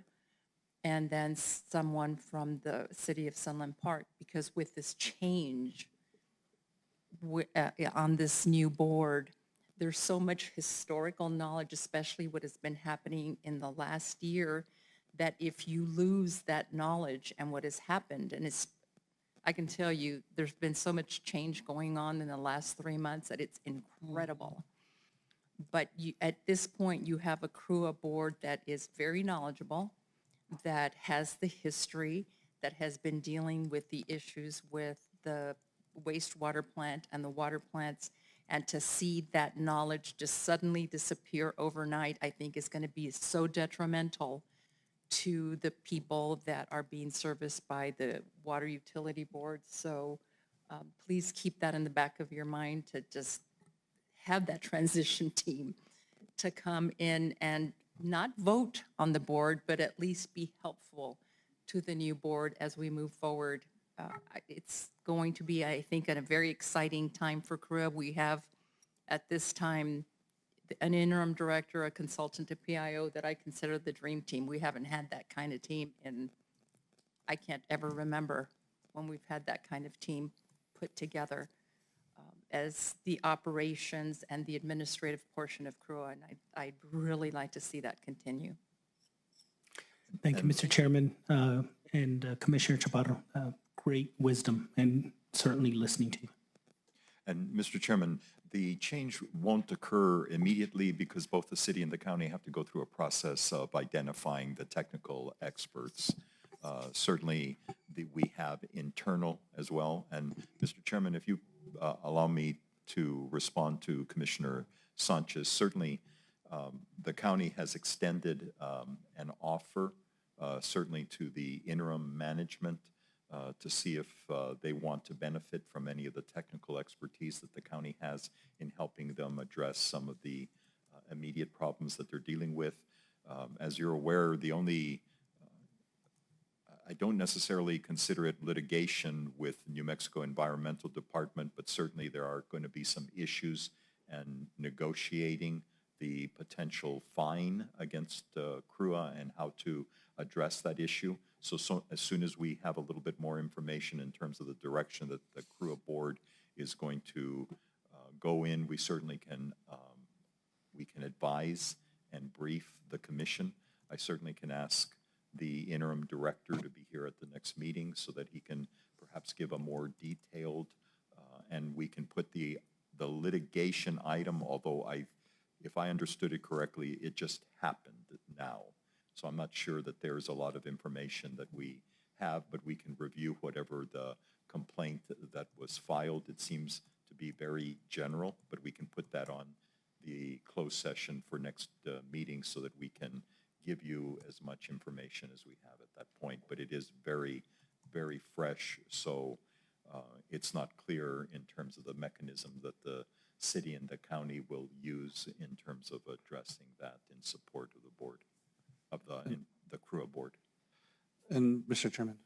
and then someone from the city of Sunland Park, because with this change on this new board, there's so much historical knowledge, especially what has been happening in the last year, that if you lose that knowledge and what has happened, and I can tell you, there's been so much change going on in the last 3 months that it's incredible. But at this point, you have a CRUA board that is very knowledgeable, that has the history, that has been dealing with the issues with the wastewater plant and the water plants, and to see that knowledge just suddenly disappear overnight, I think is going to be so detrimental to the people that are being serviced by the water utility board. So please keep that in the back of your mind, to just have that transition team to come in and not vote on the board, but at least be helpful to the new board as we move forward. It's going to be, I think, a very exciting time for CRUA. We have at this time an interim director, a consultant to PIO that I consider the dream team. We haven't had that kind of team in, I can't ever remember when we've had that kind of team put together as the operations and the administrative portion of CRUA, and I'd really like to see that continue. Thank you, Mr. Chairman, and Commissioner Chaparro. Great wisdom, and certainly listening to you. And Mr. Chairman, the change won't occur immediately because both the city and the county have to go through a process of identifying the technical experts. Certainly, we have internal as well. And Mr. Chairman, if you allow me to respond to Commissioner Sanchez, certainly the county has extended an offer, certainly to the interim management, to see if they want to benefit from any of the technical expertise that the county has in helping them address some of the immediate problems that they're dealing with. As you're aware, the only, I don't necessarily consider it litigation with New Mexico Environmental Department, but certainly there are going to be some issues and negotiating the potential fine against CRUA and how to address that issue. So as soon as we have a little bit more information in terms of the direction that the CRUA board is going to go in, we certainly can advise and brief the commission. I certainly can ask the interim director to be here at the next meeting so that he can perhaps give a more detailed, and we can put the litigation item, although if I understood it correctly, it just happened now. So I'm not sure that there's a lot of information that we have, but we can review whatever the complaint that was filed. It seems to be very general, but we can put that on the closed session for next meeting so that we can give you as much information as we have at that point. But it is very, very fresh, so it's not clear in terms of the mechanism that the city and the county will use in terms of addressing that in support of the board, of the CRUA board. And Mr. Chairman,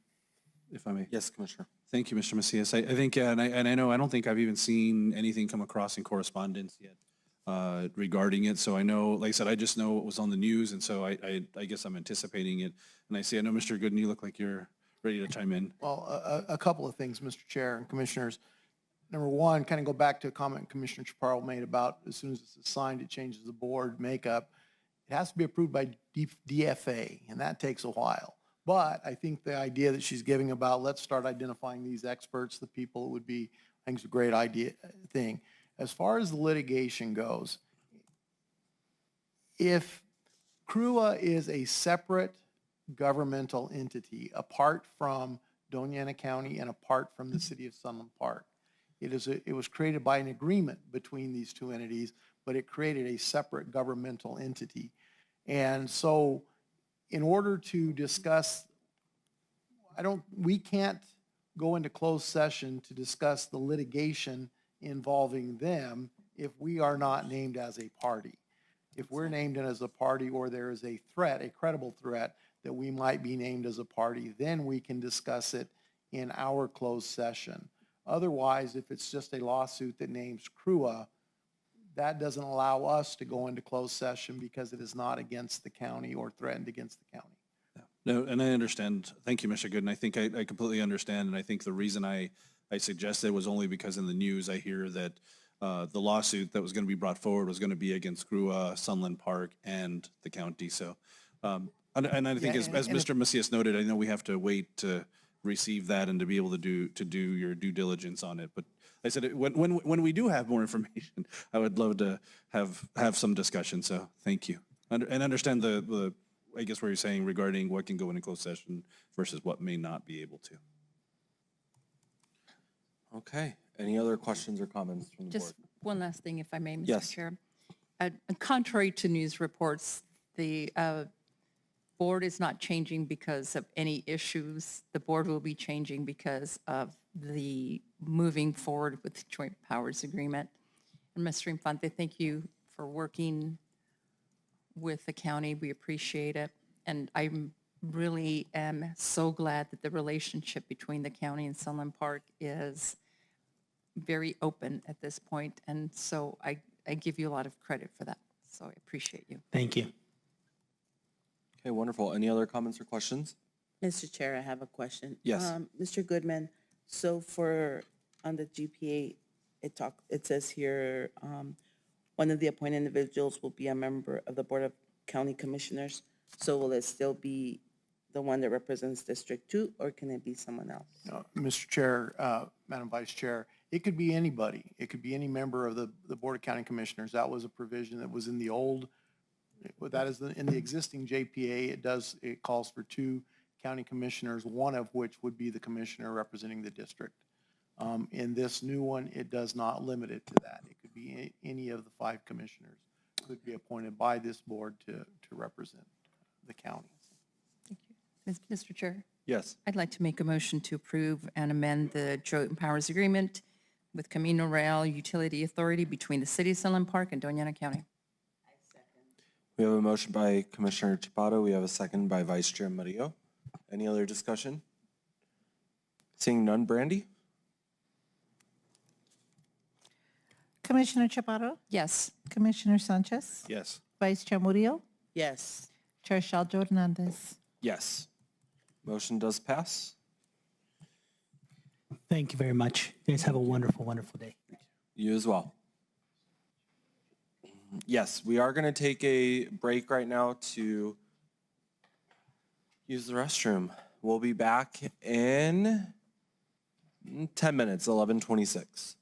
if I may. Yes, Commissioner. Thank you, Mr. Macias. I think, and I know, I don't think I've even seen anything come across in correspondence yet regarding it. So I know, like I said, I just know what was on the news, and so I guess I'm anticipating it. And I see, I know, Mr. Gooden, you look like you're ready to chime in. Well, a couple of things, Mr. Chair and Commissioners. Number one, kind of go back to a comment Commissioner Chaparro made about as soon as it's signed, it changes the board makeup. It has to be approved by DFA, and that takes a while. But I think the idea that she's giving about let's start identifying these experts, the people, it would be, I think it's a great idea thing. As far as the litigation goes, if CRUA is a separate governmental entity apart from Doña County and apart from the city of Sunland Park, it was created by an agreement between these two entities, but it created a separate governmental entity. And so in order to discuss, we can't go into closed session to discuss the litigation involving them if we are not named as a party. If we're named as a party or there is a threat, a credible threat that we might be named as a party, then we can discuss it in our closed session. Otherwise, if it's just a lawsuit that names CRUA, that doesn't allow us to go into closed session because it is not against the county or threatened against the county. No, and I understand. Thank you, Mr. Gooden. I think I completely understand, and I think the reason I suggested was only because in the news I hear that the lawsuit that was going to be brought forward was going to be against CRUA, Sunland Park, and the county. So, and I think as Mr. Macias noted, I know we have to wait to receive that and to be able to do your due diligence on it. But I said when we do have more information, I would love to have some discussion. So thank you, and understand the I guess what you're saying regarding what can go into closed session versus what may not be able to. Okay. Any other questions or comments from the board? Just one last thing, if I may, Mr. Yes. Chair. Contrary to news reports, the board is not changing because of any issues. The board will be changing because of the moving forward with the Joint Powers Agreement. And Mr. Infante, thank you for working with the county. We appreciate it. And I really am so glad that the relationship between the county and Sunland Park is very open at this point. And so I give you a lot of credit for that. So I appreciate you. Thank you. Okay, wonderful. Any other comments or questions? Mr. Chair, I have a question. Yes. Mr. Goodman, so on the GPA, it says here, one of the appointed individuals will be a member of the Board of County Commissioners. So will it still be the one that represents District 2, or can it be someone else? No, Mr. Chair, Madam Vice Chair, it could be anybody. It could be any member of the Board of County Commissioners. That was a provision that was in the old, that is in the existing JPA. It calls for 2 county commissioners, one of which would be the commissioner representing the district. In this new one, it does not limit it to that. It could be any of the 5 commissioners could be appointed by this board to represent the county. Thank you. Mr. Chair, Yes. I'd like to make a motion to approve and amend the Joint Powers Agreement with Camino Real Utility Authority between the City of Sunland Park and Doña County. We have a motion by Commissioner Chaparro. We have a second by Vice Chair Murillo. Any other discussion? Seeing none, Brandy? Commissioner Chaparro? Yes. Commissioner Sanchez? Yes. Vice Chair Murillo? Yes. Chair Shaljo Hernandez? Yes. Motion does pass. Thank you very much. You guys have a wonderful, wonderful day. You as well. Yes, we are going to take a break right now to use the restroom. We'll be back in 10 minutes, 11:26.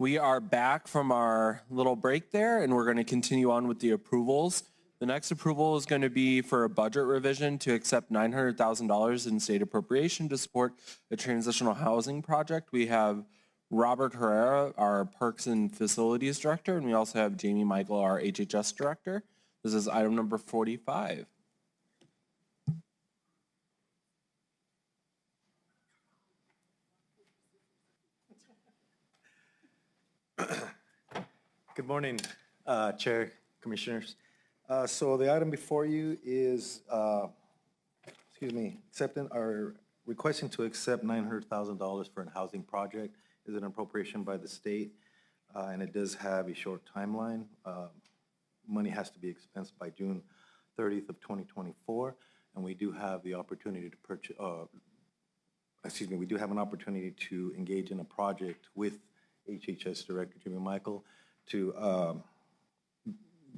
We are back from our little break there, and we're going to continue on with the approvals. The next approval is going to be for a budget revision to accept $900,000 in state appropriation to support a transitional housing project. We have Robert Herrera, our Parks and Facilities Director, and we also have Jamie Michael, our HHS Director. This is item number 45. Good morning, Chair, Commissioners. So the item before you is, requesting to accept $900,000 for a housing project. Is an appropriation by the state, and it does have a short timeline. Money has to be expensed by June 30th of 2024, and we do have the opportunity to purchase, we do have an opportunity to engage in a project with HHS Director Jimmy Michael to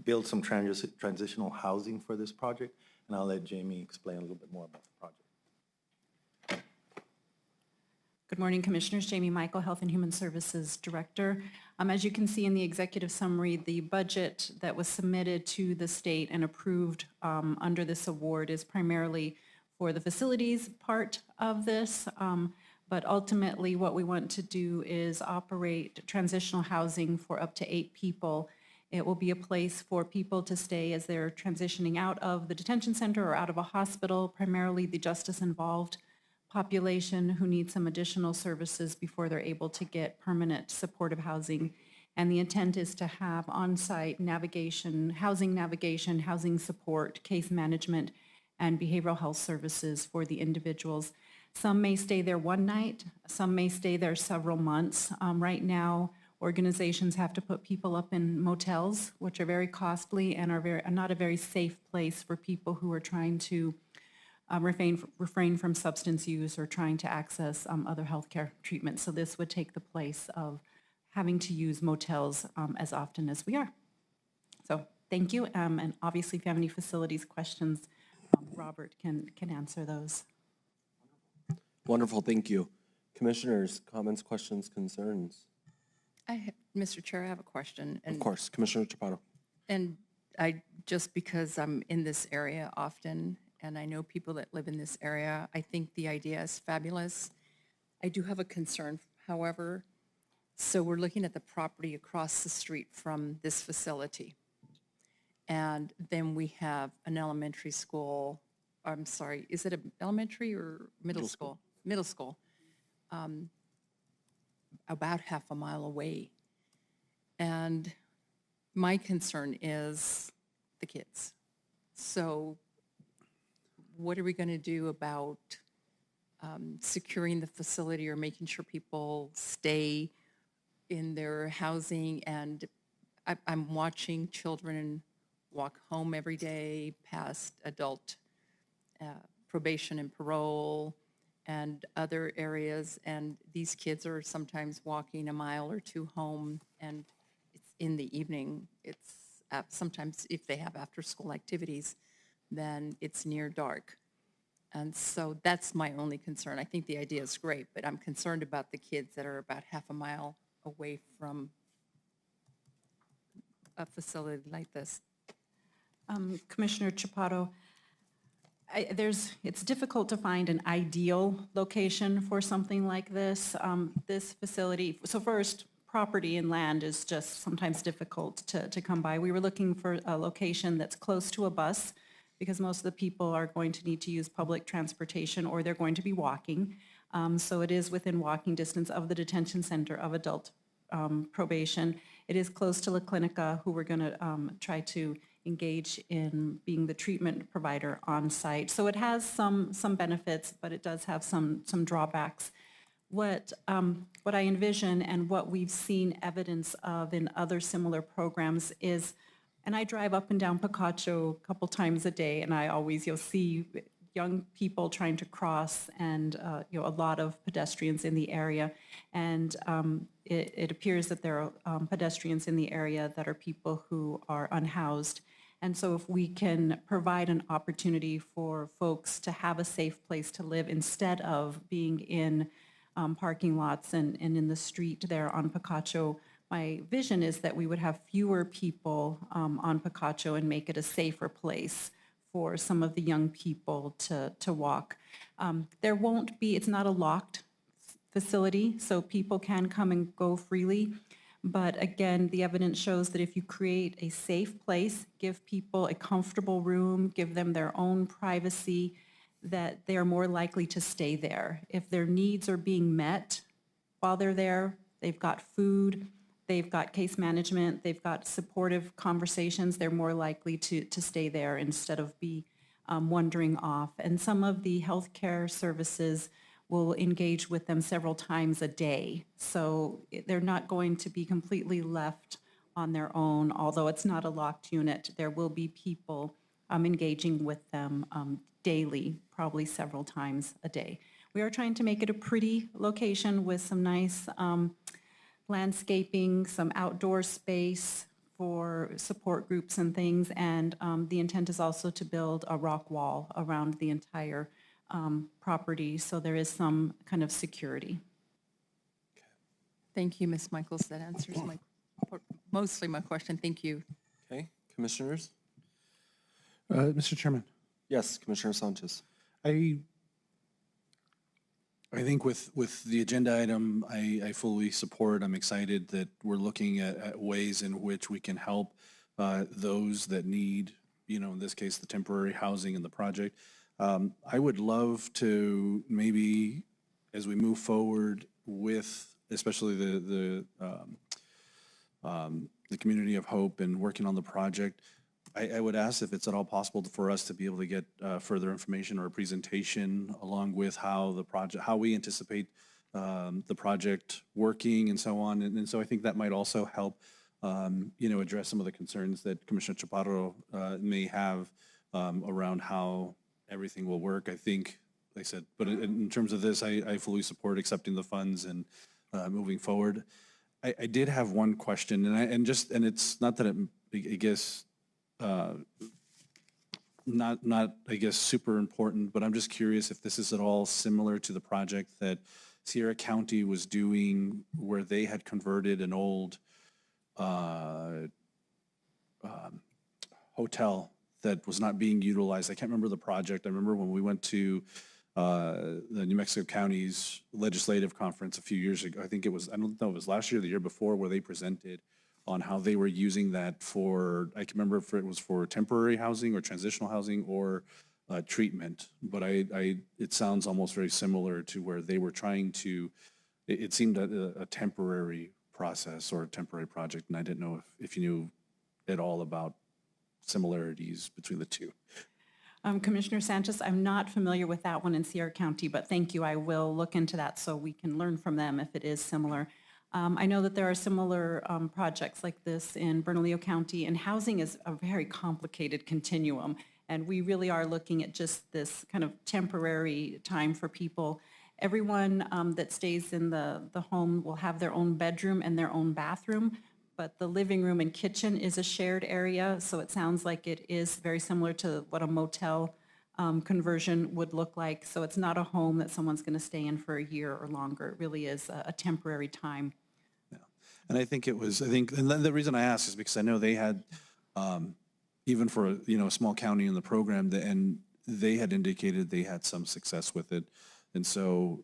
build some transitional housing for this project, and I'll let Jamie explain a little bit more about the project. Good morning, Commissioners. Jamie Michael, Health and Human Services Director. As you can see in the executive summary, the budget that was submitted to the state and approved under this award is primarily for the facilities part of this. But ultimately, what we want to do is operate transitional housing for up to 8 people. It will be a place for people to stay as they're transitioning out of the detention center or out of a hospital, primarily the justice-involved population who need some additional services before they're able to get permanent supportive housing. And the intent is to have on-site navigation, housing support, case management, and behavioral health services for the individuals. Some may stay there one night, some may stay there several months. Right now, organizations have to put people up in motels, which are very costly and are not a very safe place for people who are trying to refrain from substance use or trying to access other healthcare treatments. So this would take the place of having to use motels as often as we are. So thank you, and obviously if you have any facilities questions, Robert can answer those. Wonderful, thank you. Commissioners, comments, questions, concerns? Mr. Chair, I have a question. Of course, Commissioner Chaparro. And just because I'm in this area often, and I know people that live in this area, I think the idea is fabulous. I do have a concern, however. So we're looking at the property across the street from this facility. And then we have an elementary school, I'm sorry, is it an elementary or middle school? Middle school, about half a mile away. And my concern is the kids. So what are we going to do about securing the facility or making sure people stay in their housing? And I'm watching children walk home every day past adult probation and parole and other areas, and these kids are sometimes walking a mile or 2 home, and it's in the evening. It's sometimes if they have after-school activities, then it's near dark. And so that's my only concern. I think the idea is great, but I'm concerned about the kids that are about half a mile away from a facility like this. Commissioner Chaparro, it's difficult to find an ideal location for something like this. This facility, so first, property and land is just sometimes difficult to come by. We were looking for a location that's close to a bus because most of the people are going to need to use public transportation or they're going to be walking. So it is within walking distance of the detention center of adult probation. It is close to La Clinica, who we're going to try to engage in being the treatment provider on site. So it has some benefits, but it does have some drawbacks. What I envision and what we've seen evidence of in other similar programs is, and I drive up and down Picacho a couple times a day, and you'll see young people trying to cross and a lot of pedestrians in the area. And it appears that there are pedestrians in the area that are people who are unhoused. And so if we can provide an opportunity for folks to have a safe place to live instead of being in parking lots and in the street there on Picacho, my vision is that we would have fewer people on Picacho and make it a safer place for some of the young people to walk. There won't be, it's not a locked facility, so people can come and go freely. But again, the evidence shows that if you create a safe place, give people a comfortable room, give them their own privacy, that they're more likely to stay there. If their needs are being met while they're there, they've got food, they've got case management, they've got supportive conversations, they're more likely to stay there instead of be wandering off. And some of the healthcare services will engage with them several times a day. So they're not going to be completely left on their own. Although it's not a locked unit, there will be people engaging with them daily, probably several times a day. We are trying to make it a pretty location with some nice landscaping, some outdoor space for support groups and things. And the intent is also to build a rock wall around the entire property, so there is some kind of security. Thank you, Ms. Michaels. That answers mostly my question. Thank you. Okay, commissioners? Mr. Chairman. Yes, Commissioner Sanchez. I think with the agenda item, I fully support. I'm excited that we're looking at ways in which we can help those that need, in this case, the temporary housing in the project. I would love to maybe, as we move forward with, especially the community of hope and working on the project, I would ask if it's at all possible for us to be able to get further information or a presentation along with how we anticipate the project working and so on. And so I think that might also help, address some of the concerns that Commissioner Chaparro may have around how everything will work. I think, like I said, but in terms of this, I fully support accepting the funds and moving forward. I did have one question, and it's not that I guess not I guess super important, but I'm just curious if this is at all similar to the project that Sierra County was doing, where they had converted an old hotel that was not being utilized. I can't remember the project. I remember when we went to the New Mexico County's legislative conference a few years ago. I think it was, I don't know, it was last year or the year before, where they presented on how they were using that for, I can remember if it was for temporary housing or transitional housing or treatment. But it sounds almost very similar to where they were trying to, it seemed a temporary process or a temporary project. And I didn't know if you knew at all about similarities between the two. Commissioner Sanchez, I'm not familiar with that one in Sierra County, but thank you. I will look into that so we can learn from them if it is similar. I know that there are similar projects like this in Bernalillo County, and housing is a very complicated continuum. And we really are looking at just this kind of temporary time for people. Everyone that stays in the home will have their own bedroom and their own bathroom, but the living room and kitchen is a shared area, so it sounds like it is very similar to what a motel conversion would look like. So it's not a home that someone's going to stay in for a year or longer. It really is a temporary time. Yeah. And I think and the reason I asked is because I know they had, even for a small county in the program, and they had indicated they had some success with it. And so,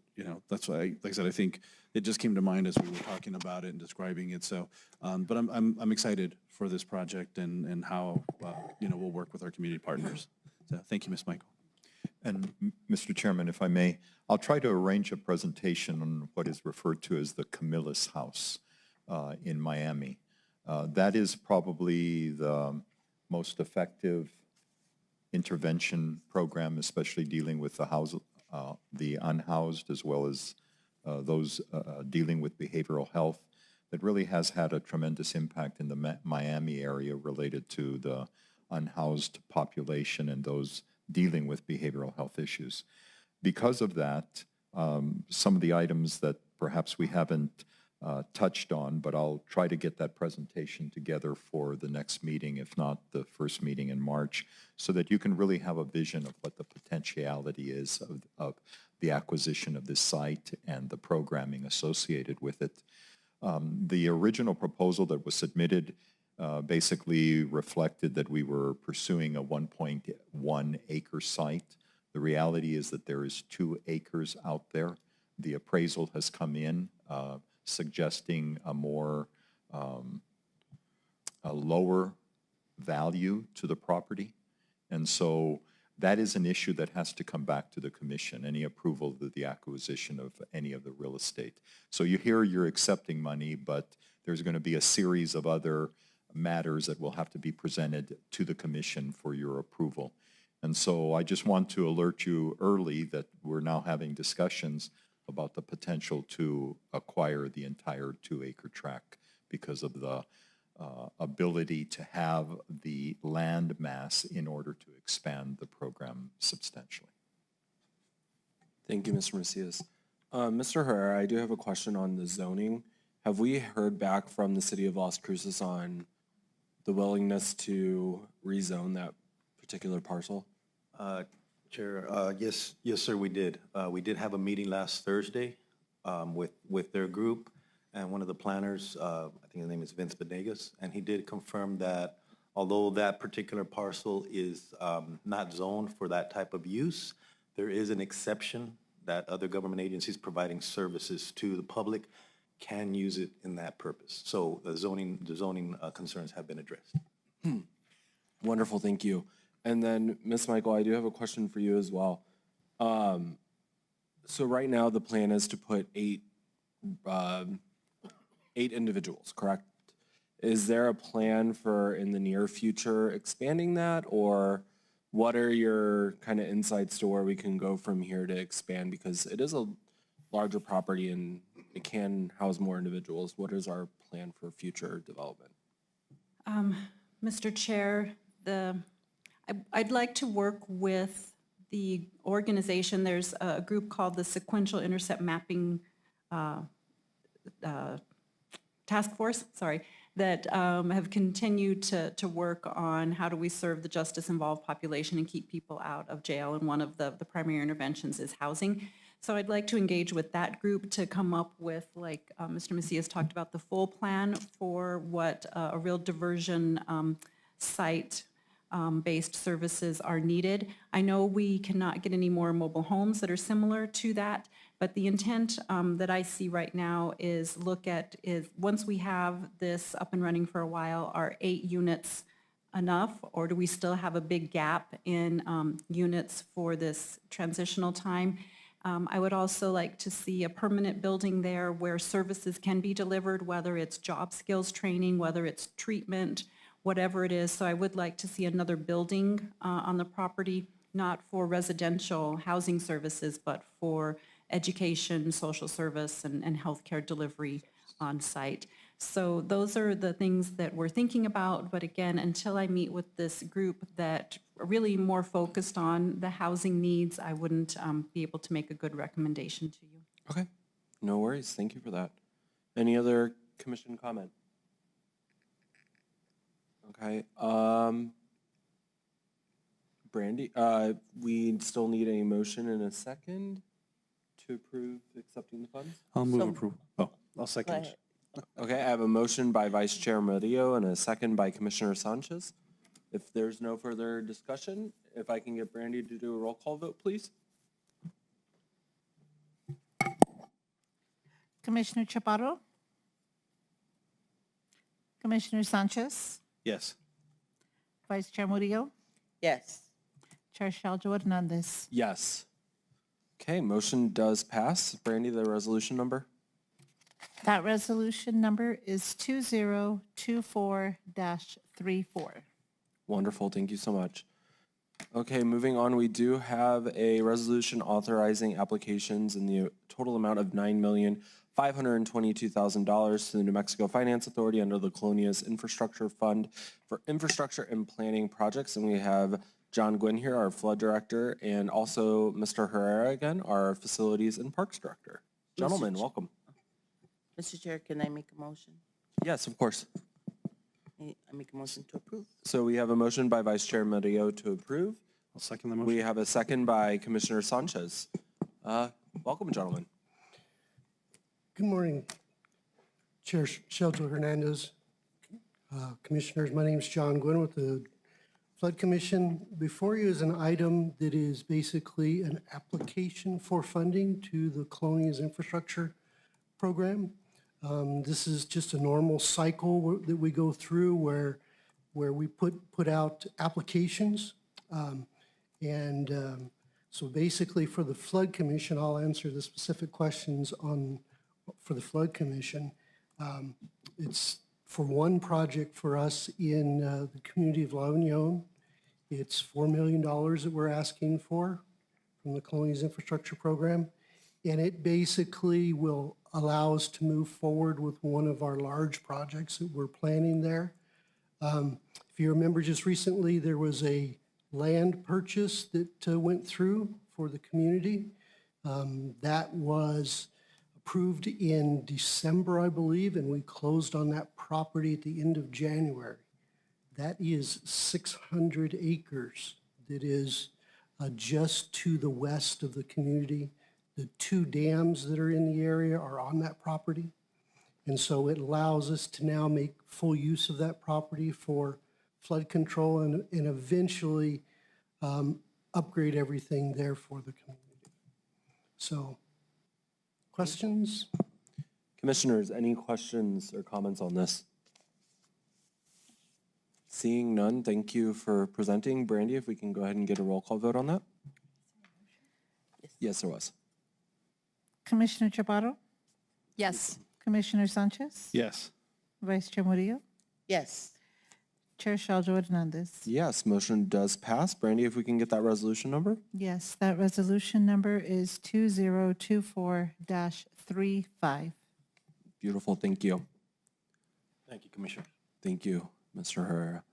that's why, like I said, I think it just came to mind as we were talking about it and describing it. So, but I'm excited for this project and how, we'll work with our community partners. So thank you, Ms. Michael. And Mr. Chairman, if I may, I'll try to arrange a presentation on what is referred to as the Camillus House in Miami. That is probably the most effective intervention program, especially dealing with the unhoused, as well as those dealing with behavioral health, that really has had a tremendous impact in the Miami area related to the unhoused population and those dealing with behavioral health issues. Because of that, some of the items that perhaps we haven't touched on, but I'll try to get that presentation together for the next meeting, if not the first meeting in March, so that you can really have a vision of what the potentiality is of the acquisition of this site and the programming associated with it. The original proposal that was submitted basically reflected that we were pursuing a 1.1 acre site. The reality is that there is 2 acres out there. The appraisal has come in suggesting a lower value to the property. And so that is an issue that has to come back to the commission, any approval of the acquisition of any of the real estate. So you hear you're accepting money, but there's going to be a series of other matters that will have to be presented to the commission for your approval. And so I just want to alert you early that we're now having discussions about the potential to acquire the entire 2-acre tract because of the ability to have the land mass in order to expand the program substantially. Thank you, Mr. Macias. Mr. Herrera, I do have a question on the zoning. Have we heard back from the city of Las Cruces on the willingness to rezone that particular parcel? Chair, yes, sir, we did. We did have a meeting last Thursday with their group, and one of the planners, I think his name is Vince Benegas, and he did confirm that although that particular parcel is not zoned for that type of use, there is an exception that other government agencies providing services to the public can use it in that purpose. So the zoning concerns have been addressed. Wonderful, thank you. And then, Ms. Michael, I do have a question for you as well. So right now, the plan is to put eight individuals, correct? Is there a plan for, in the near future, expanding that? Or what are your kind of insights to where we can go from here to expand? Because it is a larger property and it can house more individuals. What is our plan for future development? Mr. Chair, I'd like to work with the organization. There's a group called the Sequential Intercept Mapping Task Force, that have continued to work on how do we serve the justice-involved population and keep people out of jail, and one of the primary interventions is housing. So I'd like to engage with that group to come up with, like Mr. Macias talked about, the full plan for what a real diversion site-based services are needed. I know we cannot get any more mobile homes that are similar to that, but the intent that I see right now is once we have this up and running for a while, are 8 units enough, or do we still have a big gap in units for this transitional time? I would also like to see a permanent building there where services can be delivered, whether it's job skills training, whether it's treatment, whatever it is. So I would like to see another building on the property, not for residential housing services, but for education, social service, and healthcare delivery on site. So those are the things that we're thinking about. But again, until I meet with this group that are really more focused on the housing needs, I wouldn't be able to make a good recommendation to you. Okay, no worries. Thank you for that. Any other commission comment? Okay, Brandy, we still need a motion and a second to approve accepting the funds? I'll move approval. Oh, I'll second. Okay, I have a motion by Vice Chair Murillo and a second by Commissioner Sanchez. If there's no further discussion, if I can get Brandy to do a roll call vote, please. Commissioner Chaparro? Commissioner Sanchez? Yes. Vice Chair Murillo? Yes. Chair Shaljo Hernandez? Yes. Okay, motion does pass. Brandy, the resolution number? That resolution number is 2024-34. Wonderful, thank you so much. Okay, moving on, we do have a resolution authorizing applications in the total amount of $9,522,000 to the New Mexico Finance Authority under the Colonias Infrastructure Fund for infrastructure and planning projects. And we have John Gwynn here, our flood director, and also Mr. Herrera again, our facilities and parks director. Gentlemen, welcome. Mr. Chair, can I make a motion? Yes, of course. I make a motion to approve. So we have a motion by Vice Chair Murillo to approve. I'll second the motion. We have a second by Commissioner Sanchez. Welcome, gentlemen. Good morning. Chair Shelter Hernandez, Commissioners, my name is John Gwynn with the Flood Commission. Before you is an item that is basically an application for funding to the Colonias Infrastructure Program. This is just a normal cycle that we go through where we put out applications. So basically for the Flood Commission, I'll answer the specific questions for the Flood Commission. It's for one project for us in the community of La Union. It's $4 million that we're asking for from the Colonias Infrastructure Program. And it basically will allow us to move forward with one of our large projects that we're planning there. If you remember just recently, there was a land purchase that went through for the community. That was approved in December, I believe, and we closed on that property at the end of January. That is 600 acres that is just to the west of the community. The 2 dams that are in the area are on that property. And so it allows us to now make full use of that property for flood control and eventually upgrade everything there for the community. So, questions? Commissioners, any questions or comments on this? Seeing none, thank you for presenting. Brandy, if we can go ahead and get a roll call vote on that? Yes, there was. Commissioner Chaparro? Yes. Commissioner Sanchez? Yes. Vice Chair Murillo? Yes. Chair Shelter Hernandez? Yes, motion does pass. Brandy, if we can get that resolution number? Yes, that resolution number is 2024-35. Beautiful, thank you. Thank you, Commissioner. Thank you, Mr. Herrera.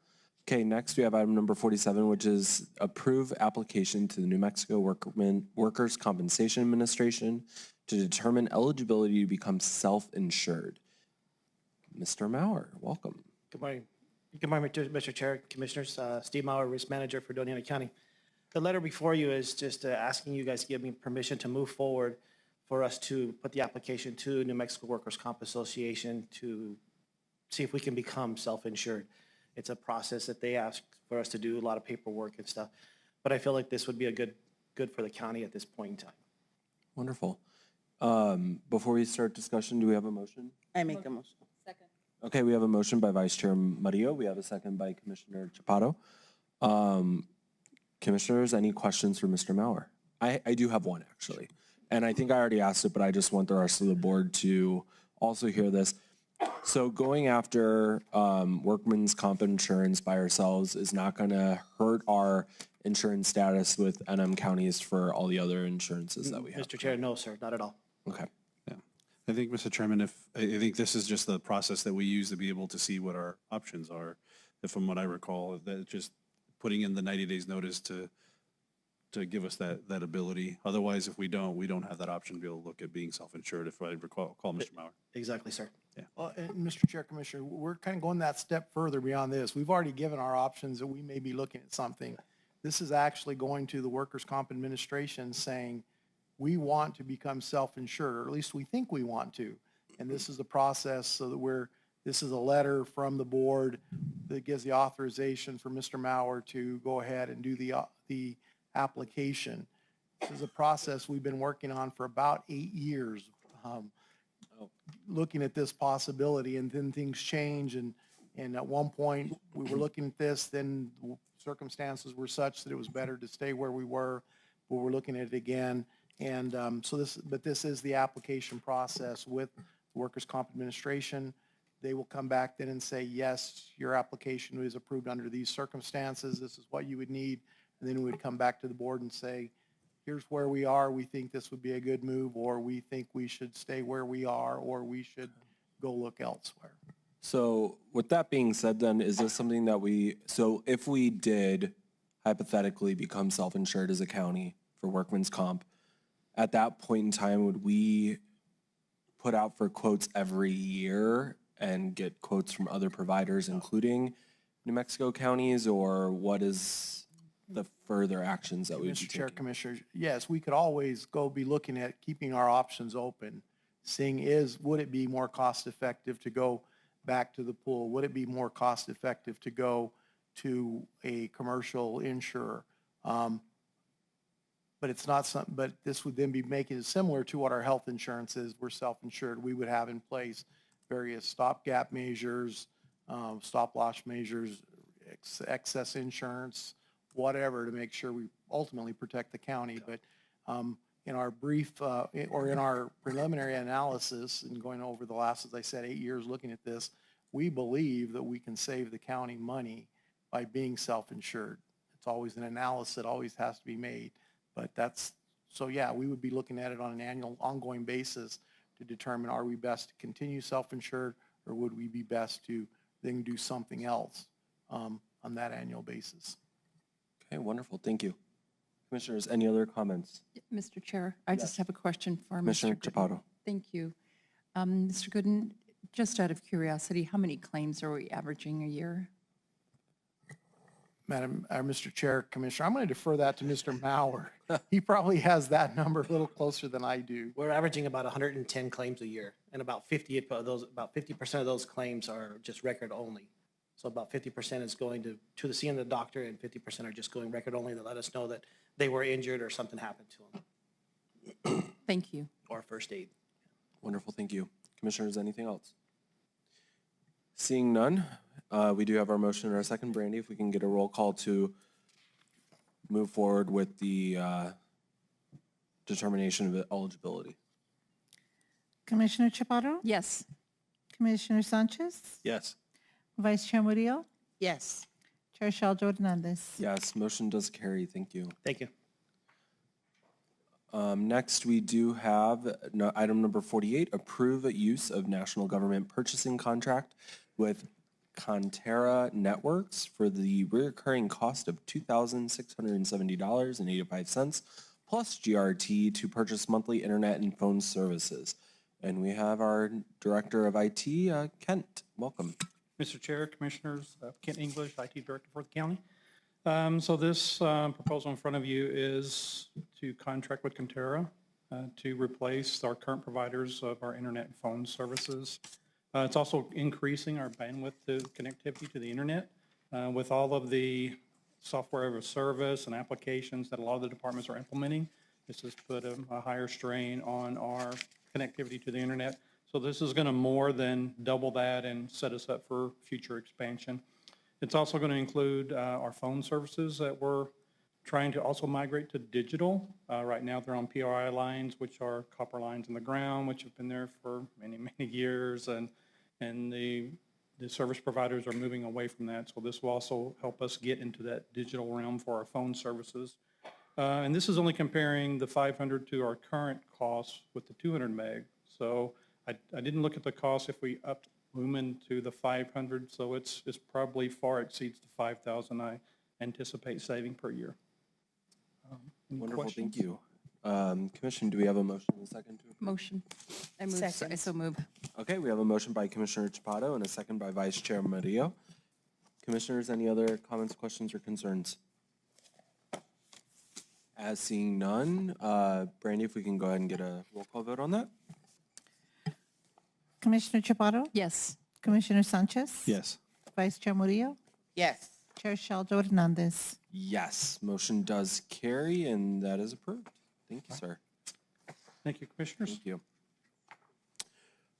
Okay, next we have item number 47, which is approve application to the New Mexico Workers' Compensation Administration to determine eligibility to become self-insured. Mr. Maurer, welcome. Good morning. Good morning, Mr. Chair, Commissioners. Steve Maurer, Risk Manager for Doña County. The letter before you is just asking you guys to give me permission to move forward for us to put the application to New Mexico Workers' Comp Association to see if we can become self-insured. It's a process that they ask for us to do, a lot of paperwork and stuff. But I feel like this would be a good for the county at this point in time. Wonderful. Before we start discussion, do we have a motion? I make a motion. Second. Okay, we have a motion by Vice Chair Murillo. We have a second by Commissioner Chaparro. Commissioners, any questions for Mr. Maurer? I do have one, actually. And I think I already asked it, but I just want the rest of the board to also hear this. So going after workman's comp insurance by ourselves is not going to hurt our insurance status with NM counties for all the other insurances that we have. Mr. Chair, no, sir, not at all. Okay. I think, Mr. Chairman, I think this is just the process that we use to be able to see what our options are. If from what I recall, that just putting in the 90 days notice to give us that ability. Otherwise, if we don't have that option to be able to look at being self-insured, if I recall Mr. Maurer. Exactly, sir. Yeah. Well, and Mr. Chair, Commissioner, we're kind of going that step further beyond this. We've already given our options that we may be looking at something. This is actually going to the Workers' Comp Administration saying, we want to become self-insured, or at least we think we want to. And this is the process so that this is a letter from the board that gives the authorization for Mr. Maurer to go ahead and do the application. This is a process we've been working on for about 8 years, looking at this possibility, and then things change. And at one point, we were looking at this, then circumstances were such that it was better to stay where we were, but we're looking at it again. And this is the application process with the Workers' Comp Administration. They will come back then and say, yes, your application is approved under these circumstances. This is what you would need. And then we would come back to the board and say, here's where we are. We think this would be a good move, or we think we should stay where we are, or we should go look elsewhere. So with that being said, then, is this something that so if we did hypothetically become self-insured as a county for workman's comp, at that point in time, would we put out for quotes every year and get quotes from other providers, including New Mexico counties, or what is the further actions that we would be Mr. Chair, taking? Commissioners, yes, we could always be looking at keeping our options open, seeing would it be more cost effective to go back to the pool? Would it be more cost effective to go to a commercial insurer? But it's not something, but this would then be making it similar to what our health insurance is. We're self-insured. We would have in place various stopgap measures, stop-loss measures, excess insurance, whatever, to make sure we ultimately protect the county. But in our brief, or in our preliminary analysis, and going over the last, as I said, 8 years looking at this, we believe that we can save the county money by being self-insured. It's always an analysis that always has to be made. But so yeah, we would be looking at it on an annual, ongoing basis to determine, are we best to continue self-insured, or would we be best to then do something else on that annual basis? Okay, wonderful. Thank you. Commissioners, any other comments? Mr. Chair, I just have a question for Commissioner Mr. Gooden. Chaparro. Thank you. Mr. Gooden, just out of curiosity, how many claims are we averaging a year? Mr. Chair, Commissioner, I'm going to defer that to Mr. Mauer. He probably has that number a little closer than I do. We're averaging about 110 claims a year, and about 50% of those claims are just record only. So about 50% is going to seeing the doctor, and 50% are just going record only to let us know that they were injured or something happened to them. Thank you. Or first aid. Wonderful, thank you. Commissioners, anything else? Seeing none, we do have our motion and our second. Brandy, if we can get a roll call to move forward with the determination of eligibility. Commissioner Chaparro? Yes. Commissioner Sanchez? Yes. Vice Chair Murillo? Yes. Chair Shaljo Hernandez? Yes, motion does carry. Thank you. Thank you. Next, we do have item number 48, approve use of national government purchasing contract with Conterra Networks for the recurring cost of $2,670.85 plus GRT to purchase monthly internet and phone services. And we have our Director of IT, Kent. Welcome. Mr. Chair, Commissioners, Kent English, IT Director for the county. So this proposal in front of you is to contract with Conterra to replace our current providers of our internet and phone services. It's also increasing our bandwidth to connectivity to the internet with all of the software as a service and applications that a lot of the departments are implementing. This has put a higher strain on our connectivity to the internet. So this is going to more than double that and set us up for future expansion. It's also going to include our phone services that we're trying to also migrate to digital. Right now they're on PRI lines, which are copper lines in the ground, which have been there for many, many years. And the service providers are moving away from that. So this will also help us get into that digital realm for our phone services. And this is only comparing the 500 to our current costs with the 200 meg. So I didn't look at the cost if we upped Lumen to the 500, so it's probably far exceeds the 5,000 I anticipate saving per year. Wonderful, questions? thank you. Commission, do we have a motion and a second? Motion. I move. Second. I so move. Okay, we have a motion by Commissioner Chapato and a second by Vice Chair Murillo. Commissioners, any other comments, questions, or concerns? As seeing none, Brandy, if we can go ahead and get a roll call vote on that? Commissioner Chaparro? Yes. Commissioner Sanchez? Yes. Vice Chair Murillo? Yes. Chair Shaljo Hernandez? Yes, motion does carry, and that is approved. Thank you, sir. Thank you, Commissioners. Thank you.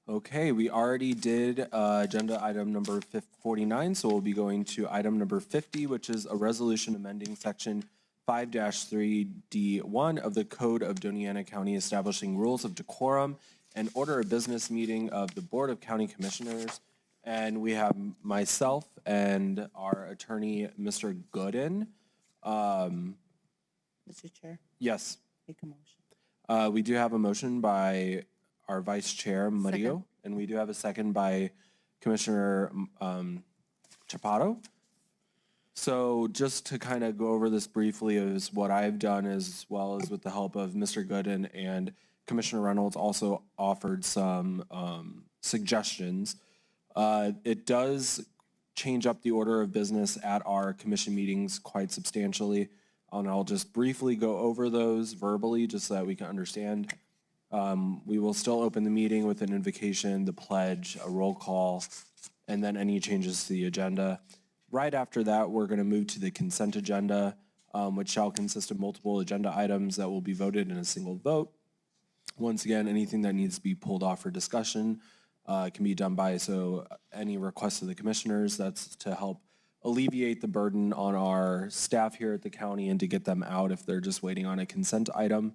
Okay, we already did agenda item number 49, so we'll be going to item number 50, which is a resolution amending section 5-3D1 of the Code of Doña County establishing rules of decorum and order of business meeting of the Board of County Commissioners. And we have myself and our attorney, Mr. Gooden. Mr. Chair, Yes, make a motion. we do have a motion by our Vice Chair, Murillo, and we do have a second by Commissioner Chapato. So just to kind of go over this briefly is what I've done, as well as with the help of Mr. Gooden and Commissioner Reynolds also offered some suggestions. It does change up the order of business at our commission meetings quite substantially, and I'll just briefly go over those verbally just so that we can understand. We will still open the meeting with an invocation, the pledge, a roll call, and then any changes to the agenda. Right after that, we're going to move to the consent agenda, which shall consist of multiple agenda items that will be voted in a single vote. Once again, anything that needs to be pulled off for discussion can be done by any request of the commissioners. That's to help alleviate the burden on our staff here at the county and to get them out if they're just waiting on a consent item.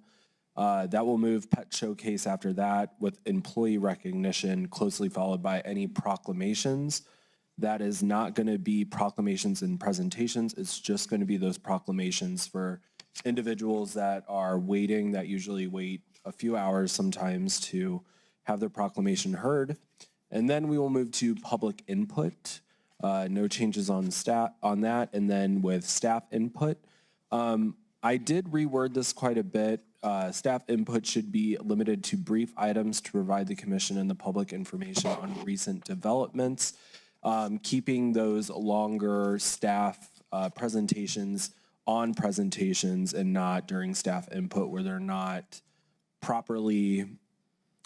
That will move pet showcase after that with employee recognition, closely followed by any proclamations. That is not going to be proclamations and presentations. It's just going to be those proclamations for individuals that are waiting, that usually wait a few hours sometimes to have their proclamation heard. And then we will move to public input. No changes on that. And then with staff input, I did reword this quite a bit. Staff input should be limited to brief items to provide the commission and the public information on recent developments. Keeping those longer staff presentations on presentations and not during staff input where they're not properly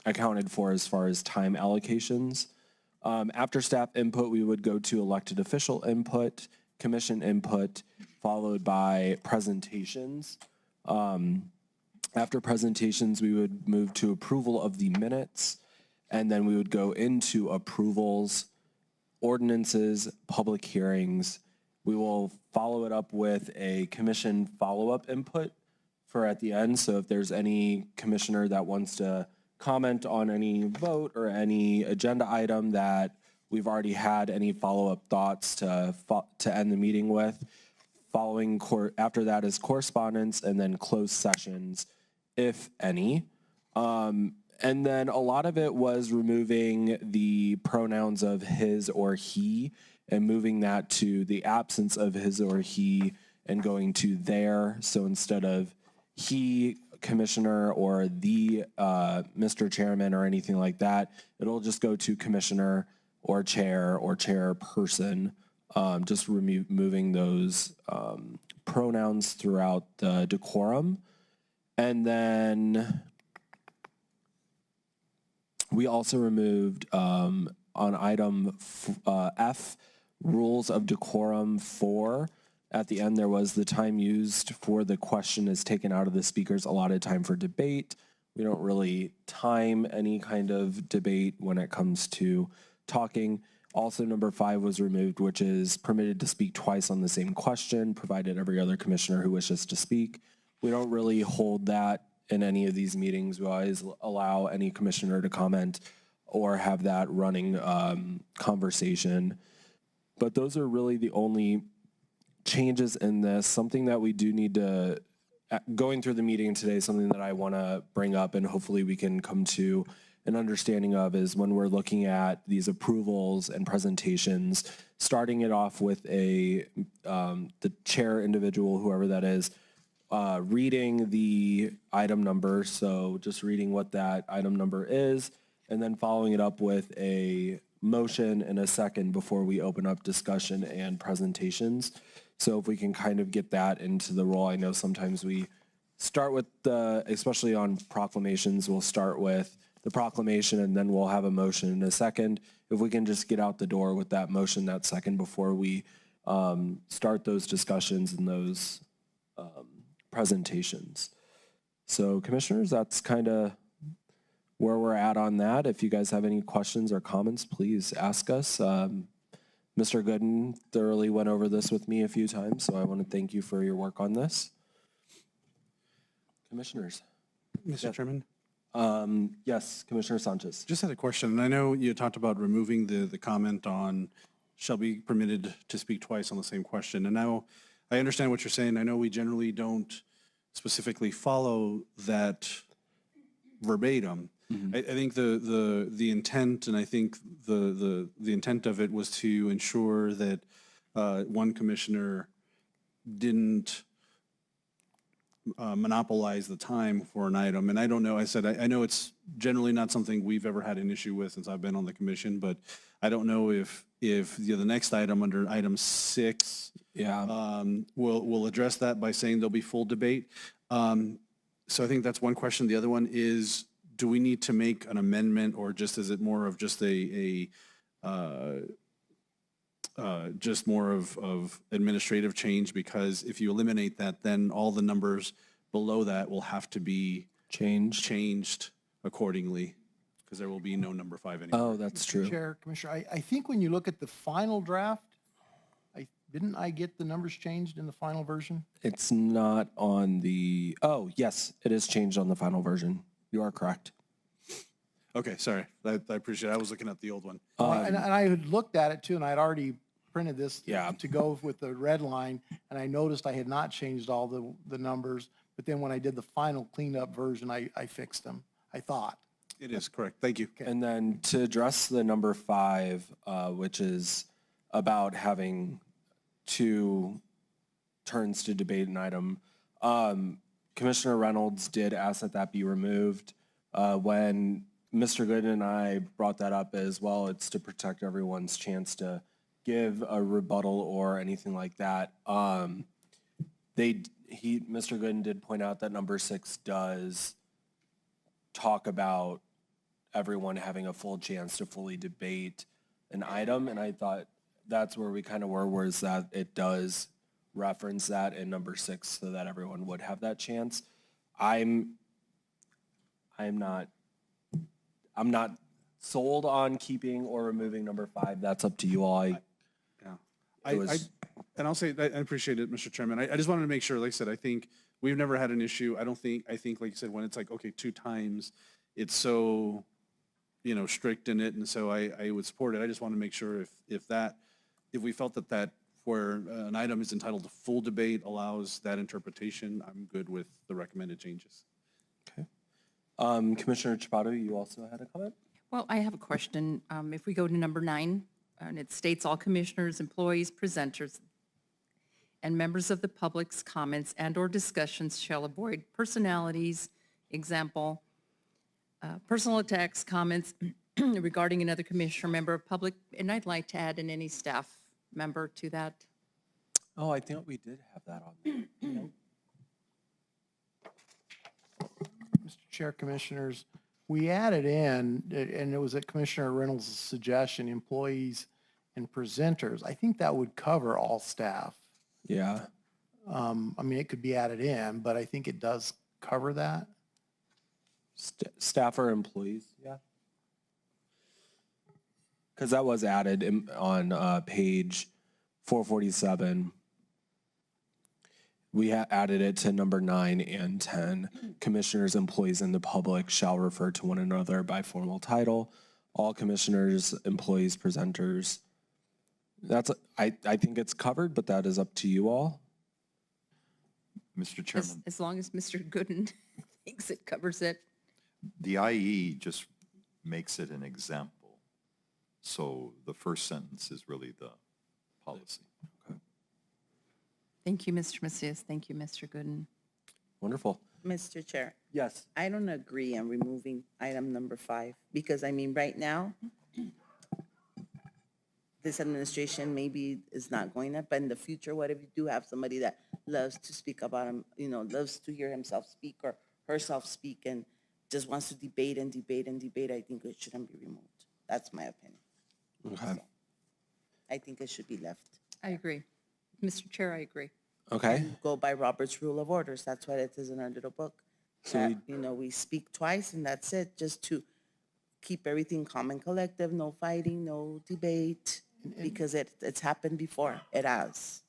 accounted for as far as time allocations. After staff input, we would go to elected official input, commission input, followed by presentations. After presentations, we would move to approval of the minutes, and then we would go into approvals, ordinances, public hearings. We will follow it up with a commission follow-up input for at the end. So if there's any commissioner that wants to comment on any vote or any agenda item that we've already had any follow-up thoughts to end the meeting with. After that is correspondence and then closed sessions, if any. And then a lot of it was removing the pronouns of his or he and moving that to the absence of his or he and going to their. So instead of he, commissioner, or the Mr. Chairman or anything like that, it'll just go to commissioner or chairperson, just removing those pronouns throughout the decorum. And then we also removed on item F, rules of decorum 4. At the end, there was the time used for the question is taken out of the speaker's allotted time for debate. We don't really time any kind of debate when it comes to talking. Also, number 5 was removed, which is permitted to speak twice on the same question, provided every other commissioner who wishes to speak. We don't really hold that in any of these meetings. We always allow any commissioner to comment or have that running conversation. But those are really the only changes in this. Something that we do need to, going through the meeting today, something that I want to bring up and hopefully we can come to an understanding of is when we're looking at these approvals and presentations, starting it off with the chair individual, whoever that is, reading the item number, so just reading what that item number is, and then following it up with a motion and a second before we open up discussion and presentations. So if we can kind of get that into the role, I know sometimes we start with especially on proclamations, we'll start with the proclamation and then we'll have a motion and a second. If we can just get out the door with that motion, that second before we start those discussions and those presentations. So commissioners, that's kind of where we're at on that. If you guys have any questions or comments, please ask us. Mr. Gooden thoroughly went over this with me a few times, so I want to thank you for your work on this. Commissioners. Mr. Chairman? Yes, Commissioner Sanchez. Just had a question, and I know you talked about removing the comment on shall be permitted to speak twice on the same question. And now I understand what you're saying. I know we generally don't specifically follow that verbatim. I think the intent, and I think the intent of it was to ensure that one commissioner didn't monopolize the time for an item. And I don't know, I know it's generally not something we've ever had an issue with since I've been on the commission, but I don't know if the next item under item 6 will address that by saying there'll be full debate. So I think that's one question. The other one is, do we need to make an amendment, or just is it more of just just more of administrative change? Because if you eliminate that, then all the numbers below that will have to be changed accordingly, because there will be no number 5 anymore. Oh, that's true. Chair, Commissioner, I think when you look at the final draft, didn't I get the numbers changed in the final version? It's not on the, oh, yes, it is changed on the final version. You are correct. Okay, sorry. I appreciate it. I was looking at the old one. And I had looked at it too, and I'd already printed this Yeah. to go with the red line, and I noticed I had not changed all the numbers, but then when I did the final cleaned up version, I fixed them, I thought. It is correct. Thank you. And then to address the number 5, which is about having 2 turns to debate an item, Commissioner Reynolds did ask that that be removed. When Mr. Gooden and I brought that up as well, it's to protect everyone's chance to give a rebuttal or anything like that. Mr. Gooden did point out that number 6 does talk about everyone having a full chance to fully debate an item, and I thought that's where we kind of were, whereas that it does reference that in number 6 so that everyone would have that chance. I'm not sold on keeping or removing number 5. That's up to you all. And I'll say, I appreciate it, Mr. Chairman. I just wanted to make sure, like I said, I think we've never had an issue. I think, like you said, when it's like, okay, 2 times, it's so, strict in it, and so I would support it. I just want to make sure if we felt that where an item is entitled to full debate allows that interpretation, I'm good with the recommended changes. Okay. Commissioner Chapato, you also had a comment? Well, I have a question. If we go to number 9, and it states all commissioners, employees, presenters, and members of the public's comments and/or discussions shall avoid personalities, example, personal attacks, comments regarding another commissioner, member of public, and I'd like to add in any staff member to that. Oh, I think we did have that on there. Mr. Chair, Commissioners, we added in, and it was at Commissioner Reynolds' suggestion, employees and presenters. I think that would cover all staff. Yeah. It could be added in, but I think it does cover that. Staff or employees, yeah. Because that was added on page 447. We added it to number 9 and 10. Commissioners, employees, and the public shall refer to one another by formal title. All commissioners, employees, presenters. I think it's covered, but that is up to you all. Mr. Chairman, As long as Mr. Gooden thinks it covers it. the IE just makes it an example. So the first sentence is really the policy. Okay. Thank you, Mr. Macias. Thank you, Mr. Gooden. Wonderful. Mr. Chair, Yes. I don't agree on removing item number 5, because right now, this administration maybe is not going up, but in the future, what if you do have somebody that loves to speak about him, loves to hear himself speak or herself speak and just wants to debate and debate and debate, I think it shouldn't be removed. That's my opinion. Okay. I think it should be left. I agree. Mr. Chair, I agree. Okay. And go by Robert's Rule of Orders. That's what it is in our little book. So That, we speak twice and that's it, just to keep everything calm and collective, no fighting, no debate, because it's happened before. It has.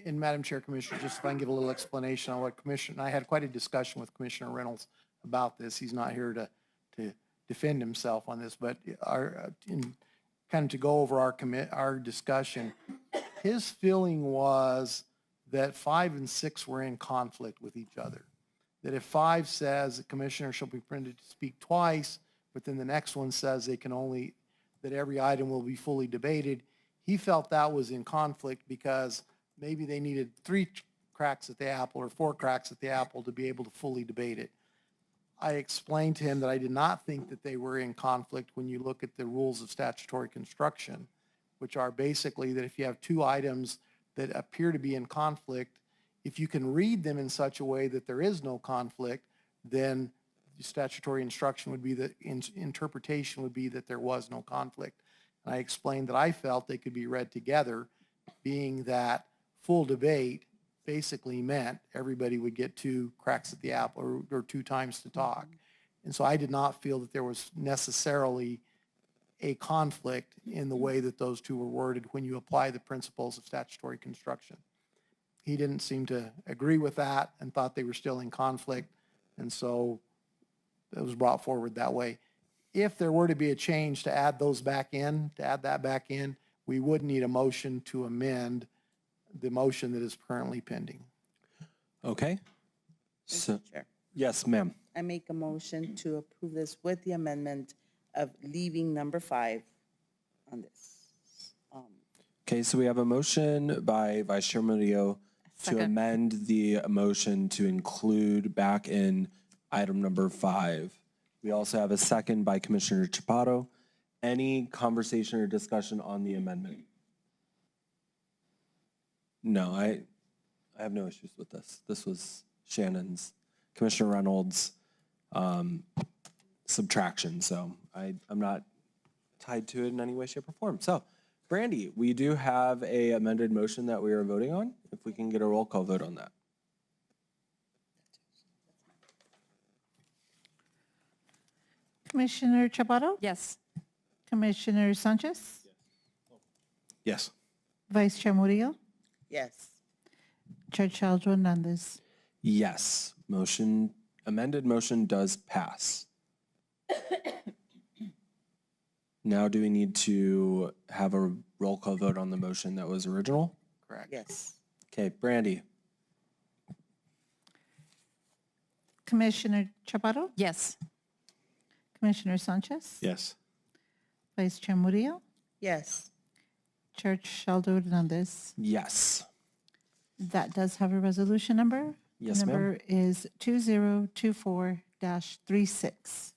And Madam Chair, Commissioner, just if I can give a little explanation on what Commissioner, I had quite a discussion with Commissioner Reynolds about this. He's not here to defend himself on this, but to go over our discussion, his feeling was that 5 and 6 were in conflict with each other. That if 5 says the commissioner shall be permitted to speak twice, but then the next one says that every item will be fully debated, he felt that was in conflict because maybe they needed 3 cracks at the apple or 4 cracks at the apple to be able to fully debate it. I explained to him that I did not think that they were in conflict when you look at the rules of statutory construction, which are basically that if you have 2 items that appear to be in conflict, if you can read them in such a way that there is no conflict, then statutory instruction would be that, interpretation would be that there was no conflict. And I explained that I felt they could be read together, being that full debate basically meant everybody would get 2 cracks at the apple or 2 times to talk. And so I did not feel that there was necessarily a conflict in the way that those 2 were worded when you apply the principles of statutory construction. He didn't seem to agree with that and thought they were still in conflict, and so it was brought forward that way. If there were to be a change to add those back in, we would need a motion to amend the motion that is currently pending. Okay. So, Mr. Chair, yes, ma'am. I make a motion to approve this with the amendment of leaving number 5 on this. Okay, so we have a motion by Vice Chair Murillo to Second. amend the motion to include back in item number 5. We also have a second by Commissioner Chaparro. Any conversation or discussion on the amendment? No, I have no issues with this. This was Shannon's, Commissioner Reynolds' subtraction, so I'm not tied to it in any way, shape, or form. So, Brandy, we do have a amended motion that we are voting on. If we can get a roll call vote on that. Commissioner Chaparro? Yes. Commissioner Sanchez? Yes. Vice Chair Murillo? Yes. Chair Childs Hernandez? Yes, amended motion does pass. Now do we need to have a roll call vote on the motion that was original? Correct. Yes. Okay, Brandy. Commissioner Chaparro? Yes. Commissioner Sanchez? Yes. Vice Chair Murillo? Yes. Chair Childs Hernandez? Yes. That does have a resolution number. Yes, The ma'am. number is 2024-36.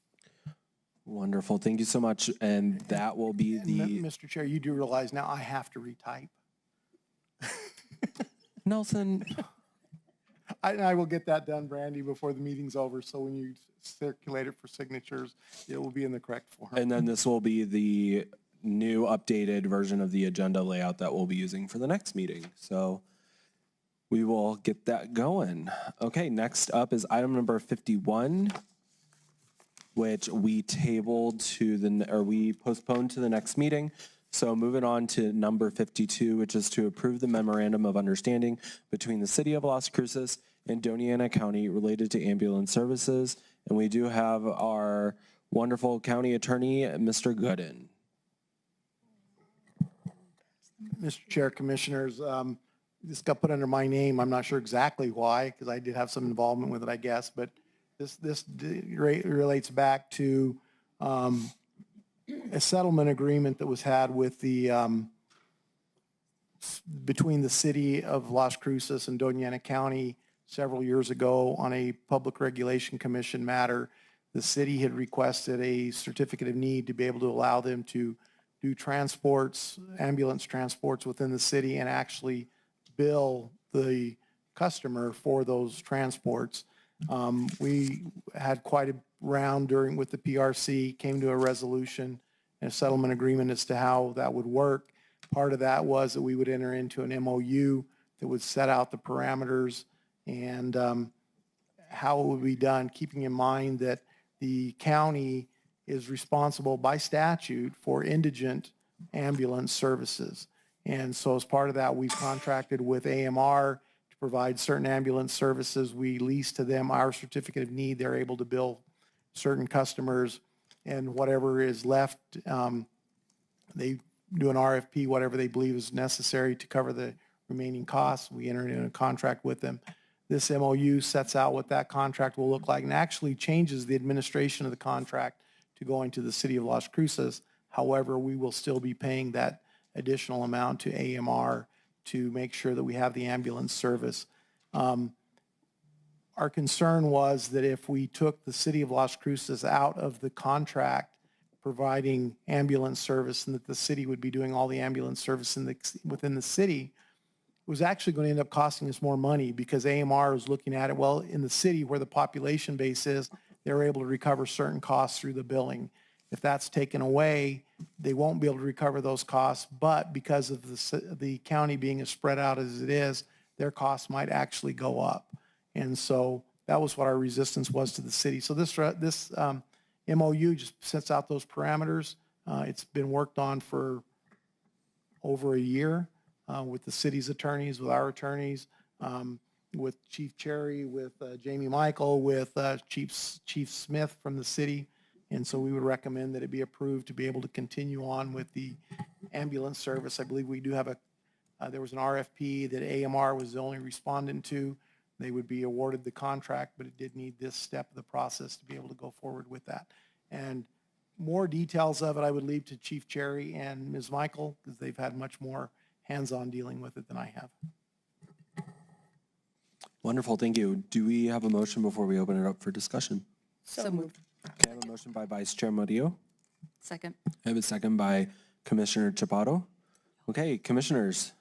Wonderful, thank you so much. And that will be And the, Mr. Chair, you do realize now I have to retype. Nelson, I will get that done, Brandy, before the meeting's over, so when you circulate it for signatures, it will be in the correct form. and then this will be the new updated version of the agenda layout that we'll be using for the next meeting. So we will get that going. Okay, next up is item number 51, which we tabled we postponed to the next meeting. So moving on to number 52, which is to approve the memorandum of understanding between the City of Las Cruces and Doña County related to ambulance services. And we do have our wonderful county attorney, Mr. Gooden. Mr. Chair, Commissioners, this got put under my name. I'm not sure exactly why, because I did have some involvement with it, I guess, but this relates back to a settlement agreement that was had with between the City of Las Cruces and Doña County several years ago on a Public Regulation Commission matter. The city had requested a certificate of need to be able to allow them to do transports, ambulance transports within the city and actually bill the customer for those transports. We had quite a round with the PRC, came to a resolution and a settlement agreement as to how that would work. Part of that was that we would enter into an MOU that would set out the parameters and how it would be done, keeping in mind that the county is responsible by statute for indigent ambulance services. And so as part of that, we've contracted with AMR to provide certain ambulance services. We lease to them our certificate of need. They're able to bill certain customers, and whatever is left, they do an RFP, whatever they believe is necessary to cover the remaining costs. We enter into a contract with them. This MOU sets out what that contract will look like and actually changes the administration of the contract to going to the City of Las Cruces. However, we will still be paying that additional amount to AMR to make sure that we have the ambulance service. Our concern was that if we took the City of Las Cruces out of the contract providing ambulance service and that the city would be doing all the ambulance service within the city, it was actually going to end up costing us more money because AMR was looking at it, well, in the city where the population base is, they were able to recover certain costs through the billing. If that's taken away, they won't be able to recover those costs, but because of the county being as spread out as it is, their costs might actually go up. And so that was what our resistance was to the city. So this MOU just sets out those parameters. It's been worked on for over a year with the city's attorneys, with our attorneys, with Chief Cherry, with Jamie Michael, with Chief Smith from the city. And so we would recommend that it be approved to be able to continue on with the ambulance service. I believe we do have there was an RFP that AMR was the only respondent to. They would be awarded the contract, but it did need this step of the process to be able to go forward with that. And more details of it, I would leave to Chief Cherry and Ms. Michael, because they've had much more hands-on dealing with it than I have. Wonderful, thank you. Do we have a motion before we open it up for discussion? So moved. Okay, I have a motion by Vice Chair Murillo. Second. I have a second by Commissioner Chaparro. Okay, commissioners,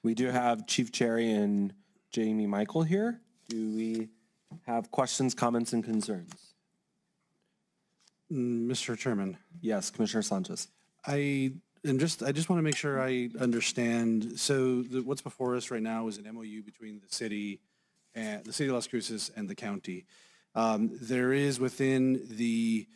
we do have Chief Cherry and Jamie Michael here. Do we have questions, comments, and concerns? Mr. Chairman. Yes, Commissioner Sanchez. I just want to make sure I understand. So what's before us right now is an MOU between the city of Las Cruces and the county. There is within the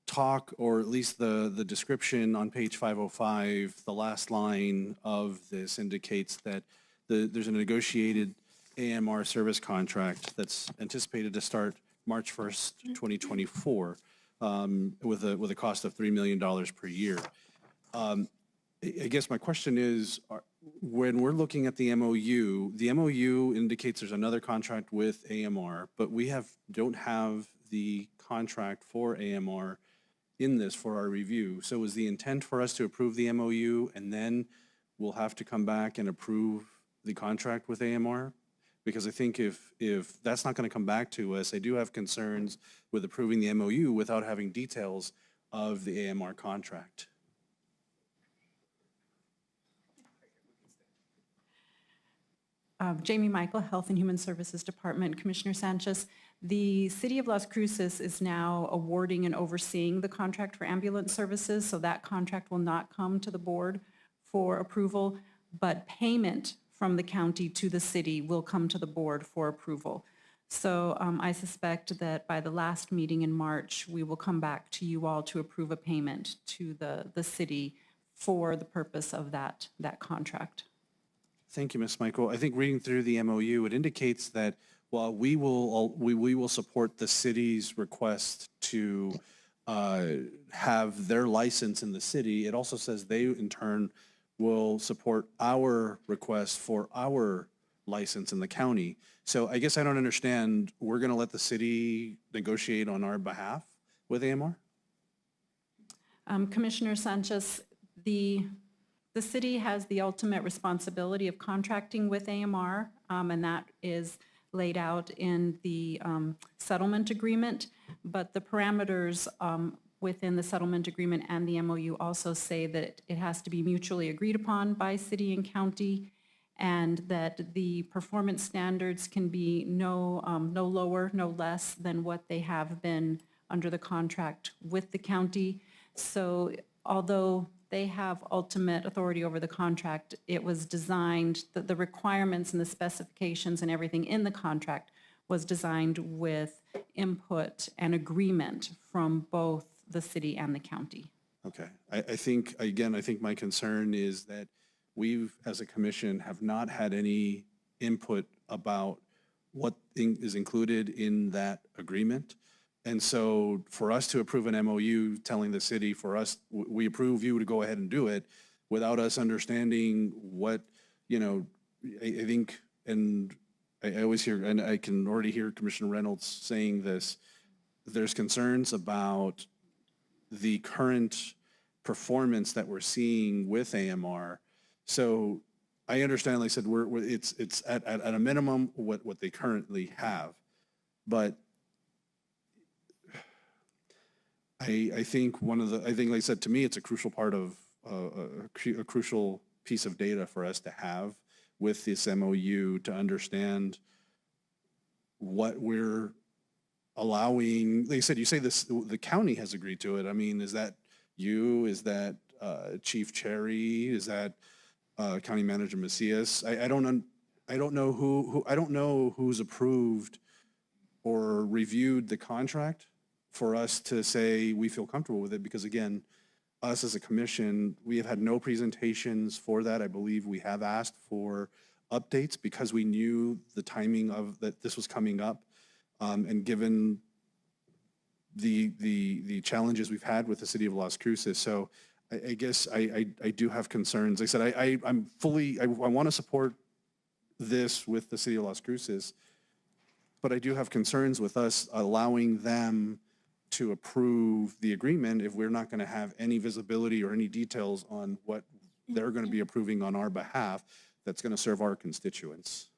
talk, or at least the description on page 505, the last line of this indicates that there's a negotiated AMR service contract that's anticipated to start March 1st, 2024, with a cost of $3 million per year. I guess my question is, when we're looking at the MOU indicates there's another contract with AMR, but we don't have the contract for AMR in this for our review. So is the intent for us to approve the MOU and then we'll have to come back and approve the contract with AMR? Because I think if that's not going to come back to us, I do have concerns with approving the MOU without having details of the AMR contract. Jamie Michael, Health and Human Services Department. Commissioner Sanchez, the City of Las Cruces is now awarding and overseeing the contract for ambulance services, so that contract will not come to the board for approval, but payment from the county to the city will come to the board for approval. So I suspect that by the last meeting in March, we will come back to you all to approve a payment to the city for the purpose of that contract. Thank you, Ms. Michael. I think reading through the MOU, it indicates that while we will support the city's request to have their license in the city, it also says they in turn will support our request for our license in the county. So I guess I don't understand, we're going to let the city negotiate on our behalf with AMR? Commissioner Sanchez, the city has the ultimate responsibility of contracting with AMR, and that is laid out in the settlement agreement, but the parameters within the settlement agreement and the MOU also say that it has to be mutually agreed upon by city and county, and that the performance standards can be no lower, no less than what they have been under the contract with the county. So although they have ultimate authority over the contract, it was designed, the requirements and the specifications and everything in the contract was designed with input and agreement from both the city and the county. Okay. I think, again, I think my concern is that we've, as a commission, have not had any input about what is included in that agreement. And so for us to approve an MOU telling the city, we approve you to go ahead and do it without us understanding what, I think, and I always hear, and I can already hear Commissioner Reynolds saying this, there's concerns about the current performance that we're seeing with AMR. So I understand, like I said, it's at a minimum what they currently have, but I think like I said, to me, it's a crucial part of a crucial piece of data for us to have with this MOU to understand what we're allowing, like you said, you say this, the county has agreed to it. I mean, is that you? Is that Chief Cherry? Is that County Manager Macias? I don't know I don't know who's approved or reviewed the contract for us to say we feel comfortable with it, because again, us as a commission, we have had no presentations for that. I believe we have asked for updates because we knew the timing of that this was coming up. And given the challenges we've had with the city of Las Cruces. So I guess I do have concerns. Like I said, I'm fully, I want to support this with the city of Las Cruces, but I do have concerns with us allowing them to approve the agreement if we're not going to have any visibility or any details on what they're going to be approving on our behalf that's going to serve our constituents.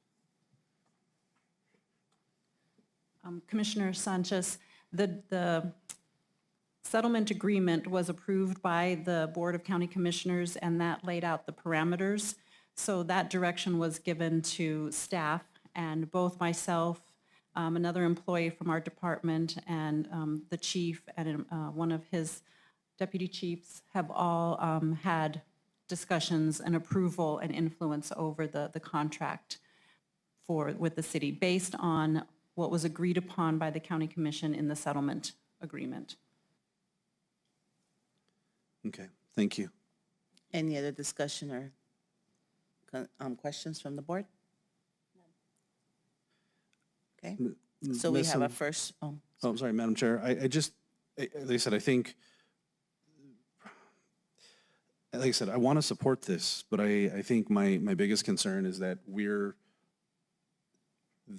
Commissioner Sanchez, the settlement agreement was approved by the Board of County Commissioners, and that laid out the parameters. So that direction was given to staff, and both myself, another employee from our department, and the chief and one of his deputy chiefs have all had discussions and approval and influence over the contract with the city based on what was agreed upon by the county commission in the settlement agreement. Okay, thank you. Any other discussion or questions from the board? Okay, so we have a first. Oh, I'm sorry, Madam Chair. Like I said, I think, like I said, I want to support this, but I think my biggest concern is that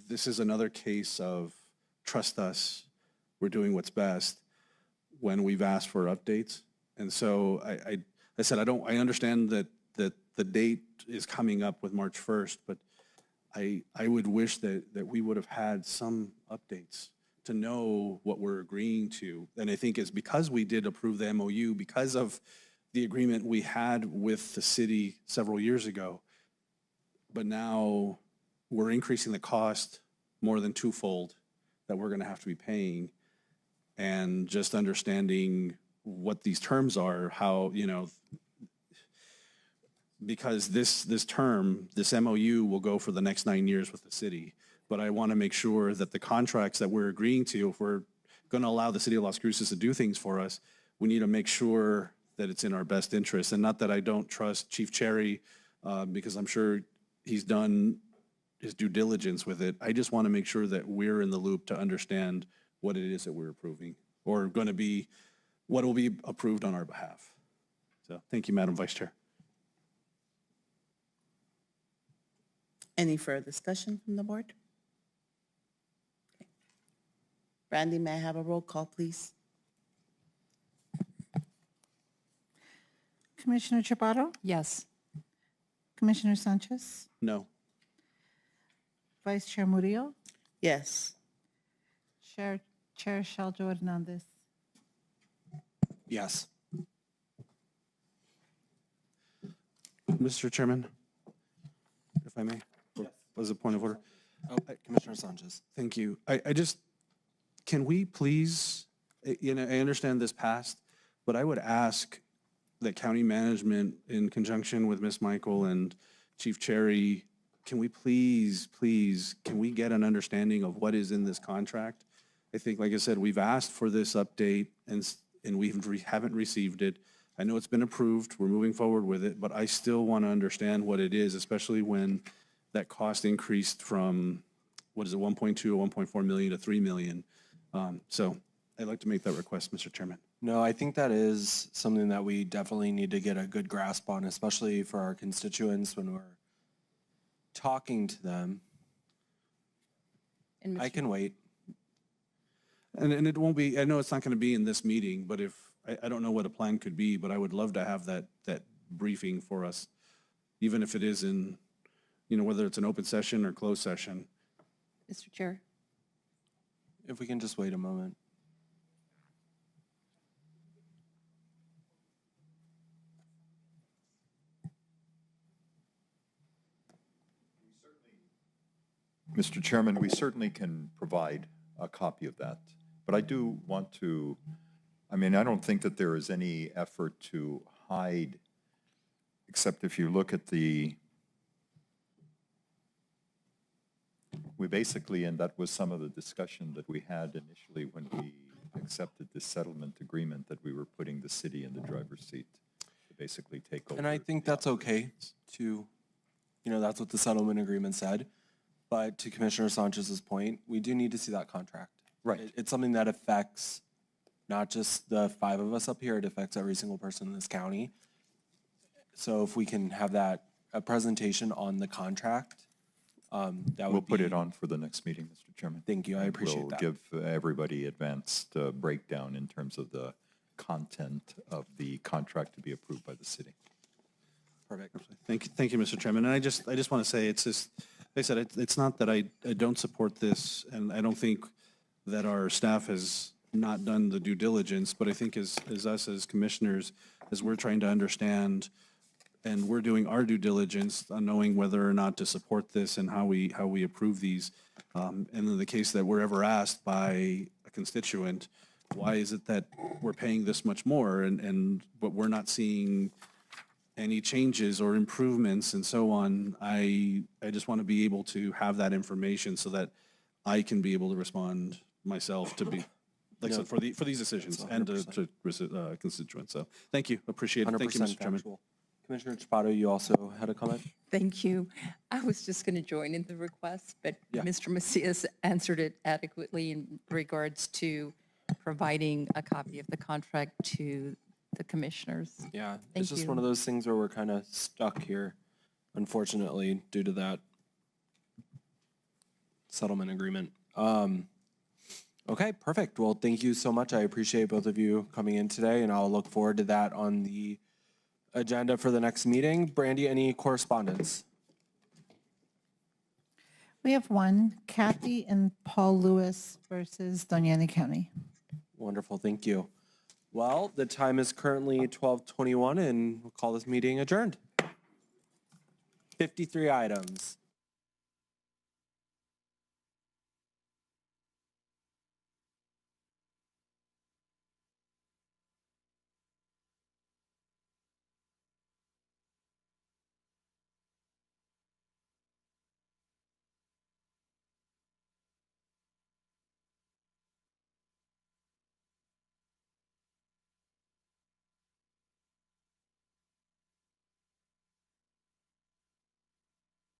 this is another case of trust us, we're doing what's best when we've asked for updates. And so I said, I understand that the date is coming up with March 1st, but I would wish that we would have had some updates to know what we're agreeing to. And I think it's because we did approve the MOU, because of the agreement we had with the city several years ago, but now we're increasing the cost more than twofold that we're going to have to be paying. And just understanding what these terms are, how, because this MOU will go for the next 9 years with the city. But I want to make sure that the contracts that we're agreeing to, if we're going to allow the city of Las Cruces to do things for us, we need to make sure that it's in our best interest. And not that I don't trust Chief Cherry, because I'm sure he's done his due diligence with it. I just want to make sure that we're in the loop to understand what it is that we're approving, or going to be, what will be approved on our behalf. So thank you, Madam Vice Chair. Any further discussion from the board? Okay. Brandy, may I have a roll call, please? Commissioner Chaparro? Yes. Commissioner Sanchez? No. Vice Chair Murillo? Yes. Chair Shaljo Hernandez? Yes. Mr. Chairman, if I may, was a point of order. Oh, Commissioner Sanchez. Thank you. I just, can we please, I understand this passed, but I would ask that county management, in conjunction with Ms. Michael and Chief Cherry, can we please, can we get an understanding of what is in this contract? I think, like I said, we've asked for this update and we haven't received it. I know it's been approved, we're moving forward with it, but I still want to understand what it is, especially when that cost increased from, 1.2 or 1.4 million to 3 million. So I'd like to make that request, Mr. Chairman. No, I think that is something that we definitely need to get a good grasp on, especially for our constituents when we're talking to them. And I can wait. And it won't be, I know it's not going to be in this meeting, but if, I don't know what a plan could be, but I would love to have that briefing for us, even if it is in, whether it's an open session or closed session. Mr. Chair. If we can just wait a moment. Mr. Chairman, we certainly can provide a copy of that. But I do want to, I mean, I don't think that there is any effort to hide, except if you look at we basically, and that was some of the discussion that we had initially when we accepted this settlement agreement, that we were putting the city in the driver's seat to basically take over. And I think that's okay to, that's what the settlement agreement said. But to Commissioner Sanchez's point, we do need to see that contract. Right. It's something that affects not just the 5 of us up here, it affects every single person in this county. So if we can have a presentation on the contract, that would be. We'll put it on for the next meeting, Mr. Chairman. Thank you, I appreciate that. We'll give everybody advanced breakdown in terms of the content of the contract to be approved by the city. Perfect. Thank you, Mr. Chairman. And I just want to say, it's just, like I said, it's not that I don't support this, and I don't think that our staff has not done the due diligence, but I think as us as commissioners, as we're trying to understand, and we're doing our due diligence on knowing whether or not to support this and how we approve these. And in the case that we're ever asked by a constituent, why is it that we're paying this much more but we're not seeing any changes or improvements and so on? I just want to be able to have that information so that I can be able to respond myself to be, like I said, for these decisions and to constituents. So thank you, appreciate it. Thank you, Mr. Chairman. Factual. Commissioner Chapato, you also had a comment? Thank you. I was just going to join in the request, but Yeah. Mr. Macias answered it adequately in regards to providing a copy of the contract to the commissioners. Yeah, Thank it's just you. one of those things where we're kind of stuck here, unfortunately, due to that settlement agreement. Okay, perfect. Well, thank you so much. I appreciate both of you coming in today, and I'll look forward to that on the agenda for the next meeting. Brandy, any correspondence? We have one, Kathy and Paul Lewis versus Doña County. Wonderful, thank you. Well, the time is currently 12:21, and we'll call this meeting adjourned. 53 items.